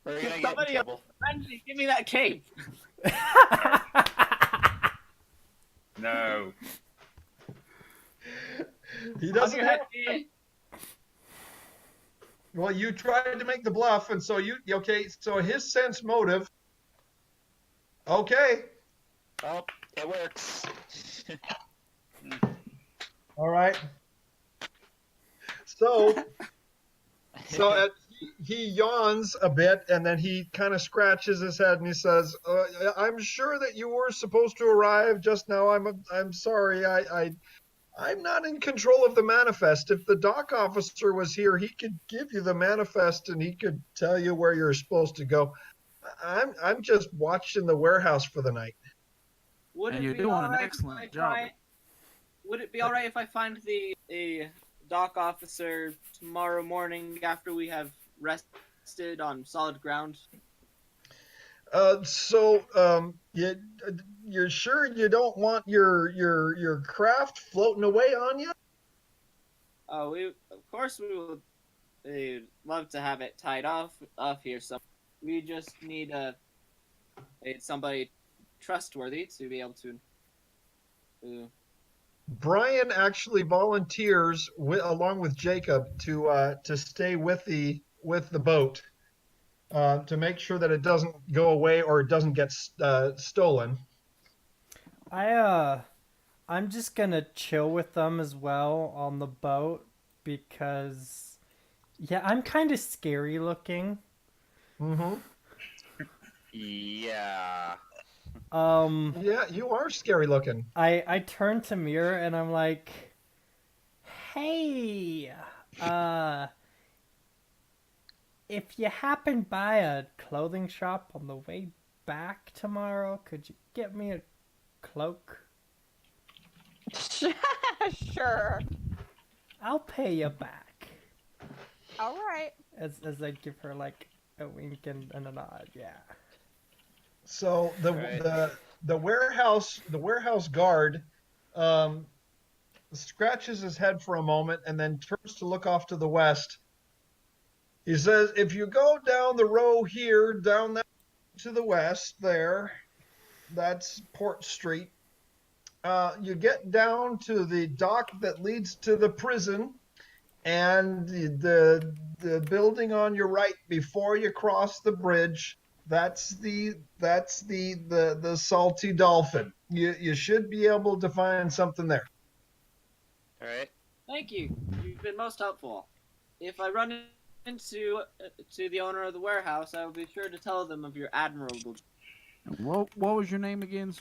S2: We're gonna get in
S4: Somebody
S2: trouble.
S4: Renji, give me that cape.
S6: No.
S1: He
S4: I'll
S1: doesn't
S4: go
S1: have.
S4: ahead.
S1: Well, you tried to make the bluff, and so okay. So his sense motive. Okay.
S2: Oh, it works.
S1: All right. So he yawns a bit, and then he kind of scratches his head, and he says, "I'm sure that you were supposed to arrive just now. I'm sorry. I'm not in control of the manifest. If the dock officer was here, he could give you the manifest, and he could tell you where you're supposed to go. I'm just watching the warehouse for the night."
S4: Would
S8: And
S4: it
S8: you're
S4: be
S8: doing
S4: all
S8: an
S4: right
S8: excellent
S4: if I
S8: job.
S4: Would it be all right if I find the dock officer tomorrow morning after we have rested on solid ground?
S1: You're sure you don't want your craft floating away on you?
S4: Oh, of course we would love to have it tied off here. So we just need somebody trustworthy to be able to.
S1: Brian actually volunteers along with Jacob to stay with the boat to make sure that it doesn't go away or it doesn't get stolen.
S3: I'm just gonna chill with them as well on the boat because, yeah, I'm kind of scary looking.
S1: Mm-hmm.
S2: Yeah.
S1: Yeah, you are scary looking.
S3: I turn to Mirror and I'm like, hey, if you happen by a clothing shop on the way back tomorrow, could you get me a cloak?
S5: Sure.
S3: I'll pay you back.
S5: All right.
S3: As I give her like a wink and a nod, yeah.
S1: So
S2: Right.
S1: the warehouse guard scratches his head for a moment and then turns to look off to the west. He says, "If you go down the row here, down that to the west there, that's Port Street. You get down to the dock that leads to the prison, and the building on your right before you cross the bridge. That's the Salty Dolphin. You should be able to find something there."
S2: All right.
S4: Thank you. You've been most helpful. If I run into to the owner of the warehouse, I will be sure to tell them of your admirable.
S8: What was your name again?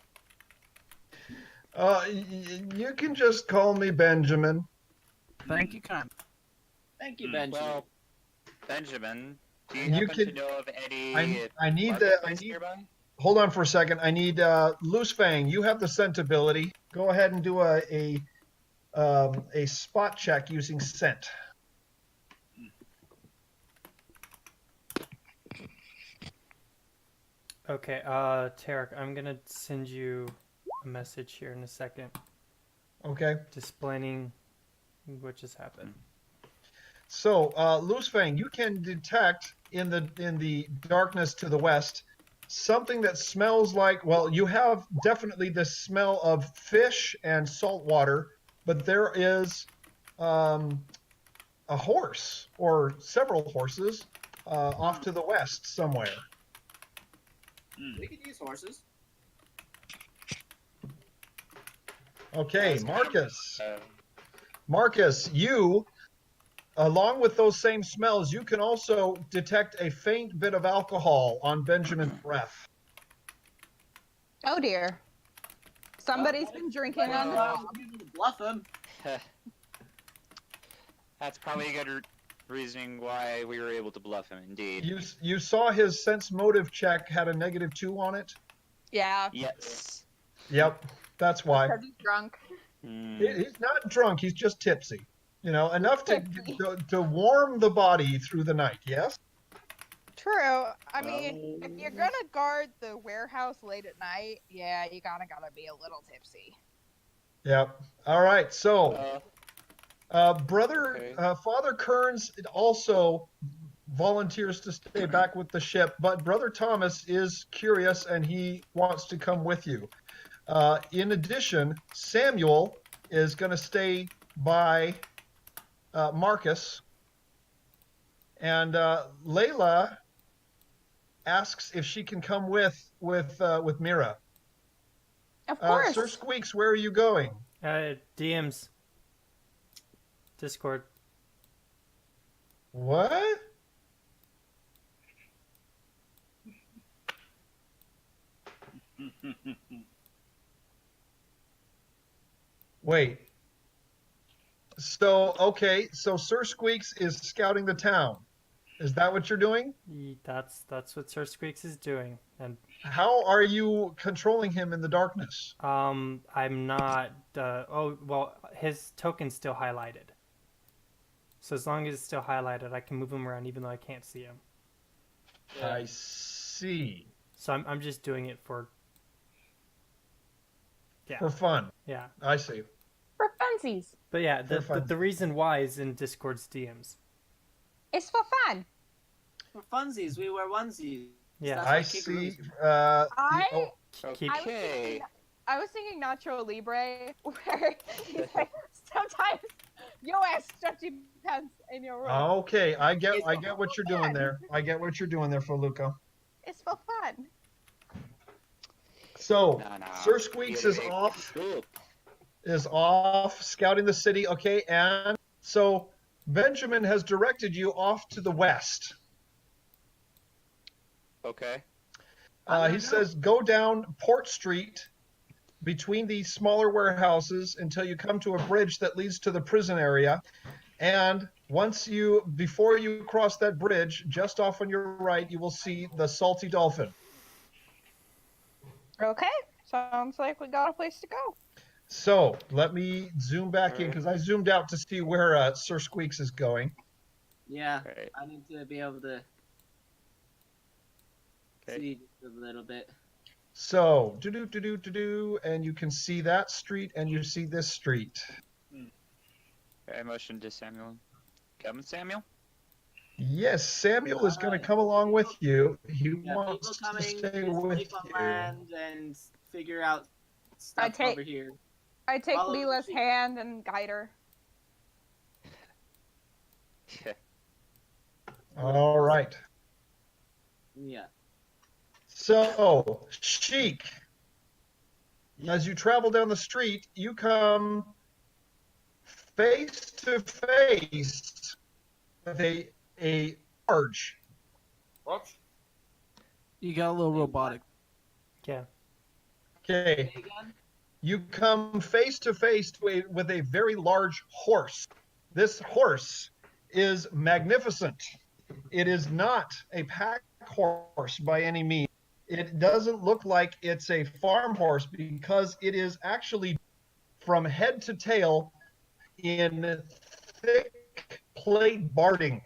S1: You can just call me Benjamin.
S8: Thank you, kind.
S4: Thank you, Benjamin.
S2: Well, Benjamin, do you
S1: You
S2: happen to
S1: can-
S2: know of any
S1: I need
S2: marketplace nearby?
S1: Hold on for a second. I need Loose Fang. You have the scent ability. Go ahead and do a spot check using scent.
S3: Okay, Tarek, I'm gonna send you a message here in a second,
S1: Okay.
S3: explaining what just happened.
S1: So, Loose Fang, you can detect in the darkness to the west something that smells like, well, you have definitely the smell of fish and salt water, but there is a horse or several horses off to the west somewhere.
S4: We could use horses.
S1: Okay,
S2: That's
S1: Marcus.
S2: Uh,
S1: Marcus, you, along with those same smells, you can also detect a faint bit of alcohol on Benjamin's breath.
S5: Oh dear. Somebody's been drinking on the job.
S4: Bluff him.
S2: That's probably a good reasoning why we were able to bluff him. Indeed.
S1: You saw his sense motive check had a -2 on it?
S5: Yeah.
S2: Yes.
S1: Yep, that's why.
S5: Because he's drunk.
S1: He's not drunk, he's just tipsy. You know, enough to warm the body through the night, yes?
S5: True. I mean, if you're gonna guard the warehouse late at night, yeah, you gotta be a little tipsy.
S1: Yep. All right, so
S2: Okay.
S1: Father Kearns also volunteers to stay back with the ship, but Brother Thomas is curious and he wants to come with you. In addition, Samuel is going to stay by Marcus, and Layla asks if she can come with Mira.
S9: Of course.
S1: Sir Squeaks, where are you going?
S3: DMs. Discord.
S1: What? Wait. So, okay, so Sir Squeaks is scouting the town. Is that what you're doing?
S3: That's what Sir Squeaks is doing. And
S1: How are you controlling him in the darkness?
S3: I'm not his token's still highlighted. So as long as it's still highlighted, I can move him around even though I can't see him.
S1: I see.
S3: So I'm just doing it for
S1: For fun.
S3: Yeah.
S1: I see.
S9: For funsies.
S3: But yeah, the reason why is in Discord's DMs.
S9: It's for fun.
S4: For funsies, we wear onesies.
S3: Yeah.
S4: That's
S1: I
S4: why Kick
S1: see.
S3: Keep
S5: I was thinking Nacho Libre, where he's like, sometimes yo ass stretchy pants in your room.
S1: Okay, I get what you're doing there. I get what you're doing there, Feluca.
S5: It's for fun.
S1: So,
S2: No.
S1: Sir Squeaks is off scouting the city. Okay, and so Benjamin has directed you off to the west.
S2: Okay.
S1: He says go down Port Street between these smaller warehouses until you come to a bridge that leads to the prison area. And before you cross that bridge, just off on your right, you will see the Salty Dolphin.
S5: Okay, sounds like we got a place to go.
S1: So let me zoom back in because I zoomed out to see where Sir Squeaks is going.
S4: Yeah,
S2: Right.
S4: I need to be able to see just a little bit.
S1: So, and you can see that street and you see this street.
S2: I motioned to Samuel. Come, Samuel.
S1: Yes, Samuel is going to come along with you. He
S4: Yeah,
S1: wants
S4: people coming,
S1: to stay
S4: just
S1: with
S4: sleep on
S1: you.
S4: land and figure out stuff
S5: take-
S4: over here.
S5: I take
S4: Follow the
S5: Leela's
S4: sheep.
S5: hand and guide her.
S1: All right.
S4: Yeah.
S1: So, Sheik, as you travel down the street, you come face to face with a large.
S6: What?
S8: You got a little robotic.
S3: Yeah.
S1: Okay.
S4: Say again?
S1: You come face to face with a very large horse. This horse is magnificent. It is not a pack horse by any means. It doesn't look like it's a farm horse because it is actually from head to tail in thick plate barding.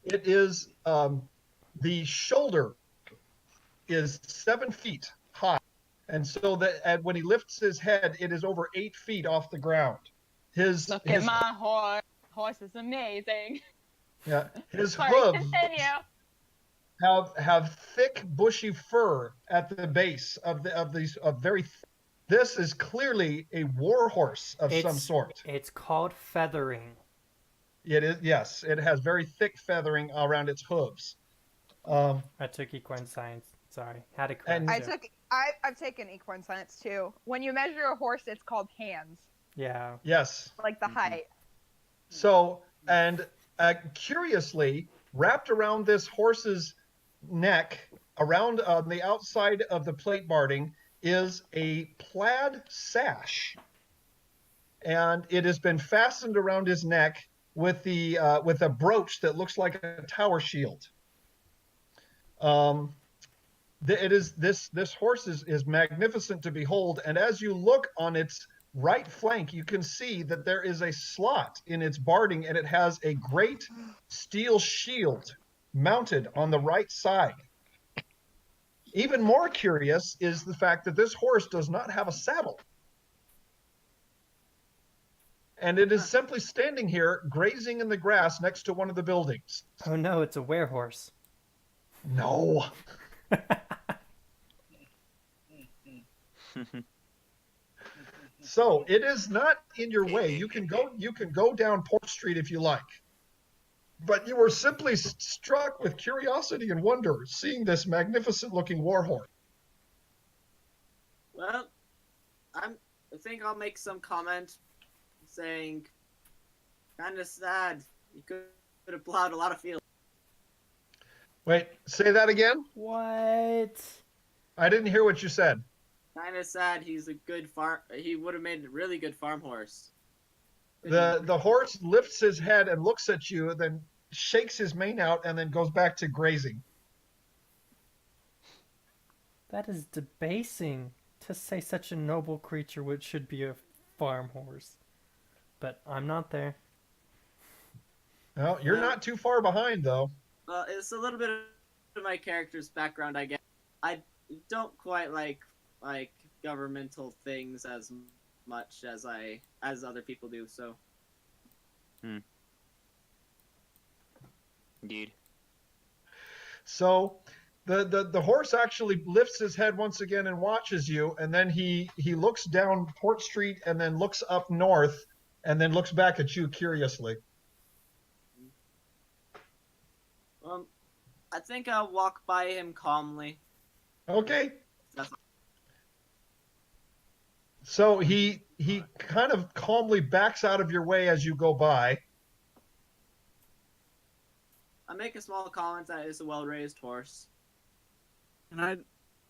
S1: It is the shoulder is 7 feet high, and so that when he lifts his head, it is over 8 feet off the ground.
S5: Look at my horse. Horse is amazing.
S1: His
S5: Sorry,
S1: hooves
S5: continue.
S1: have thick, bushy fur at the base of these very. This is clearly a war horse of some sort.
S3: It's called feathering.
S1: It is, yes. It has very thick feathering around its hooves.
S3: I took equine science. Sorry, had to correct you.
S5: I've taken equine science too. When you measure a horse, it's called hands,
S3: Yeah.
S1: Yes.
S5: like the height.
S1: So, and curiously, wrapped around this horse's neck, around the outside of the plate barding, is a plaid sash, and it has been fastened around his neck with a brooch that looks like a tower shield. This horse is magnificent to behold, and as you look on its right flank, you can see that there is a slot in its barding, and it has a great steel shield mounted on the right side. Even more curious is the fact that this horse does not have a saddle. And it is simply standing here, grazing in the grass next to one of the buildings.
S3: Oh no, it's a werehorse.
S1: No. So it is not in your way. You can go down Port Street if you like. But you were simply struck with curiosity and wonder, seeing this magnificent-looking war horse.
S4: Well, I think I'll make some comment saying, kind of sad. You could have plowed a lot of fields.
S1: Wait, say that again?
S3: What?
S1: I didn't hear what you said.
S4: Kind of sad. He's a good farm. He would have made a really good farm horse.
S1: The horse lifts his head and looks at you, then shakes his mane out, and then goes back to grazing.
S3: That is debasing to say such a noble creature which should be a farm horse. But I'm not there.
S1: Well, you're not too far behind, though.
S4: Well, it's a little bit of my character's background, I guess. I don't quite like governmental things as much as other people do. So.
S2: Indeed.
S1: So the horse actually lifts his head once again and watches you, and then he looks down Port Street and then looks up north and then looks back at you curiously.
S4: I think I'll walk by him calmly.
S1: Okay. So he kind of calmly backs out of your way as you go by.
S4: I make a small comment that it's a well-raised horse.
S8: And I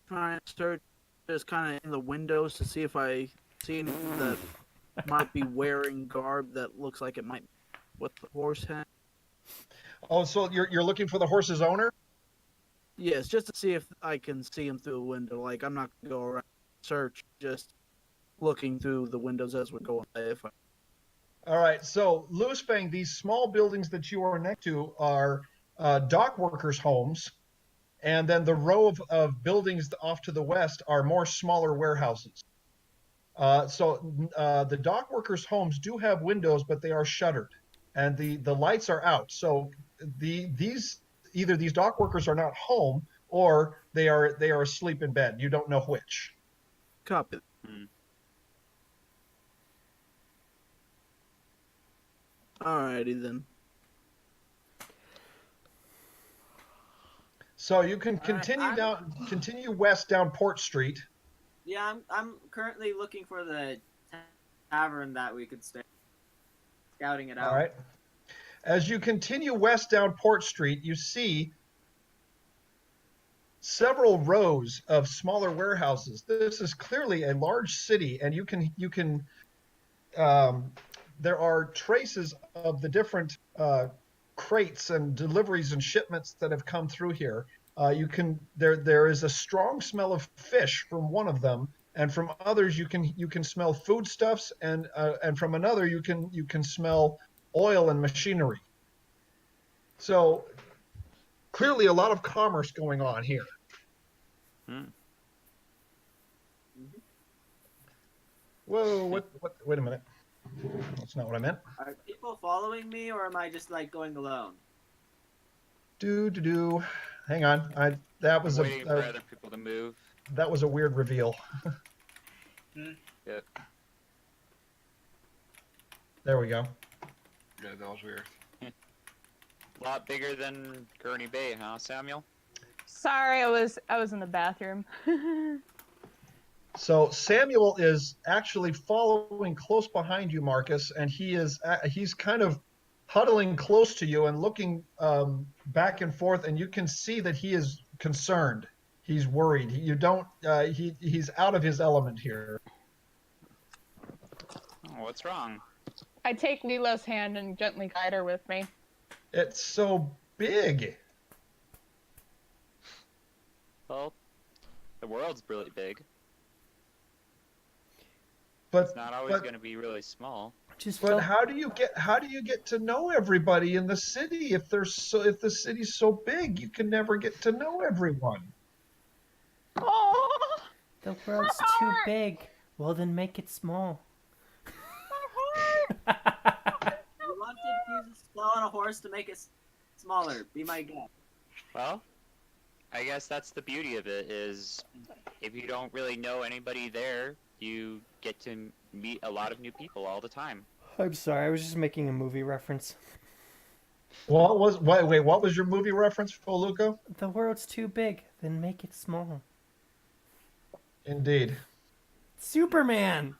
S8: try and search just kind of in the windows to see if I see anything that might be wearing garb that looks like it might be what the horse had.
S1: Oh, so you're looking for the horse's owner?
S8: Yes, just to see if I can see him through a window. Like, I'm not going to go around and search, just looking through the windows as we're going by.
S1: All right, so Louis Fang, these small buildings that you are next to are dock workers' homes, and then the row of buildings off to the west are more smaller warehouses. So the dock workers' homes do have windows, but they are shuttered, and the lights are out. So either these dock workers are not home, or they are asleep in bed. You don't know which.
S8: Copy. Alrighty then.
S1: So you can continue west down Port Street.
S4: Yeah, I'm currently looking for the tavern that we could stay. Scouting it out.
S1: All right. As you continue west down Port Street, you see several rows of smaller warehouses. This is clearly a large city, and you can there are traces of the different crates and deliveries and shipments that have come through here. There is a strong smell of fish from one of them, and from others you can smell foodstuffs, and from another you can smell oil and machinery. So clearly a lot of commerce going on here. Whoa! What? Wait a minute. That's not what I meant.
S4: Are people following me, or am I just like going alone?
S1: Hang on. That was
S2: waiting for other people to move.
S1: That was a weird reveal.
S2: Yep.
S1: There we go.
S6: Yeah, that was weird.
S2: A lot bigger than Gurney Bay, huh, Samuel?
S9: Sorry, I was in the bathroom.
S1: So Samuel is actually following close behind you, Marcus, and he's kind of huddling close to you and looking back and forth, and you can see that he is concerned. He's worried. He's out of his element here.
S2: Oh, what's wrong?
S9: I take Lila's hand and gently guide her with me.
S1: It's so big.
S2: Well, the world's really big.
S1: But
S2: It's not always going to be really small.
S1: But how do you get to know everybody in the city if the city's so big? You can never get to know everyone.
S9: Oh,
S3: The world's too big. Well, then make it small.
S4: You wanted to use slow on a horse to make it smaller. Be my guest.
S2: Well, I guess that's the beauty of it, is if you don't really know anybody there, you get to meet a lot of new people all the time.
S3: I'm sorry, I was just making a movie reference.
S1: What was what was your movie reference for Luca?
S3: The world's too big, then make it small.
S1: Indeed.
S3: Superman!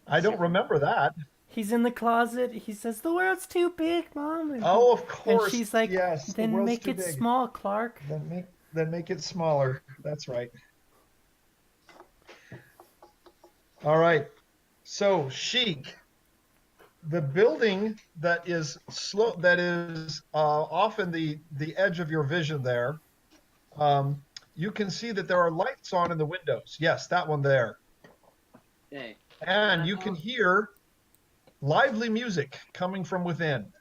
S1: I don't remember that.
S3: He's in the closet. He says, "The world's too big, Mom." And,
S1: Oh, of
S3: and
S1: course.
S3: she's like,
S1: yes, the
S3: "Then
S1: world's
S3: make
S1: too
S3: it
S1: big.
S3: small, Clark."
S1: Then make it smaller. That's right. All right. So, Chic, the building that is off in the edge of your vision there, you can see that there are lights on in the windows. Yes, that one there.
S4: Okay.
S1: And you can hear lively music coming from within.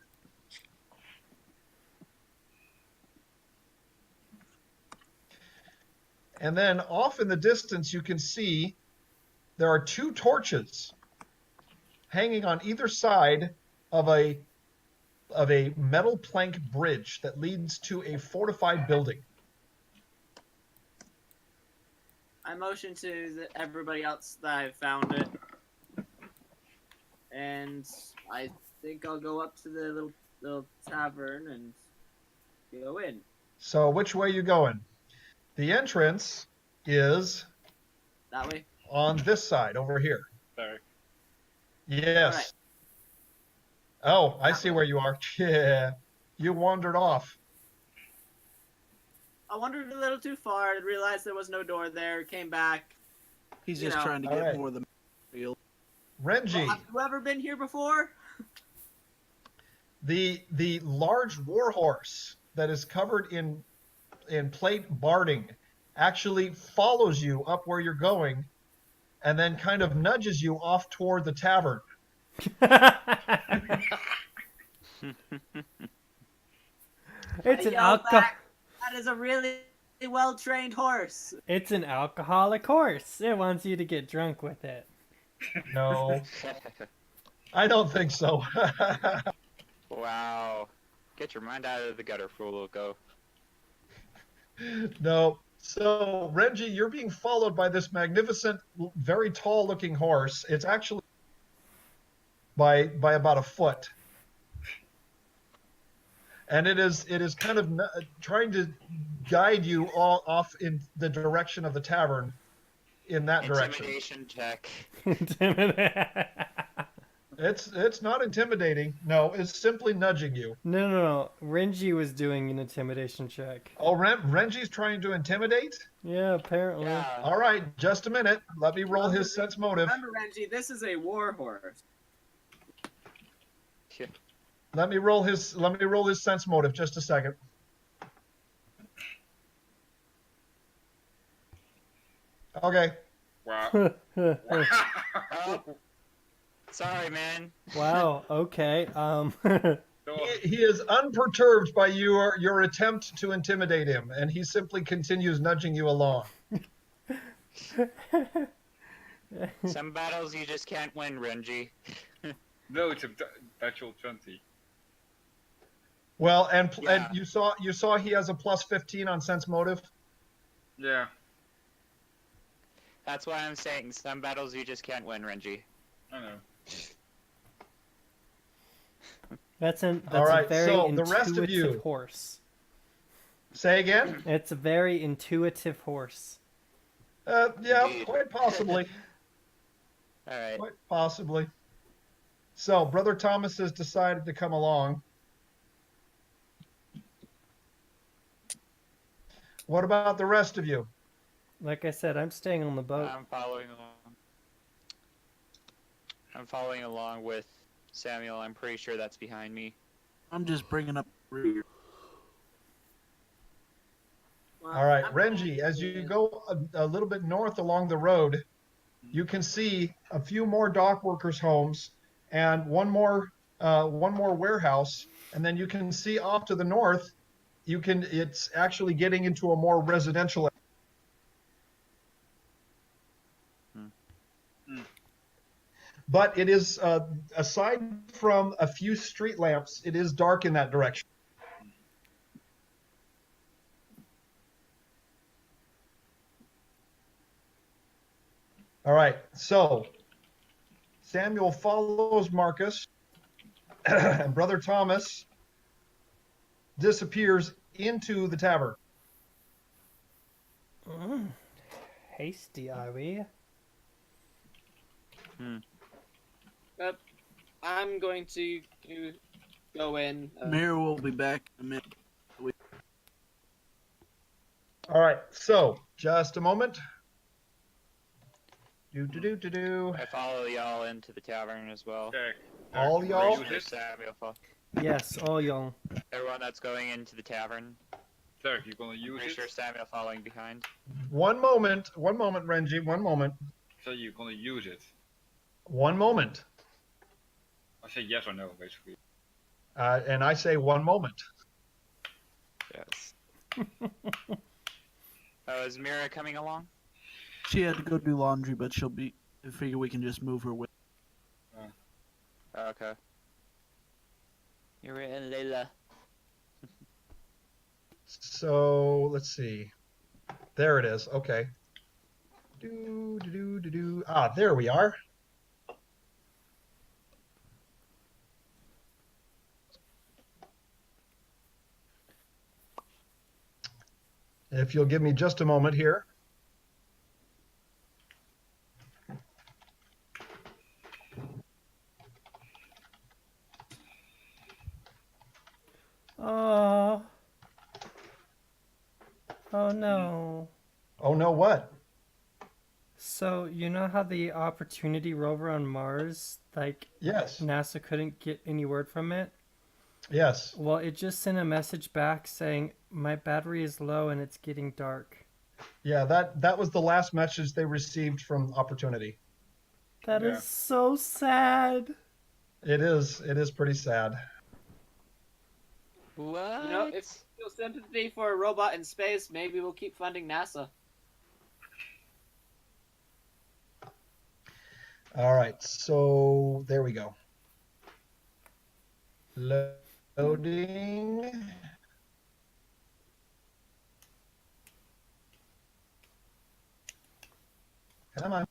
S1: And then off in the distance, you can see there are 2 torches hanging on either side of a metal plank bridge that leads to a fortified building.
S4: I motion to everybody else that I've found it. And I think I'll go up to the little tavern and go in.
S1: So which way are you going? The entrance is
S4: That way?
S1: on this side over here.
S6: There.
S1: Yes.
S4: All right.
S1: Oh, I see where you are. Yeah. You wandered off.
S4: I wandered a little too far and realized there was no door there. Came back.
S8: He's
S4: You
S8: just
S4: know.
S8: trying to
S1: All
S8: get
S1: right.
S8: more of the material.
S1: Renji,
S4: Have you ever been here before?
S1: the large warhorse that is covered in plate barding actually follows you up where you're going and then kind of nudges you off toward the tavern.
S3: It's
S4: I
S3: an
S4: yell
S3: alco-
S4: back, that is a really well-trained horse.
S3: It's an alcoholic horse. It wants you to get drunk with it.
S1: No, I don't think so.
S2: Wow. Get your mind out of the gutter, Fuluko.
S1: No. So, Renji, you're being followed by this magnificent, very tall-looking horse. It's actually by about a foot. And it is kind of trying to guide you all off in the direction of the tavern in that direction.
S2: Intimidation check.
S1: It's not intimidating. No, it's simply nudging you.
S3: No. Renji was doing an intimidation check.
S1: Oh, Renji's trying to intimidate?
S3: Yeah, apparently.
S2: Yeah.
S1: All right, just a minute. Let me roll his sense motive.
S4: Remember, Renji, this is a war horse.
S1: Let me roll his sense motive just a second. Okay.
S6: Wow.
S2: Oh, sorry, man.
S3: Wow. Okay.
S1: He is unperturbed by your attempt to intimidate him, and he simply continues nudging you along.
S2: Some battles you just can't win, Renji.
S6: No, it's a natural 20.
S1: Well, and
S2: Yeah.
S1: you saw he has a plus 15 on sense motive.
S6: Yeah.
S2: That's why I'm saying some battles you just can't win, Renji.
S6: I know.
S3: That's a
S1: right,
S3: very
S1: so the
S3: intuitive
S1: rest of you.
S3: horse.
S1: Say again?
S3: It's a very intuitive horse.
S1: Yeah,
S2: Indeed.
S1: quite possibly.
S2: All right.
S1: Quite possibly. So, Brother Thomas has decided to come along. What about the rest of you?
S3: Like I said, I'm staying on the boat.
S2: I'm following along. I'm following along with Samuel. I'm pretty sure that's behind me.
S8: I'm just bringing up the rear.
S4: Well,
S1: All right,
S4: I'm
S1: Renji, as you go a little bit north along the road, you can see a few more dock workers' homes and one more warehouse, and then you can see off to the north. It's actually getting into a more residential. But it is, aside from a few street lamps, it is dark in that direction. All right, so Samuel follows Marcus, and Brother Thomas disappears into the tavern.
S3: Hasty, are we?
S4: I'm going to go in.
S8: Mayor will be back in a minute.
S1: All right, so just a moment. Do.
S2: I follow y'all into the tavern as well.
S6: Derek,
S1: All
S6: you
S1: y'all?
S6: use
S2: Sure,
S6: it?
S2: Samuel,
S3: Yes, all y'all.
S2: everyone that's going into the tavern.
S6: Derek, you gonna use
S2: Pretty
S6: it?
S2: sure Samuel following behind.
S1: One moment, Renji, one moment.
S6: So you're gonna use it?
S1: One moment.
S6: I say yes or no, basically.
S1: And I say one moment.
S2: Yes. Is Mira coming along?
S8: She had to go do laundry, but she'll be. I figure we can just move her with.
S2: Okay. You're in, Layla.
S1: So let's see. There it is. Okay. Do. Ah, there we are. If you'll give me just a moment here.
S3: Oh. Oh no.
S1: Oh no, what?
S3: So, you know how the Opportunity rover on Mars, like,
S1: Yes.
S3: NASA couldn't get any word from it?
S1: Yes.
S3: Well, it just sent a message back saying, my battery is low and it's getting dark.
S1: Yeah, that was the last message they received from Opportunity.
S3: That
S6: Yeah.
S3: is so sad.
S1: It is pretty sad.
S2: What?
S4: You know, if you feel sympathy for a robot in space, maybe we'll keep funding NASA.
S1: All right, so there we go. Loading. Come on.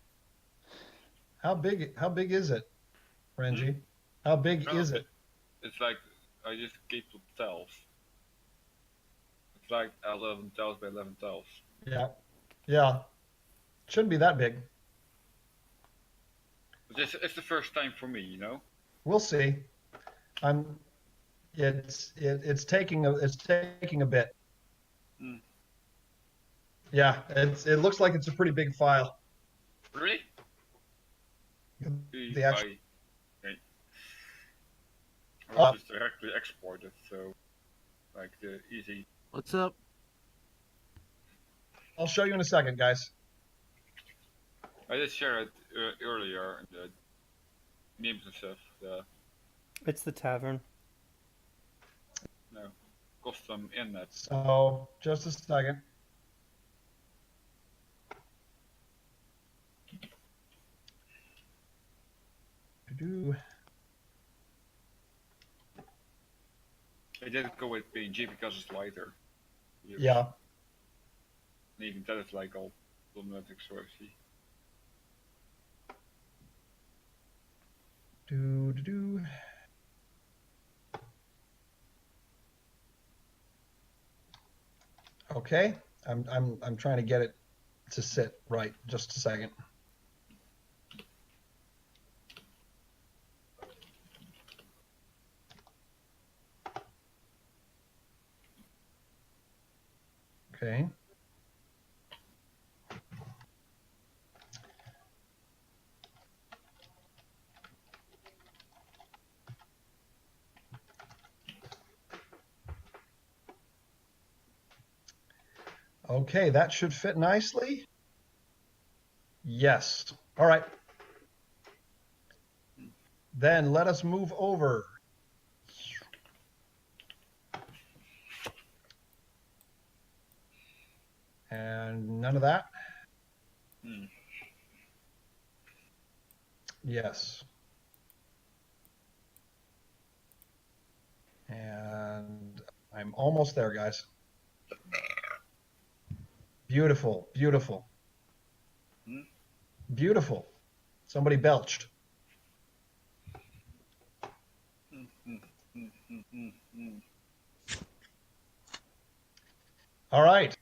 S1: How big is it, Renji? How big
S6: No.
S1: is it?
S6: It's like I just keep the tiles. It's like 11 tiles by 11 tiles.
S1: Yeah. Yeah. Shouldn't be that big.
S6: But it's the first time for me, you know.
S1: We'll see. It's taking a bit.
S6: Hmm.
S1: Yeah, it looks like it's a pretty big file.
S6: Really?
S1: The actual,
S6: Okay. I'll just directly export it, so like the easy.
S8: What's up?
S1: I'll show you in a second, guys.
S6: I did share it earlier in the memes and stuff.
S3: It's the tavern.
S6: No, custom innet.
S1: So just a second.
S6: I did go with PNG because it's lighter.
S1: Yeah.
S6: And even that is like all problematic sourcey.
S1: Do. Okay, I'm trying to get it to sit right. Just a second. Okay. Okay, that should fit nicely. Yes. All right. Then let us move over. And none of that? Yes. And I'm almost there, guys. Beautiful, beautiful. Beautiful. Somebody belched. All right.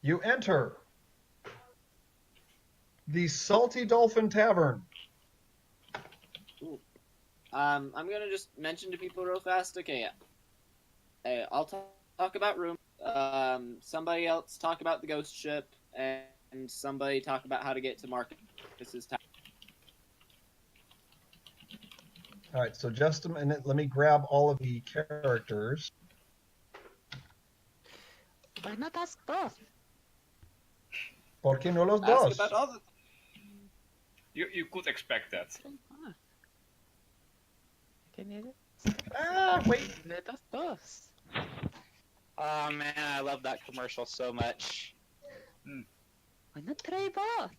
S1: You enter the Salty Dolphin Tavern.
S4: I'm gonna just mention to people real fast. Okay, I'll talk about room. Somebody else talk about the ghost ship, and somebody talk about how to get to Marcus's town.
S1: All right, so just a minute. Let me grab all of the characters.
S2: Why not ask both?
S1: ¿Por qué no los
S4: Ask
S1: dos?
S4: about all the.
S6: You could expect that.
S2: Can you?
S1: Wait.
S2: Let us both. Oh man, I love that commercial so much. Why not try both?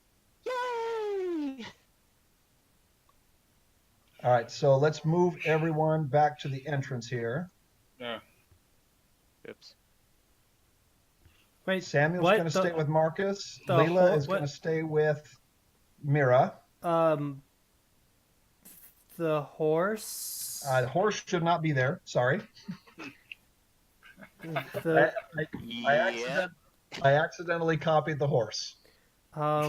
S2: Yay!
S1: All right, so let's move everyone back to the entrance here.
S6: Yeah.
S2: Oops.
S3: Wait,
S1: Samuel's
S3: what?
S1: going to stay with Marcus.
S3: the
S1: Layla
S3: whole-
S1: is going to
S3: what?
S1: stay with Mira.
S3: The horse.
S1: The horse should not be there. Sorry.
S3: The
S2: Yeah.
S1: I accidentally copied the horse.
S3: What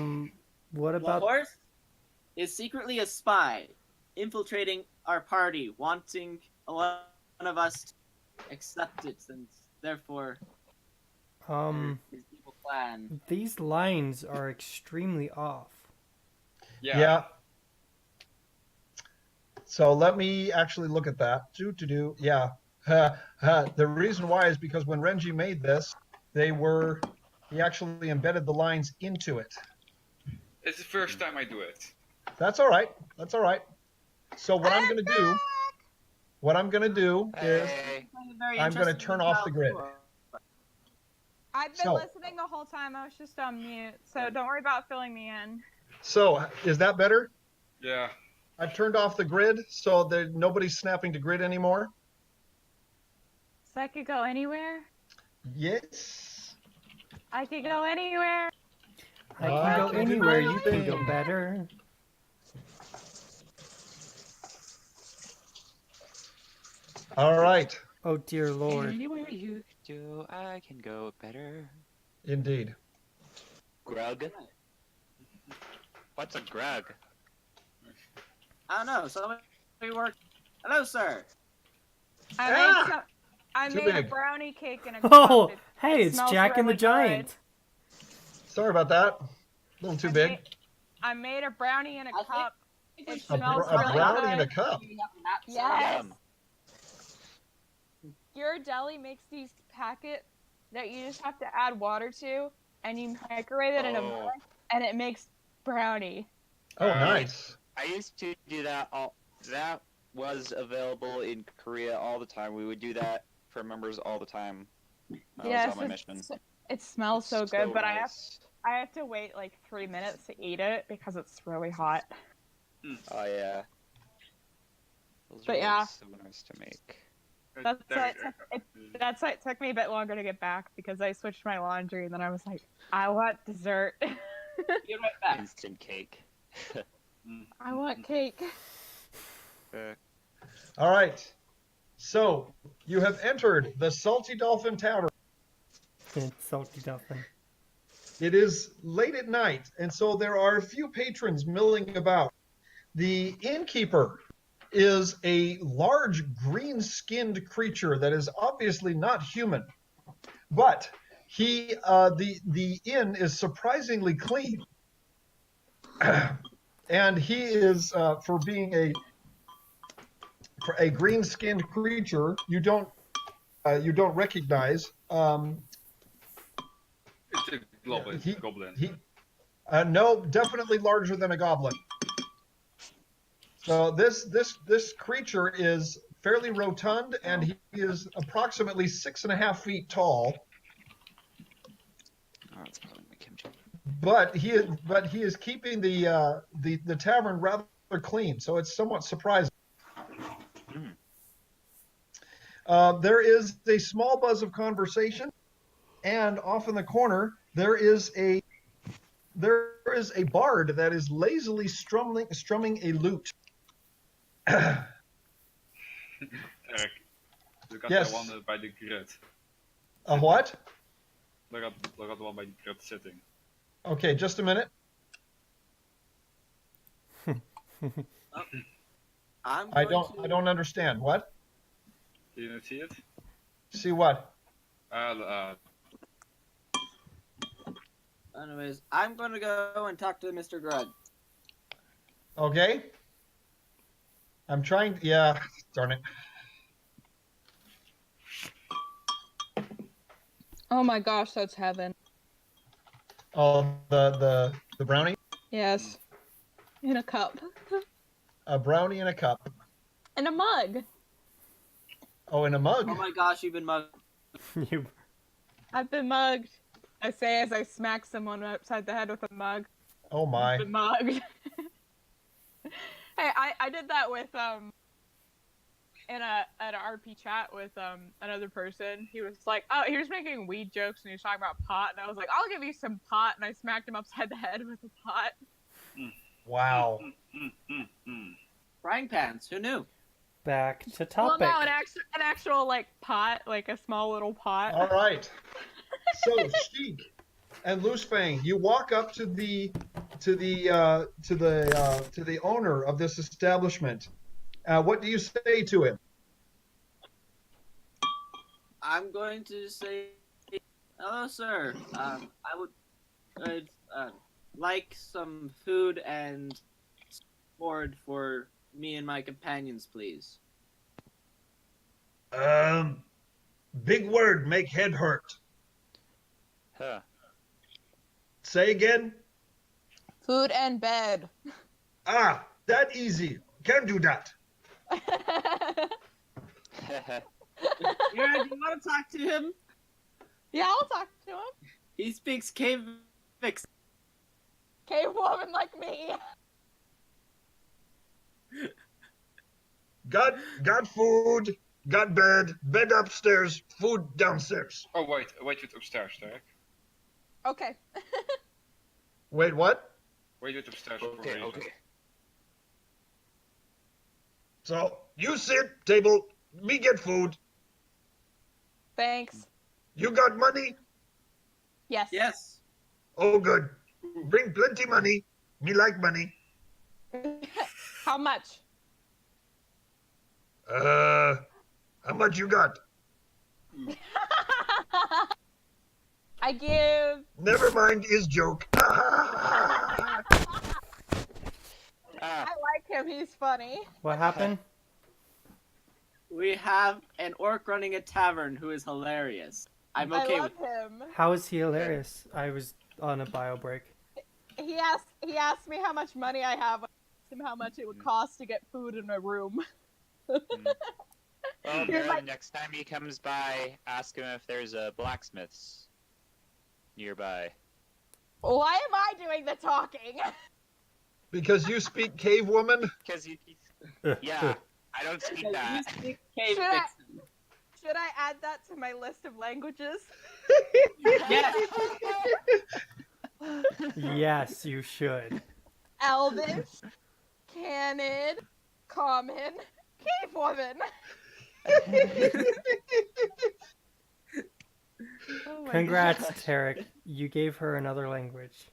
S4: The
S3: about
S4: horse is secretly a spy, infiltrating our party, wanting one of us to accept it, and therefore his evil plan.
S3: these lines are extremely off.
S1: Yeah. So let me actually look at that. Yeah. The reason why is because when Renji made this, he actually embedded the lines into it.
S6: It's the first time I do it.
S1: That's all right. That's all right. So what I'm going to do is
S2: Hey.
S1: I'm going to turn off the grid.
S9: I've been listening the whole time. I was just on mute, so don't worry about filling me in.
S1: So is that better?
S6: Yeah.
S1: I've turned off the grid so that nobody's snapping to grid anymore.
S9: So I could go anywhere?
S1: Yes.
S9: I could go anywhere.
S3: I can go anywhere. You can go better.
S1: All right.
S3: Oh dear Lord.
S2: Anywhere you do, I can go better.
S1: Indeed.
S2: Grug? What's a grug?
S4: I don't know. Somebody work. Hello, sir.
S9: I
S1: Too
S9: made a
S1: big.
S9: brownie cake in a
S3: Oh,
S9: cup.
S3: hey, it's
S9: smells
S3: Jack and the
S9: really
S3: Giant.
S1: Sorry about that. A little too big.
S9: I made a brownie in a cup. It
S1: A
S9: smells
S1: brownie
S9: really
S1: in a
S9: good.
S1: cup.
S9: Yes.
S2: Yum.
S9: Your deli makes these packets that you just have to add water to, and you microwave it in a
S2: Oh.
S9: oven, and it makes brownie.
S1: Oh, nice.
S2: I used to do that that was available in Korea all the time. We would do that for members all the time. I was on my mission.
S9: It smells so
S2: It's
S9: good, but
S2: nice.
S9: I have to wait like 3 minutes to eat it because it's really hot.
S2: Oh yeah. Those
S9: But
S2: are
S9: yeah.
S2: so nice to make.
S9: That's why it took me a bit longer to get back because I switched my laundry and then I was like, I want dessert.
S4: Get right back.
S2: Instant cake.
S9: I want cake.
S1: All right. So you have entered the Salty Dolphin Tavern.
S3: Salty Dolphin.
S1: It is late at night, and so there are a few patrons milling about. The innkeeper is a large green-skinned creature that is obviously not human, but the inn is surprisingly clean, and he is for being a green-skinned creature you don't recognize.
S6: It's a goblin.
S1: No, definitely larger than a goblin. So this creature is fairly rotund, and he is approximately 6.5 feet tall.
S2: Oh, that's probably my kimchi.
S1: But he is keeping the tavern rather clean, so it's somewhat surprising. There is a small buzz of conversation, and off in the corner there is a there is a bard that is lazily strumming a lute.
S6: Eric, look at
S1: Yes.
S6: the one by the grid.
S1: A what?
S6: Look at the one by the grid sitting.
S1: Okay, just a minute. I don't understand. What?
S6: Do you not see it?
S1: See what?
S4: Anyways, I'm gonna go and talk to Mr. Grud.
S1: Okay. I'm trying. Yeah. Darn it.
S9: Oh my gosh, that's heaven.
S1: Oh, the brownie.
S9: Yes. In a cup.
S1: A brownie in a cup.
S9: In a mug.
S1: Oh, in a mug.
S4: Oh my gosh, you've been mugged.
S9: I've been mugged. I say as I smack someone upside the head with a mug.
S1: Oh my.
S9: I've been mugged. Hey, I did that with in at an RP chat with another person. He was like, oh, he was making weed jokes and he was talking about pot, and I was like, I'll give you some pot, and I smacked him upside the head with a pot.
S1: Wow.
S4: Frying pans, who knew?
S3: Back to
S9: Well,
S3: topic.
S9: no, an actual like pot, like a small little pot.
S1: All right. So Sheik and Loosefang, you walk up to the owner of this establishment. What do you say to him?
S4: I'm going to say, hello, sir. I would like some food and board for me and my companions, please.
S1: Big word make head hurt.
S2: Huh.
S1: Say again.
S5: Food and bed.
S1: Ah, that easy. Can do that.
S4: Mira, do you want to talk to him?
S5: Yeah, I'll talk to him.
S4: He speaks cave fix.
S5: Cave woman like me.
S1: Got food. Got bed. Bed upstairs. Food downstairs.
S6: Oh wait with upstairs, Derek.
S5: Okay.
S1: Wait, what?
S6: Wait with upstairs.
S2: Okay, okay.
S1: So you sit table. Me get food.
S5: Thanks.
S1: You got money?
S5: Yes.
S4: Yes.
S1: Oh, good. Bring plenty money. Me like money.
S5: How much?
S1: How much you got?
S5: I give.
S1: Never mind, is joke.
S2: Ah,
S5: I like him. He's funny.
S3: What happened?
S4: We have an orc running a tavern who is hilarious. I'm okay
S5: I
S4: with
S5: love him.
S3: How is he hilarious? I was on a bio break.
S5: He asked me how much money I have. I asked him how much it would cost to get food in my room.
S2: well,
S5: You're
S2: Baron,
S5: like-
S2: next time he comes by, ask him if there's a blacksmith's nearby.
S5: Why am I doing the talking?
S1: Because you speak cave woman?
S2: Because yeah, I don't speak
S4: You
S2: that.
S4: speak cave
S5: Should I-
S4: fixin'.
S5: Should I add that to my list of languages?
S4: Yes.
S3: Yes, you should.
S5: Elvish, Canon, Common, Cave Woman.
S9: Oh my
S3: Congrats,
S9: gosh.
S3: Tarek. You gave her another language.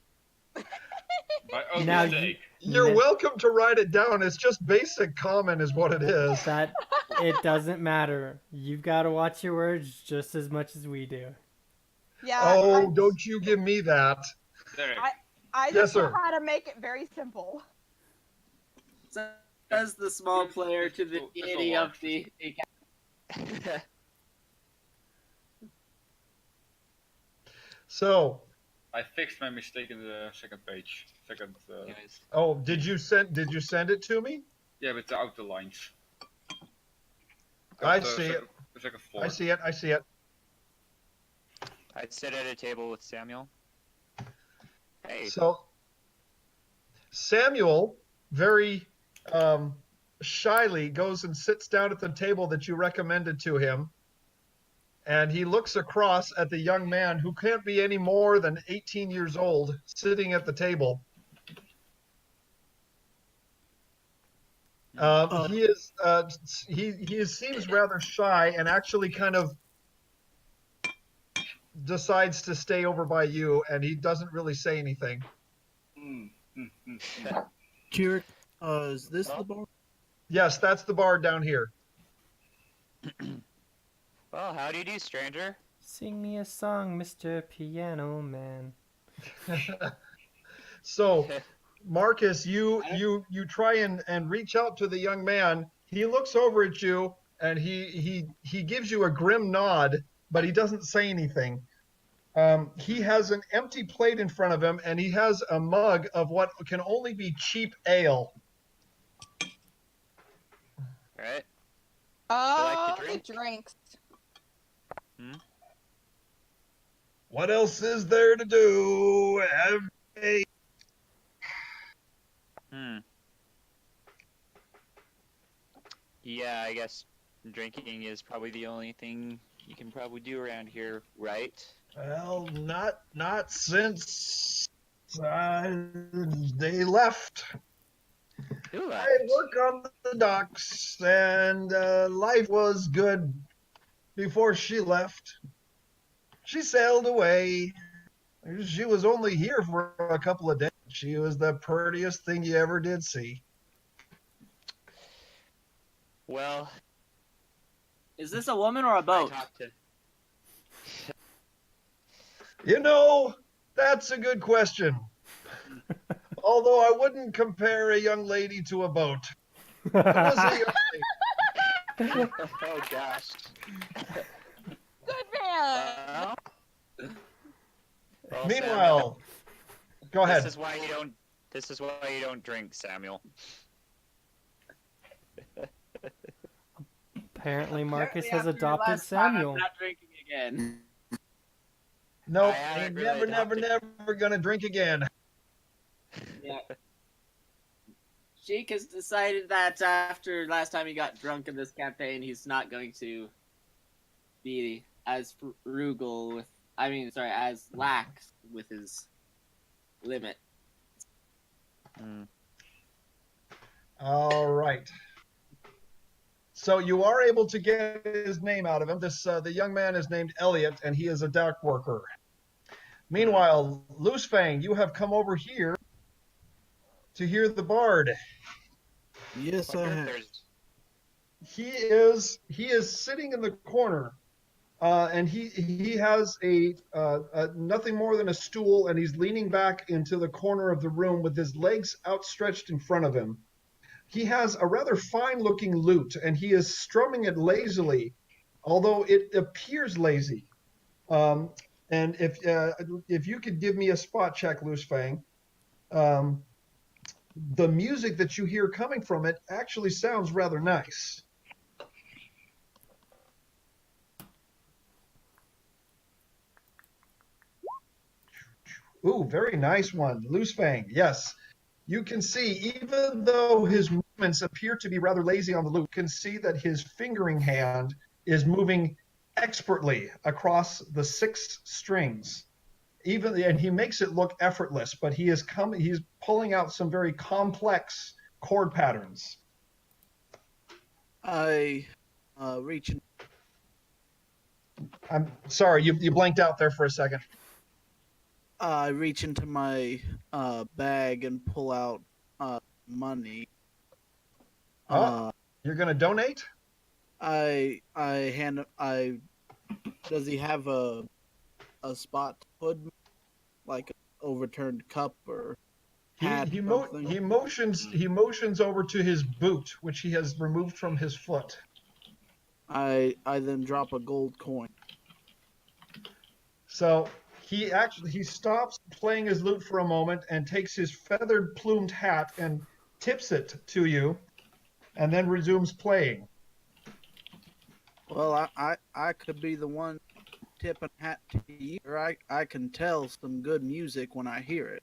S6: My own
S3: Now
S6: mistake.
S1: You're
S3: Ne-
S1: welcome to write it down. It's just basic common is what it is.
S3: That it doesn't matter. You've got to watch your words just as much as we do.
S5: Yeah.
S1: Oh, don't you give me that.
S6: Derek.
S5: I
S1: Yes,
S5: just know
S1: sir.
S5: how to make it very simple.
S4: Says the small player to the
S6: It's a
S4: deity
S6: lot.
S4: of the.
S1: So,
S6: I fixed my mistake in the second page.
S2: Anyways,
S1: oh, did you send it to me?
S6: Yeah, with the outer lines.
S1: I
S6: Got,
S1: see it.
S6: Second floor.
S1: I see it. I see it.
S2: I'd sit at a table with Samuel. Hey,
S1: So, Samuel very shyly goes and sits down at the table that you recommended to him and he looks across at the young man who can't be any more than 18 years old sitting at the table. He seems rather shy and actually kind of decides to stay over by you, and he doesn't really say anything.
S8: Kirik, is this the bar?
S1: Yes, that's the bar down here.
S2: Well, how do you do, stranger?
S3: Sing me a song, Mr. Piano Man.
S1: So, Marcus, you try and reach out to the young man. He looks over at you and he gives you a grim nod, but he doesn't say anything. He has an empty plate in front of him, and he has a mug of what can only be cheap ale.
S2: Right?
S5: Oh,
S2: to drink?
S5: drinks.
S1: What else is there to do? Every day.
S2: Yeah, I guess drinking is probably the only thing you can probably do around here, right?
S1: Well, not since they left.
S2: Who left?
S1: I work on the docks, and life was good before she left. She sailed away. She was only here for a couple of days. She was the prettiest thing you ever did see.
S2: Well,
S4: Is this a woman or a
S2: I
S4: boat?
S2: talked to...
S1: You know, that's a good question. Although I wouldn't compare a young lady to a boat. It was a young lady.
S2: Oh gosh.
S5: Good man.
S2: Well,
S1: Meanwhile, go
S2: Samuel,
S1: ahead.
S2: This is why you don't drink, Samuel.
S3: Apparently, Marcus
S4: Apparently
S3: has
S4: after your
S3: adopted
S4: last time,
S3: Samuel.
S4: I'm not drinking again.
S1: No,
S2: I haven't really
S1: never gonna drink again.
S4: Yeah. Sheik has decided that after last time he got drunk in this campaign, he's not going to be as frugal with, as lax with his limit.
S1: All right. So you are able to get his name out of him. The young man is named Elliot, and he is a dock worker. Meanwhile, Loosefang, you have come over here to hear the bard.
S8: Yes, I have.
S1: He is sitting in the corner, and he has a nothing more than a stool, and he's leaning back into the corner of the room with his legs outstretched in front of him. He has a rather fine-looking lute, and he is strumming it lazily, although it appears lazy. And if you could give me a spot check, Loosefang, the music that you hear coming from it actually sounds rather nice. Ooh, very nice one, Loosefang. Yes. You can see, even though his movements appear to be rather lazy on the lute, you can see that his fingering hand is moving expertly across the 6 strings. And he makes it look effortless, but he's pulling out some very complex chord patterns.
S8: I reach in.
S1: I'm sorry, you blanked out there for a second.
S8: I reach into my bag and pull out money.
S1: You're gonna donate?
S8: I hand. Does he have a spot to put, like an overturned cup or hat?
S1: He motions over to his boot, which he has removed from his foot.
S8: I then drop a gold coin.
S1: So he stops playing his lute for a moment and takes his feathered plumed hat and tips it to you, and then resumes playing.
S8: Well, I could be the one tipping hat to you. I can tell some good music when I hear it,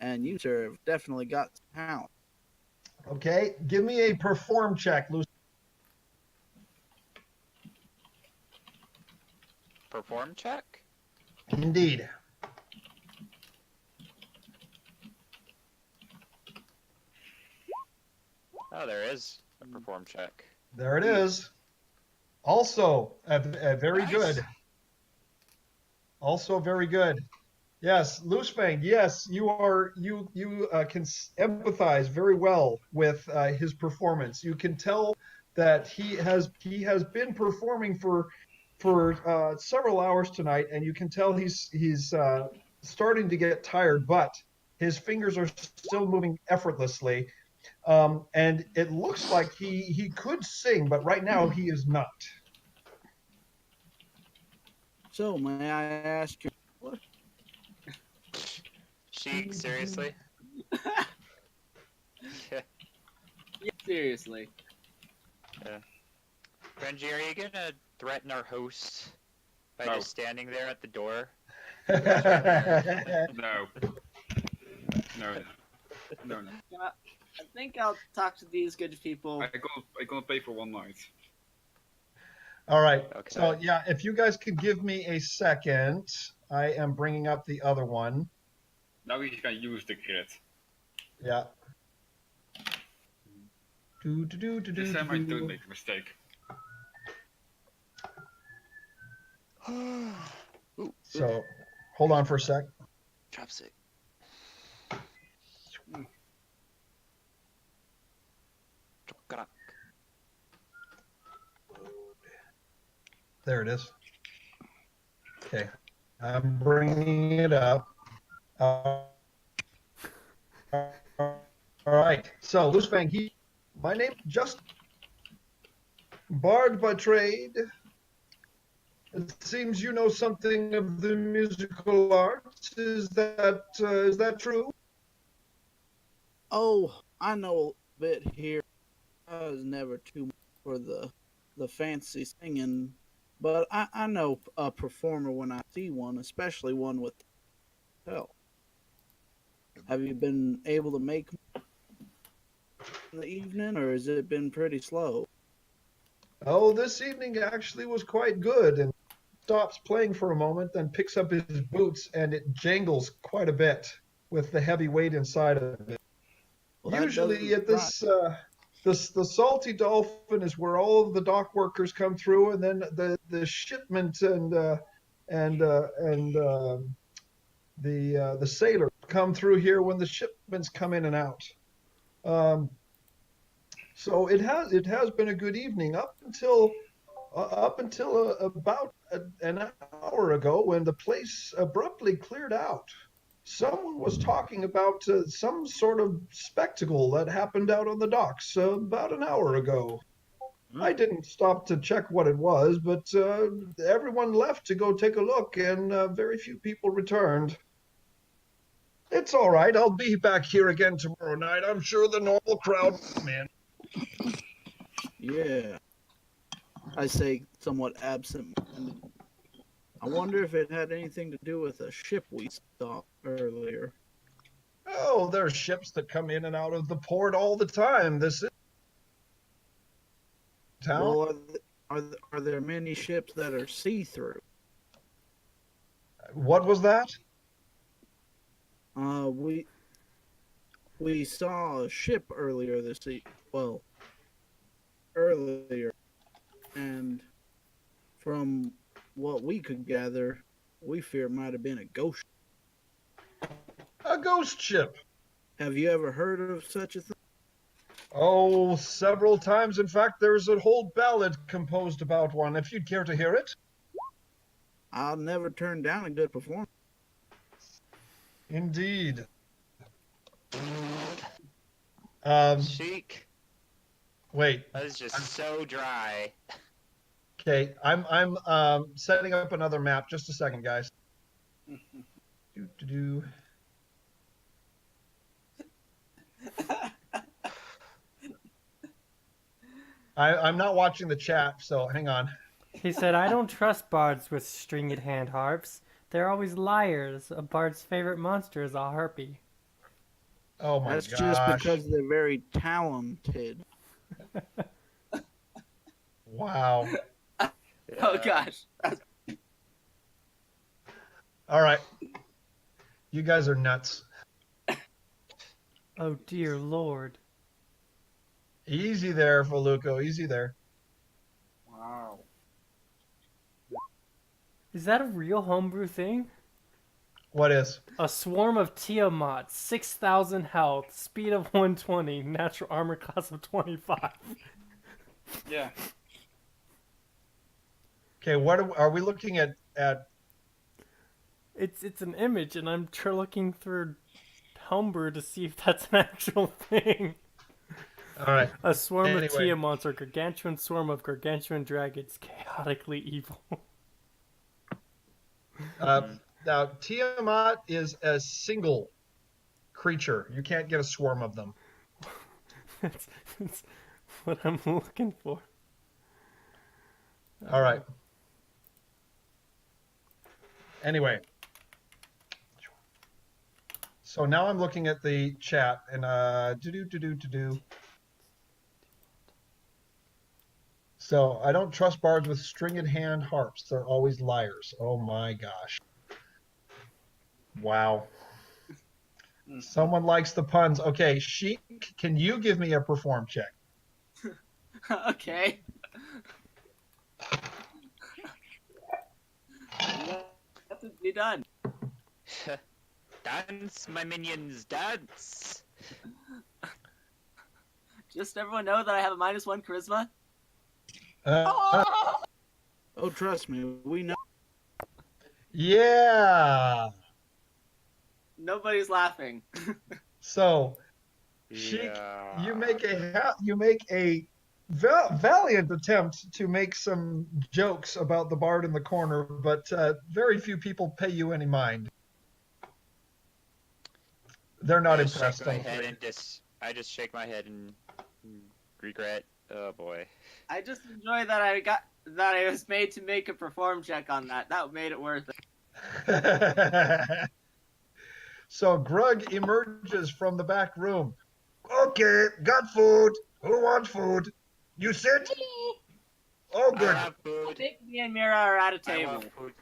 S8: and you, sir, have definitely got some talent.
S1: Okay, give me a perform check, Lucy.
S2: perform check?
S1: Indeed.
S2: Oh, there is a perform check.
S1: There it is. Also, a very
S2: Nice.
S1: good. Also very good. Yes, Loosefang. Yes, you can empathize very well with his performance. You can tell that he has been performing for several hours tonight, and you can tell he's starting to get tired, but his fingers are still moving effortlessly. And it looks like he could sing, but right now he is not.
S8: So, may I ask you,
S2: Sheik, seriously? Yeah.
S4: Yeah, seriously.
S2: Benji, are you gonna threaten our host by
S6: No.
S2: just standing there at the door?
S6: No. No. No.
S4: I think I'll talk to these good people.
S6: I gonna pay for one night.
S1: All right.
S2: Okay.
S1: So yeah, if you guys could give me a second, I am bringing up the other one.
S6: Now you can use the grid.
S1: Yeah. Do do do do
S6: This
S1: do.
S6: time I don't make a mistake.
S1: So, hold on for a sec.
S2: Chopstick.
S1: There it is. Okay, I'm bringing it up. All right. So, Loosefang, my name just Bard by trade. It seems you know something of the musical arts. Is that true?
S8: oh, I know a bit here. I was never too much for the fancy singing, but I know a performer when I see one, especially one with tell. Have you been able to make in the evening, or has it been pretty slow?
S1: Oh, this evening actually was quite good, and stops playing for a moment, then picks up his boots, and it jangles quite a bit with the heavy weight inside of it.
S8: Well, that
S1: Usually
S8: doesn't
S1: at the Salty Dolphin is where all of the dock workers come through, and then the shipment and the sailors come through here when the shipments come in and out. So it has been a good evening up until about an hour ago when the place abruptly cleared out. Someone was talking about some sort of spectacle that happened out on the docks about an hour ago. I didn't stop to check what it was, but everyone left to go take a look, and very few people returned. It's all right. I'll be back here again tomorrow night. I'm sure the normal crowd will come in.
S8: Yeah, I say somewhat absent. I wonder if it had anything to do with a ship we saw earlier.
S1: Oh, there are ships that come in and out of the port all the time. This is town.
S8: Well, are there many ships that are see-through?
S1: What was that?
S8: We saw a ship earlier this earlier, and from what we could gather, we fear it might have been a ghost.
S1: A ghost ship.
S8: Have you ever heard of such a thing?
S1: Oh, several times. In fact, there's a whole ballad composed about one, if you'd care to hear it.
S8: I'll never turn down a good performance.
S1: Indeed.
S2: Sheik.
S1: Wait.
S2: That is just so dry.
S1: Okay, I'm setting up another map. Just a second, guys. Do. I'm not watching the chat, so hang on.
S3: He said, I don't trust bards with stringed hand harps. They're always liars. A bard's favorite monster is a harpy.
S1: Oh my
S8: That's
S1: gosh.
S8: just because they're very talented.
S1: Wow.
S4: Oh gosh.
S1: All right. You guys are nuts.
S3: Oh dear lord.
S1: Easy there, Feluco. Easy there.
S4: Wow.
S3: Is that a real homebrew thing?
S1: What is?
S3: A swarm of Tiamat, 6,000 health, speed of 120, natural armor class of 25.
S6: Yeah.
S1: Okay, what are we looking at?
S3: It's an image, and I'm looking through homebrew to see if that's an actual thing.
S1: All right.
S3: A swarm of
S1: Anyway.
S3: Tiamats, or gargantuan swarm of gargantuan dragons, chaotically evil.
S1: Now, Tiamat is a single creature. You can't get a swarm of them.
S3: that's what I'm looking for.
S1: All right. Anyway. So now I'm looking at the chat and So I don't trust bards with stringed hand harps. They're always liars. Oh my gosh. Wow. Someone likes the puns. Okay, Sheik, can you give me a perform check?
S4: Okay. That to be done.
S2: Dance, my minions, dance!
S4: Just everyone know that I have a -1 charisma.
S8: Oh, trust me, we know.
S1: Yeah.
S4: Nobody's laughing.
S1: So, Sheik, you make a valiant attempt to make some jokes about the bard in the corner, but very few people pay you any mind. They're not
S2: I just
S1: impressed.
S2: shake my
S1: I'm
S2: head
S1: afraid.
S2: and I just shake my head and regret. Oh boy.
S4: I just enjoy that I was made to make a perform check on that. That made it worth it.
S1: So Grug emerges from the back room. Okay, got food. Who wants food? You sit? Oh,
S2: I
S1: good.
S2: have food.
S4: Think me and Mira are at a
S2: I
S4: table.
S2: want food.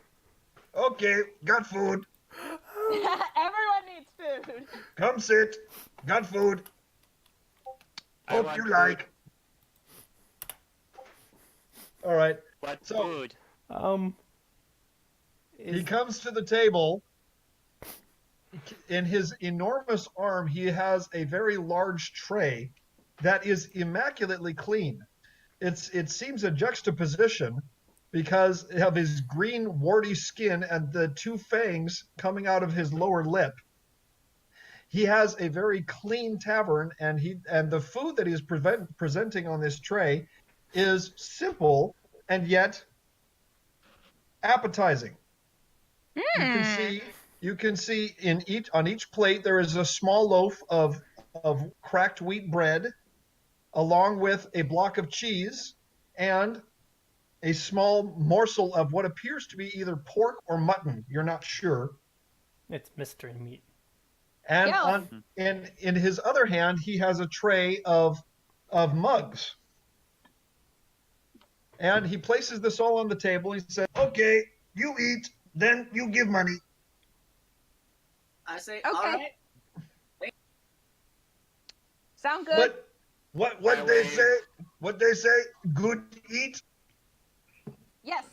S1: Okay, got food.
S9: Everyone needs food.
S1: Come sit. Got food.
S2: I
S1: Hope
S2: want
S1: you
S2: food.
S1: like. All right.
S2: What
S1: So-
S2: food?
S1: He comes to the table. In his enormous arm, he has a very large tray that is immaculately clean. It seems a juxtaposition because of his green warty skin and the two fangs coming out of his lower lip. He has a very clean tavern, and the food that he is presenting on this tray is simple and yet appetizing. You can see on each plate there is a small loaf of cracked wheat bread, along with a block of cheese and a small morsel of what appears to be either pork or mutton. You're not sure.
S3: It's mystery meat.
S1: And
S5: Yeah.
S1: in his other hand, he has a tray of mugs. And he places this all on the table. He says, "Okay, you eat, then you give money."
S4: I say,
S5: Okay.
S4: all right.
S5: Sound good?
S1: What
S2: I
S1: they
S2: wave.
S1: say? What they say? Good eat?
S5: Yes.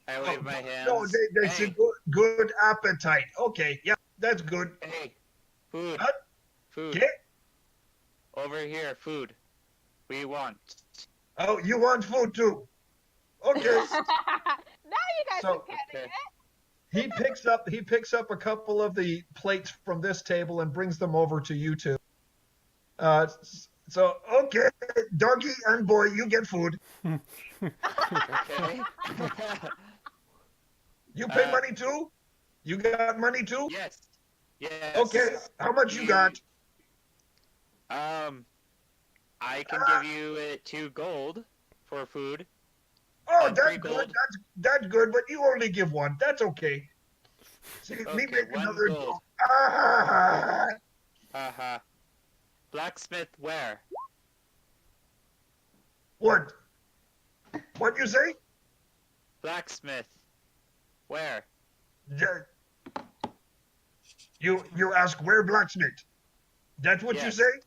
S2: I wave my hands.
S1: No, they say
S2: Hey,
S1: good appetite. Okay, yeah, that's good.
S2: hey, food.
S1: What?
S2: Food.
S1: Okay.
S2: Over here, food. We want.
S1: Oh, you want food too? Okay.
S5: Now you guys
S1: So-
S5: are getting
S2: Okay.
S5: it.
S1: He picks up a couple of the plates from this table and brings them over to you two. So okay, doggy and boy, you get food.
S2: Okay.
S1: You pay money too? You got money too?
S2: Yes. Yes.
S1: Okay, how much you got?
S2: I can give you 2 gold for food.
S1: Oh,
S2: And
S1: that's
S2: 3
S1: good.
S2: gold.
S1: That's good, but you only give one. That's okay. See, me
S2: Okay,
S1: make
S2: 1
S1: another
S2: gold.
S1: Ah!
S2: Haha. Blacksmith, where?
S1: What? What you say?
S2: Blacksmith, where?
S1: You ask where blacksmith? That's what you
S2: Yes.
S1: say?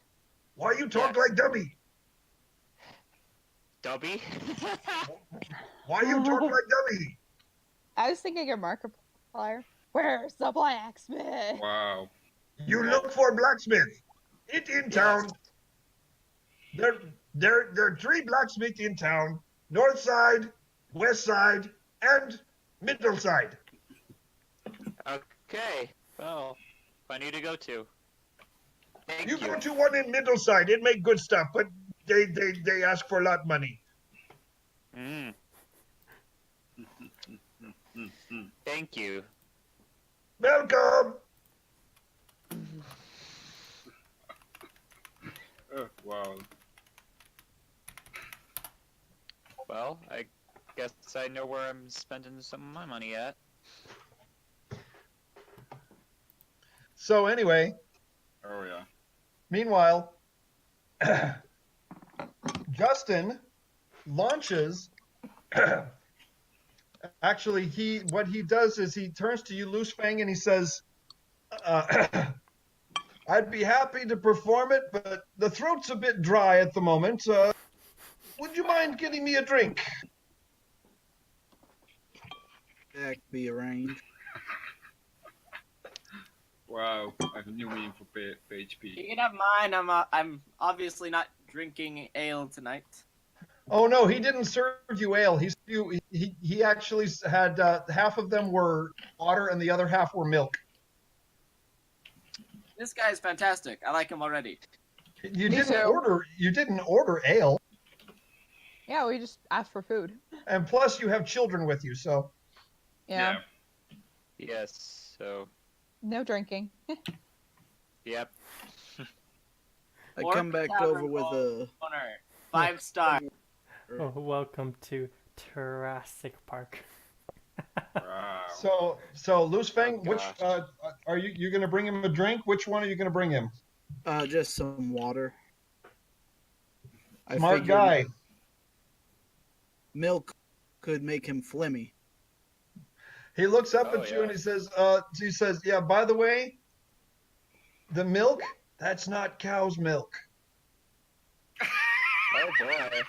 S1: Why you talk
S2: Yes.
S1: like dummy?
S2: Dobby?
S1: Why you talk like dummy?
S5: I was thinking of Markiplier. Where's the blacksmith?
S6: Wow.
S1: You look for blacksmith. It in town. There are 3 blacksmiths in town. North side, west side, and middle side.
S2: Okay. Well, I need to go to. Thank
S1: You
S2: you.
S1: go to one in middle side. It make good stuff, but they ask for a lot of money.
S2: Mm. Thank you.
S1: Welcome.
S6: Wow.
S2: Well, I guess I know where I'm spending some of my money at.
S1: So anyway,
S6: Oh yeah.
S1: meanwhile, Justin launches. Actually, what he does is he turns to you, Loose Fang, and he says, "I'd be happy to perform it, but the throat's a bit dry at the moment. Would you mind getting me a drink?"
S8: That could be arranged.
S6: Wow. I have a new meaning for PHP.
S4: You can have mine. I'm obviously not drinking ale tonight.
S1: Oh no, he didn't serve you ale. He actually had half of them were water and the other half were milk.
S4: This guy is fantastic. I like him already.
S1: You
S5: Me
S1: didn't
S5: too.
S1: order ale,
S5: Yeah, we just asked for food.
S1: and plus you have children with you, so
S5: Yeah.
S2: Yes, so,
S5: No drinking.
S2: yep.
S8: I
S4: Pork
S8: come back
S4: tavern
S8: over with a.
S4: owner. 5 star.
S3: Oh, welcome to Jurassic Park.
S6: Wow.
S1: so Loose Fang,
S2: Oh,
S1: which
S2: gosh.
S1: are you going to bring him a drink? Which one are you going to bring him?
S8: Just some water. I
S1: Smart
S8: figured
S1: guy.
S8: milk could make him flimmy.
S1: He looks up
S2: Oh,
S1: at you
S2: yeah.
S1: and he says, "Yeah, by the way, the milk, that's not cow's milk."
S2: Oh boy.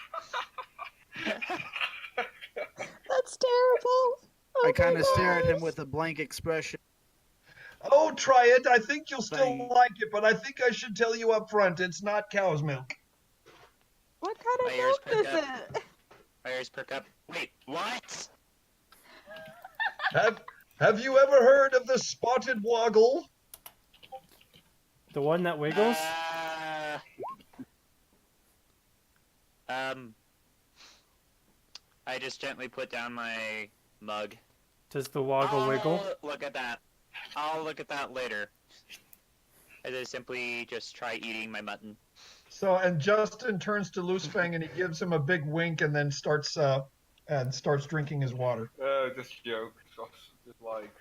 S5: That's terrible.
S8: I kind of stare at him with a blank expression.
S1: Oh, try it. I think you'll still
S8: Fang.
S1: like it, but I think I should tell you up front, it's not cow's milk.
S5: What kind
S2: My
S5: of
S2: ears
S5: milk is
S2: perk
S5: it?
S2: My ears perk up. Wait, what?
S1: Have you ever heard of the spotted woggle?
S3: The one that wiggles?
S2: I just gently put down my mug.
S3: Does the woggle wiggle?
S2: Look at that. I'll look at that later. As I simply just try eating my mutton.
S1: So, and Justin turns to Loose Fang and he gives him a big wink and then starts drinking his water.
S6: Just a joke. It was just like.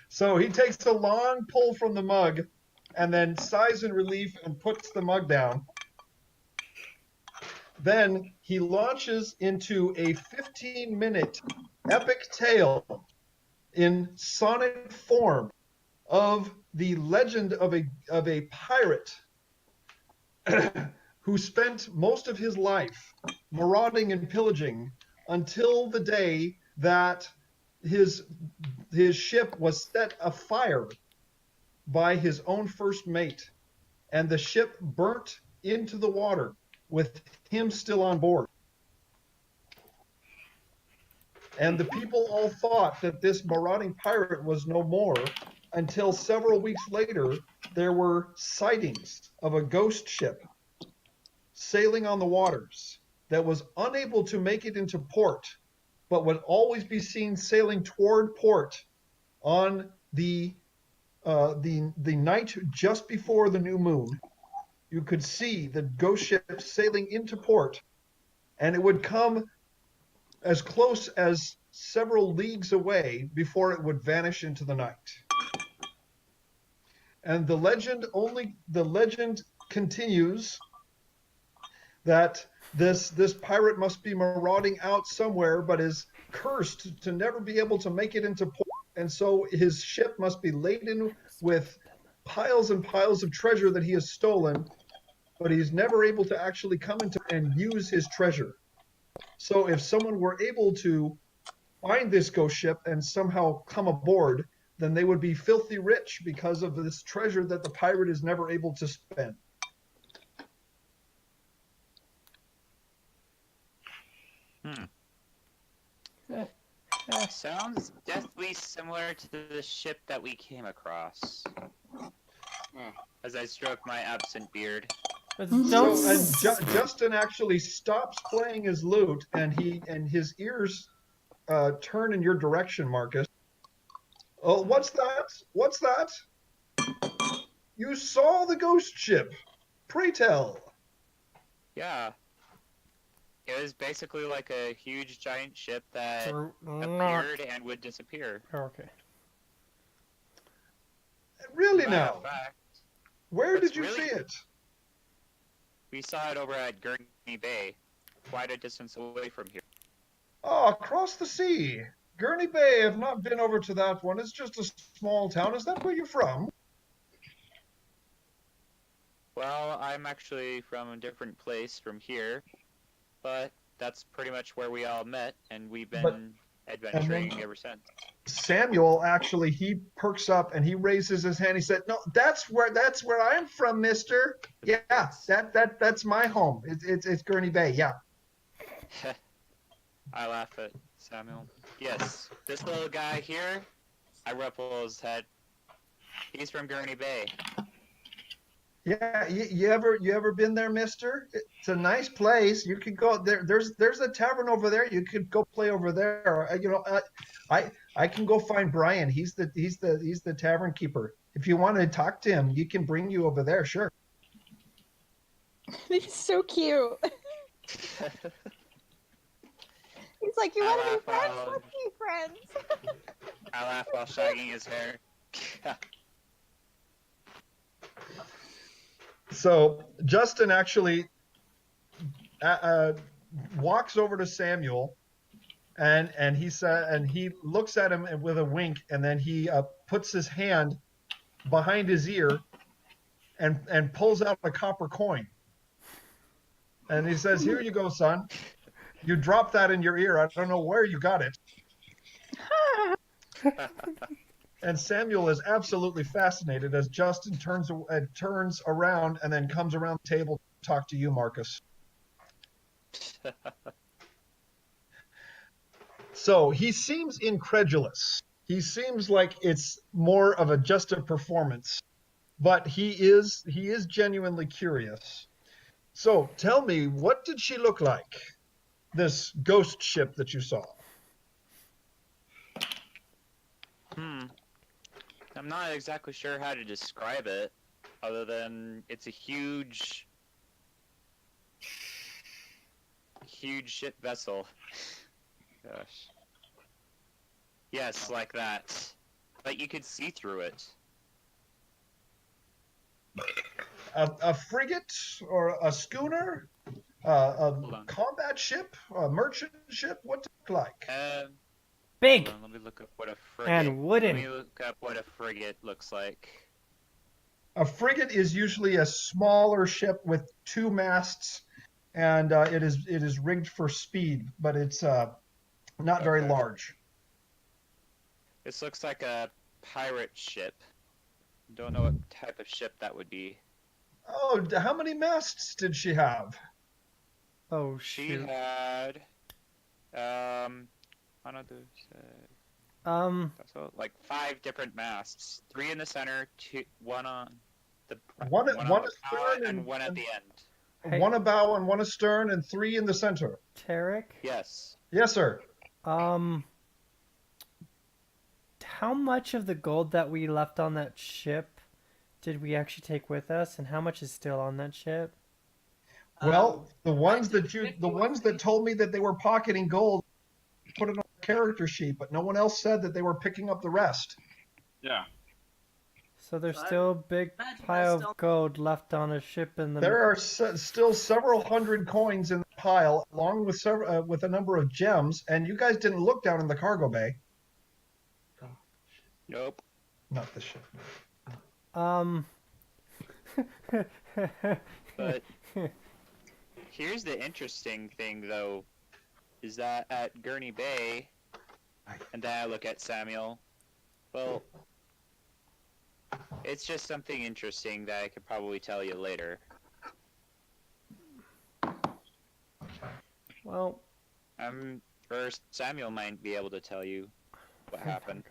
S1: So he takes a long pull from the mug and then sighs in relief and puts the mug down. Then he launches into a 15-minute epic tale in sonnet form of the legend of a pirate who spent most of his life marauding and pillaging until the day that his ship was set afire by his own first mate, and the ship burnt into the water with him still on board. And the people all thought that this marauding pirate was no more until several weeks later there were sightings of a ghost ship sailing on the waters that was unable to make it into port, but would always be seen sailing toward port on the night just before the new moon. You could see the ghost ship sailing into port, and it would come as close as several leagues away before it would vanish into the night. And the legend continues that this pirate must be marauding out somewhere, but is cursed to never be able to make it into port, and so his ship must be laden with piles and piles of treasure that he has stolen, but he's never able to actually come into and use his treasure. So if someone were able to find this ghost ship and somehow come aboard, then they would be filthy rich because of this treasure that the pirate is never able to spend.
S2: Sounds deathly similar to the ship that we came across. As I stroke my absent beard.
S1: Justin actually stops playing his lute, and his ears turn in your direction, Marcus. Oh, what's that? What's that? You saw the ghost ship. Pray tell.
S2: Yeah. It was basically like a huge giant ship that appeared and would disappear.
S3: Okay.
S1: Really
S2: Matter
S1: now?
S2: of fact,
S1: Where
S2: that's
S1: did you
S2: really-
S1: see it?
S2: we saw it over at Gurney Bay, quite a distance away from here.
S1: Oh, across the sea. Gurney Bay. I've not been over to that one. It's just a small town. Is that where you're from?
S2: Well, I'm actually from a different place from here, but that's pretty much where we all met, and we've been adventuring ever since.
S1: Samuel actually, he perks up and he raises his hand. He said, "No, that's where I'm from, Mister. Yeah, that's my home. It's Gurney Bay. Yeah."
S2: I laugh at Samuel. Yes, this little guy here, I ruffle his head. He's from Gurney Bay.
S1: Yeah, you ever been there, Mister? It's a nice place. You could go there. There's a tavern over there. You could go play over there. I can go find Brian. He's the tavern keeper. If you want to talk to him, you can bring you over there. Sure.
S5: He's so cute. He's like, you want to be friends? Let's be friends.
S2: I laugh while shagging his hair.
S1: So Justin actually walks over to Samuel, and he looks at him with a wink, and then he puts his hand behind his ear, and pulls out a copper coin, and he says, "Here you go, son. You dropped that in your ear. I don't know where you got it." And Samuel is absolutely fascinated as Justin turns around and then comes around the table to talk to you, Marcus. So he seems incredulous. He seems like it's more of just a performance, but he is genuinely curious. So tell me, what did she look like? This ghost ship that you saw.
S2: I'm not exactly sure how to describe it, other than it's a huge ship vessel. Gosh. Yes, like that. But you could see through it.
S1: A frigate or a schooner? A combat ship? A merchant ship? What does it look like?
S3: Big.
S2: Hold on, let me look up what a frigate.
S3: And wooden.
S2: Let me look up what a frigate looks like.
S1: A frigate is usually a smaller ship with two masts, and it is rigged for speed, but it's not very large.
S2: This looks like a pirate ship. Don't know what type of ship that would be.
S1: Oh, how many masts did she have?
S3: Oh,
S2: She
S3: shoot.
S2: had so like 5 different masts. 3 in the center, one on the
S1: One
S2: on the
S1: astern
S2: and one at the end.
S3: Hey.
S1: One abow and one astern, and 3 in the center.
S3: Tarek?
S2: Yes.
S1: Yes, sir.
S3: How much of the gold that we left on that ship did we actually take with us, and how much is still on that ship?
S1: Well, the ones that told me that they were pocketing gold, put it on a character sheet, but no one else said that they were picking up the rest.
S6: Yeah.
S3: So there's
S4: So I
S3: still a big
S4: imagine
S3: pile
S4: there's
S3: of gold left on a ship in the.
S1: There are still several hundred coins in the pile, along with several with a number of gems. And you guys didn't look down in the cargo bay.
S2: Nope.
S1: Not the ship.
S3: Um.
S2: But here's the interesting thing, though, is that at Gurney Bay, and then I look at Samuel. Well, it's just something interesting that I could probably tell you later.
S3: Well,
S2: Or Samuel might be able to tell you what happened.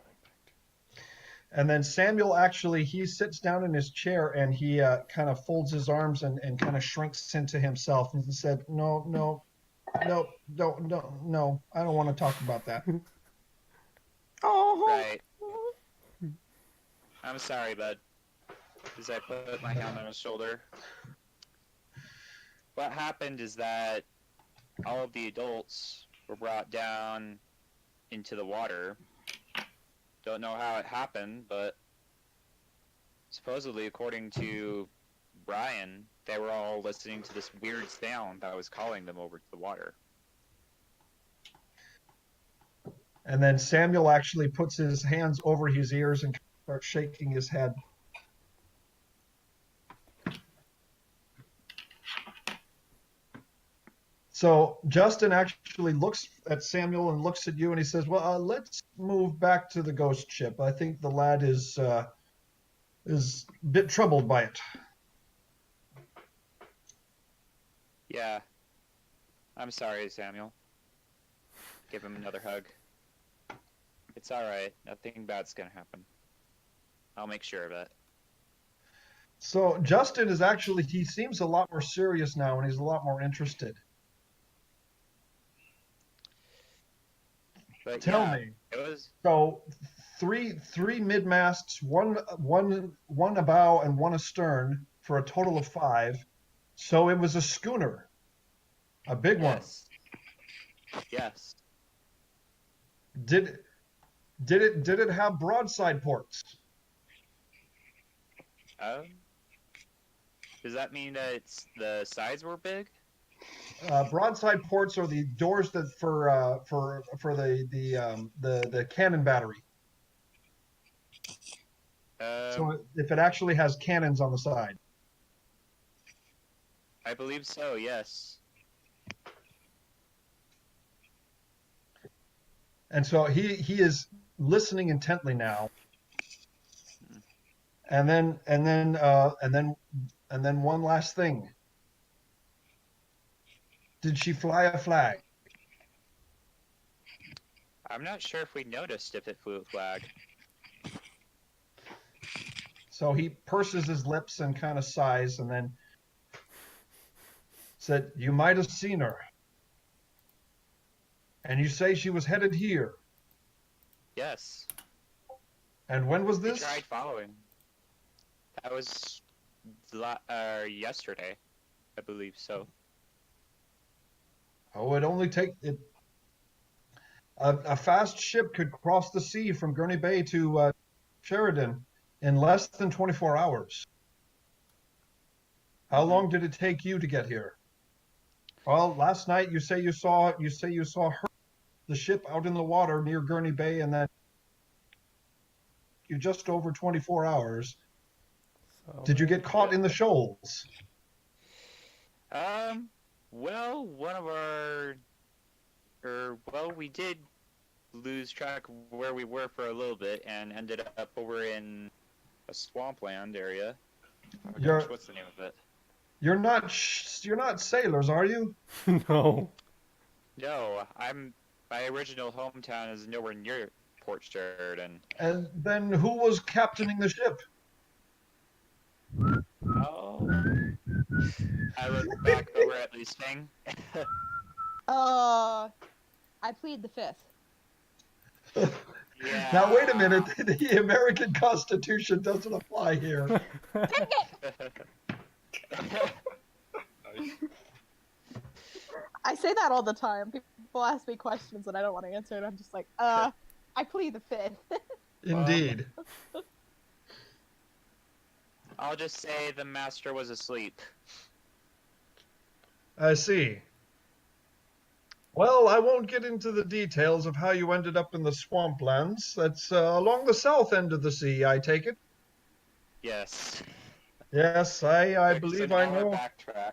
S1: And then Samuel actually, he sits down in his chair and he kind of folds his arms and kind of shrinks into himself and said, no, I don't want to talk about that.
S5: Oh.
S2: Right. I'm sorry, bud. As I put my hand on his shoulder. What happened is that all of the adults were brought down into the water. Don't know how it happened, but supposedly, according to Brian, they were all listening to this weird sound that was calling them over to the water.
S1: And then Samuel actually puts his hands over his ears and starts shaking his head. So Justin actually looks at Samuel and looks at you and he says, well, let's move back to the ghost ship. I think the lad is a bit troubled by it.
S2: Yeah. I'm sorry, Samuel. Give him another hug. It's alright. Nothing bad's gonna happen. I'll make sure of it.
S1: So Justin is actually, he seems a lot more serious now and he's a lot more interested.
S2: But
S1: Tell
S2: yeah,
S1: me.
S2: It was
S1: So three mid-masts, one abow and one astern for a total of 5. So it was a schooner, a big one.
S2: Yes.
S1: Did it have broadside ports?
S2: Does that mean that the sides were big?
S1: Broadside ports are the doors that for the cannon battery. So if it actually has cannons on the side.
S2: I believe so, yes.
S1: And so he is listening intently now. And then one last thing. Did she fly a flag?
S2: I'm not sure if we noticed if it flew a flag.
S1: So he purses his lips and kind of sighs and then said, you might have seen her. And you say she was headed here.
S2: Yes.
S1: And when was
S2: We
S1: this?
S2: tried following. That was yesterday, I believe so.
S1: Oh, it only take it. A fast ship could cross the sea from Gurney Bay to Sheridan in less than 24 hours. How long did it take you to get here? Well, last night you say you saw her, the ship out in the water near Gurney Bay, and then you just over 24 hours.
S3: So
S1: Did you get caught in the shoals?
S2: Well, we did lose track of where we were for a little bit and ended up over in a swampland area. Oh gosh, what's the name of it?
S1: You're not sailors, are you?
S3: No.
S2: No, my original hometown is nowhere near Port Sheridan.
S1: And then who was captaining the ship?
S2: Oh. I look back over at Lusing.
S5: I plead the fifth.
S2: Yeah.
S1: Now wait a minute, the American Constitution doesn't apply here.
S5: I say that all the time. People ask me questions and I don't want to answer, and I'm just like, I plead the fifth.
S1: Indeed.
S2: I'll just say the master was asleep.
S1: I see. Well, I won't get into the details of how you ended up in the swamplands. That's along the south end of the sea, I take it.
S2: Yes.
S1: Yes, I
S2: There's
S1: believe
S2: an
S1: I
S2: hour
S1: know.
S2: backtrack.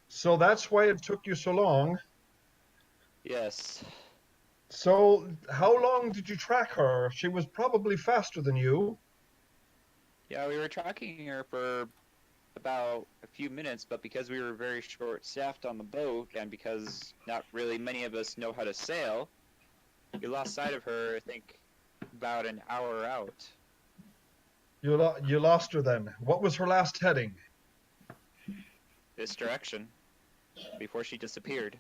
S1: So that's why it took you so long.
S2: Yes.
S1: So how long did you track her? She was probably faster than you.
S2: Yeah, we were tracking her for about a few minutes, but because we were very short-staffed on the boat, and because not really many of us know how to sail, we lost sight of her, I think, about an hour out.
S1: You lost her then. What was her last heading?
S2: This direction, before she disappeared.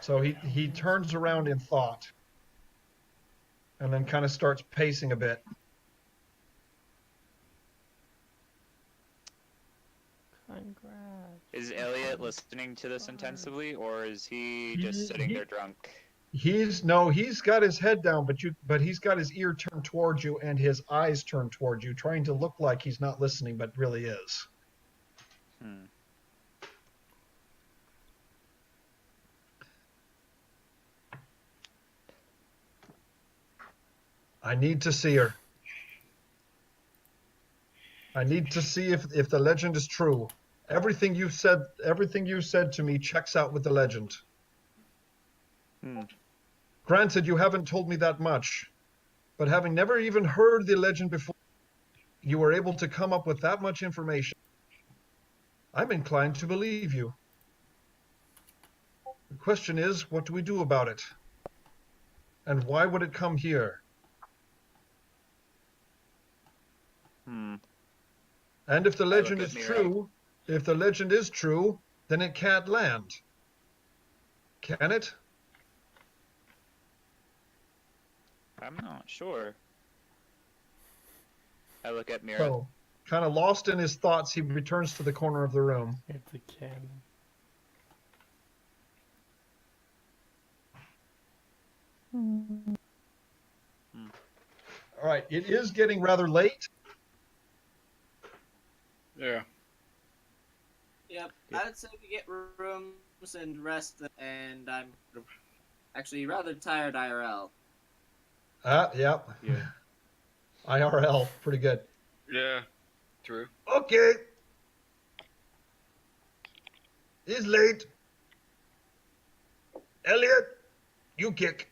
S1: So he turns around in thought and then kind of starts pacing a bit.
S3: Congrats.
S2: Is Elliot listening to this intensively, or is he just sitting there drunk?
S1: He's got his head down, but he's got his ear turned towards you and his eyes turned towards you, trying to look like he's not listening, but really is.
S2: Hmm.
S1: I need to see her. I need to see if the legend is true. Everything you said to me checks out with the legend.
S2: Hmm.
S1: Granted, you haven't told me that much, but having never even heard the legend before, you were able to come up with that much information. I'm inclined to believe you. The question is, what do we do about it? And why would it come here?
S2: Hmm.
S1: And if the
S2: look
S1: legend
S2: at
S1: is
S2: me,
S1: true, if the legend is true, then it can't land. Can it?
S2: I'm not sure. I look at Mira.
S1: So, kind of lost in his thoughts, he returns to the corner of the room.
S3: It's a cannon.
S1: All right, it is getting rather late.
S6: Yeah.
S4: Yep, I'd say we get rooms and rest, and I'm actually rather tired IRL.
S1: Yep.
S2: Yeah.
S1: IRL, pretty good.
S6: Yeah. True.
S1: Okay. It's late. Elliot, you kick.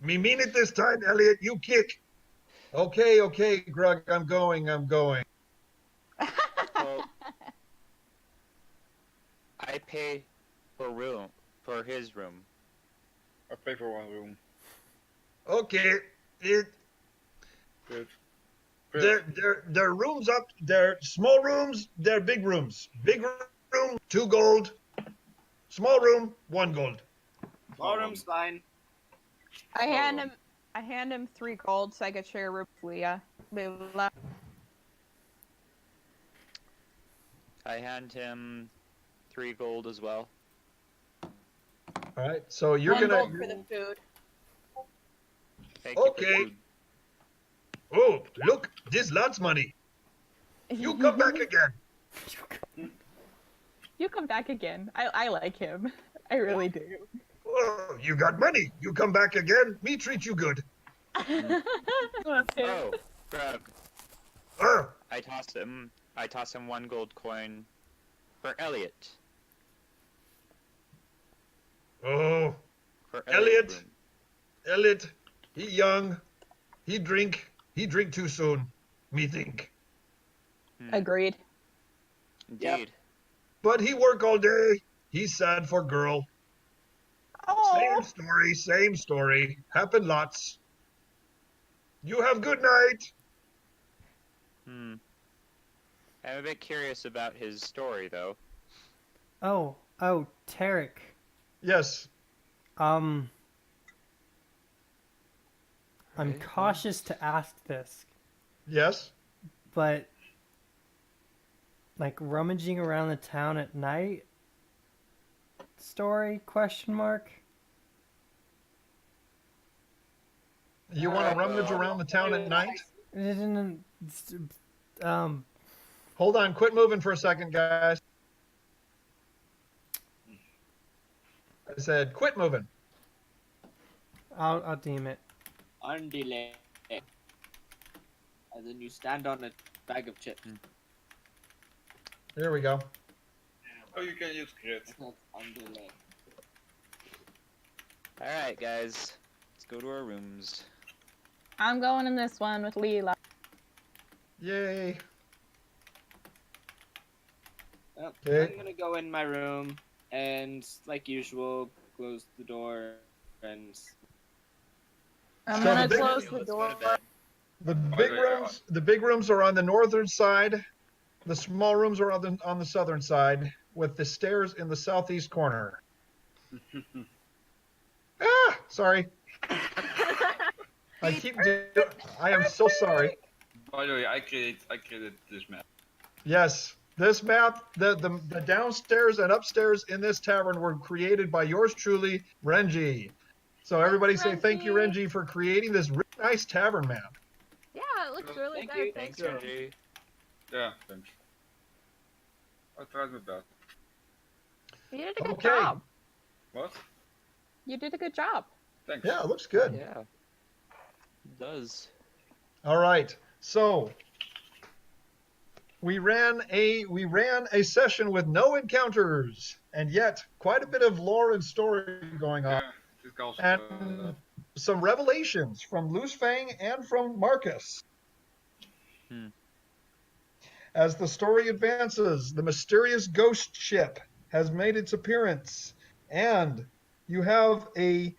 S1: Me mean it this time, Elliot, you kick. Okay, Grug, I'm going.
S2: Well, I pay for his room.
S6: I pay for one room.
S1: Okay.
S6: Good.
S1: They're rooms up. They're small rooms. They're big rooms. Big room, 2 gold. Small room, 1 gold.
S4: Small room's fine.
S9: I hand him 3 gold so I could share a room with Leah. Leila.
S2: I hand him 3 gold as well.
S1: All right. So you're
S9: 1
S1: gonna.
S9: gold for the food.
S2: Thank you for
S1: Okay.
S2: food.
S1: Oh, look, this lots money. You come back again.
S9: You come back again. I like him. I really do.
S1: Oh, you got money. You come back again. Me treat you good.
S2: Oh, Grug.
S1: Oh,
S2: I toss him 1 gold coin for Elliot.
S1: oh,
S2: For
S1: Elliot.
S2: room.
S1: Elliot, he young. He drink too soon. Me think.
S9: Agreed.
S2: Indeed.
S1: But he work all day. He's sad for girl.
S9: Oh.
S1: Same story. Happen lots. You have good night.
S2: I'm a bit curious about his story, though.
S3: Oh, Tarek.
S1: Yes.
S3: I'm
S2: Right.
S3: cautious to ask this,
S1: Yes.
S3: but like rummaging around the town at night story ?
S1: You want to rummage around the town at night?
S3: Um,
S1: Hold on, quit moving for a second, guys. I said, quit moving.
S3: I'll deem it.
S4: Undelay. As in you stand on a bag of chips.
S1: There we go.
S6: Oh, you can use grit.
S4: That's not undelay.
S2: Alright, guys. Let's go to our rooms.
S9: I'm going in this one with Leela.
S1: Yay.
S4: Well,
S1: Okay.
S4: I'm gonna go in my room and, like usual, close the door and.
S9: I'm
S1: So
S9: gonna
S1: the big-
S9: close the
S2: Let's go
S9: door.
S2: to bed.
S1: The big rooms are on the northern side. The small rooms are on the southern side, with the stairs in the southeast corner. Sorry. I am so sorry.
S6: By the way, I created this map.
S1: Yes, this map, the downstairs and upstairs in this tavern were created by yours truly, Renji. So everybody say thank you, Renji, for creating this really nice tavern map.
S9: Yeah, it looks really
S4: Thank
S9: good.
S4: you.
S2: Thanks,
S9: you.
S2: Renji.
S6: Yeah, thanks. I tried my best.
S9: You did a good
S1: Okay.
S9: job.
S6: What?
S9: You did a good job.
S6: Thanks.
S1: Yeah, it looks good.
S2: Yeah. It does.
S1: All right. So we ran a session with no encounters, and yet quite a bit of lore and story going on,
S6: Yeah, this guy's,
S1: and some revelations from Loose Fang and from Marcus. As the story advances, the mysterious ghost ship has made its appearance, and you have a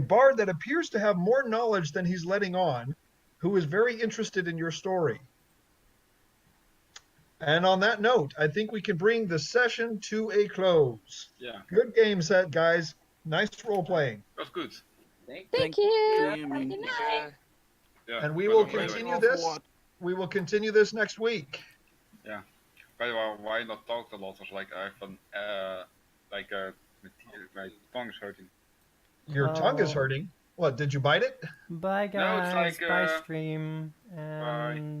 S1: bard that appears to have more knowledge than he's letting on, who is very interested in your story. And on that note, I think we can bring the session to a close.
S6: yeah,
S1: Good game set, guys. Nice role playing.
S6: that's good.
S9: Thank you. Have a
S8: DMing.
S9: good night.
S6: Yeah.
S1: And we
S6: by
S1: will
S6: the way-
S1: continue this. We will continue this next week.
S6: By the way, why not talk a lot? Was like I have my tongue is hurting.
S1: Your tongue is
S3: Oh.
S1: hurting. What, did you bite it?
S3: Bye
S6: No, it's
S3: guys.
S6: like,
S3: Bye stream.
S6: bye.
S3: And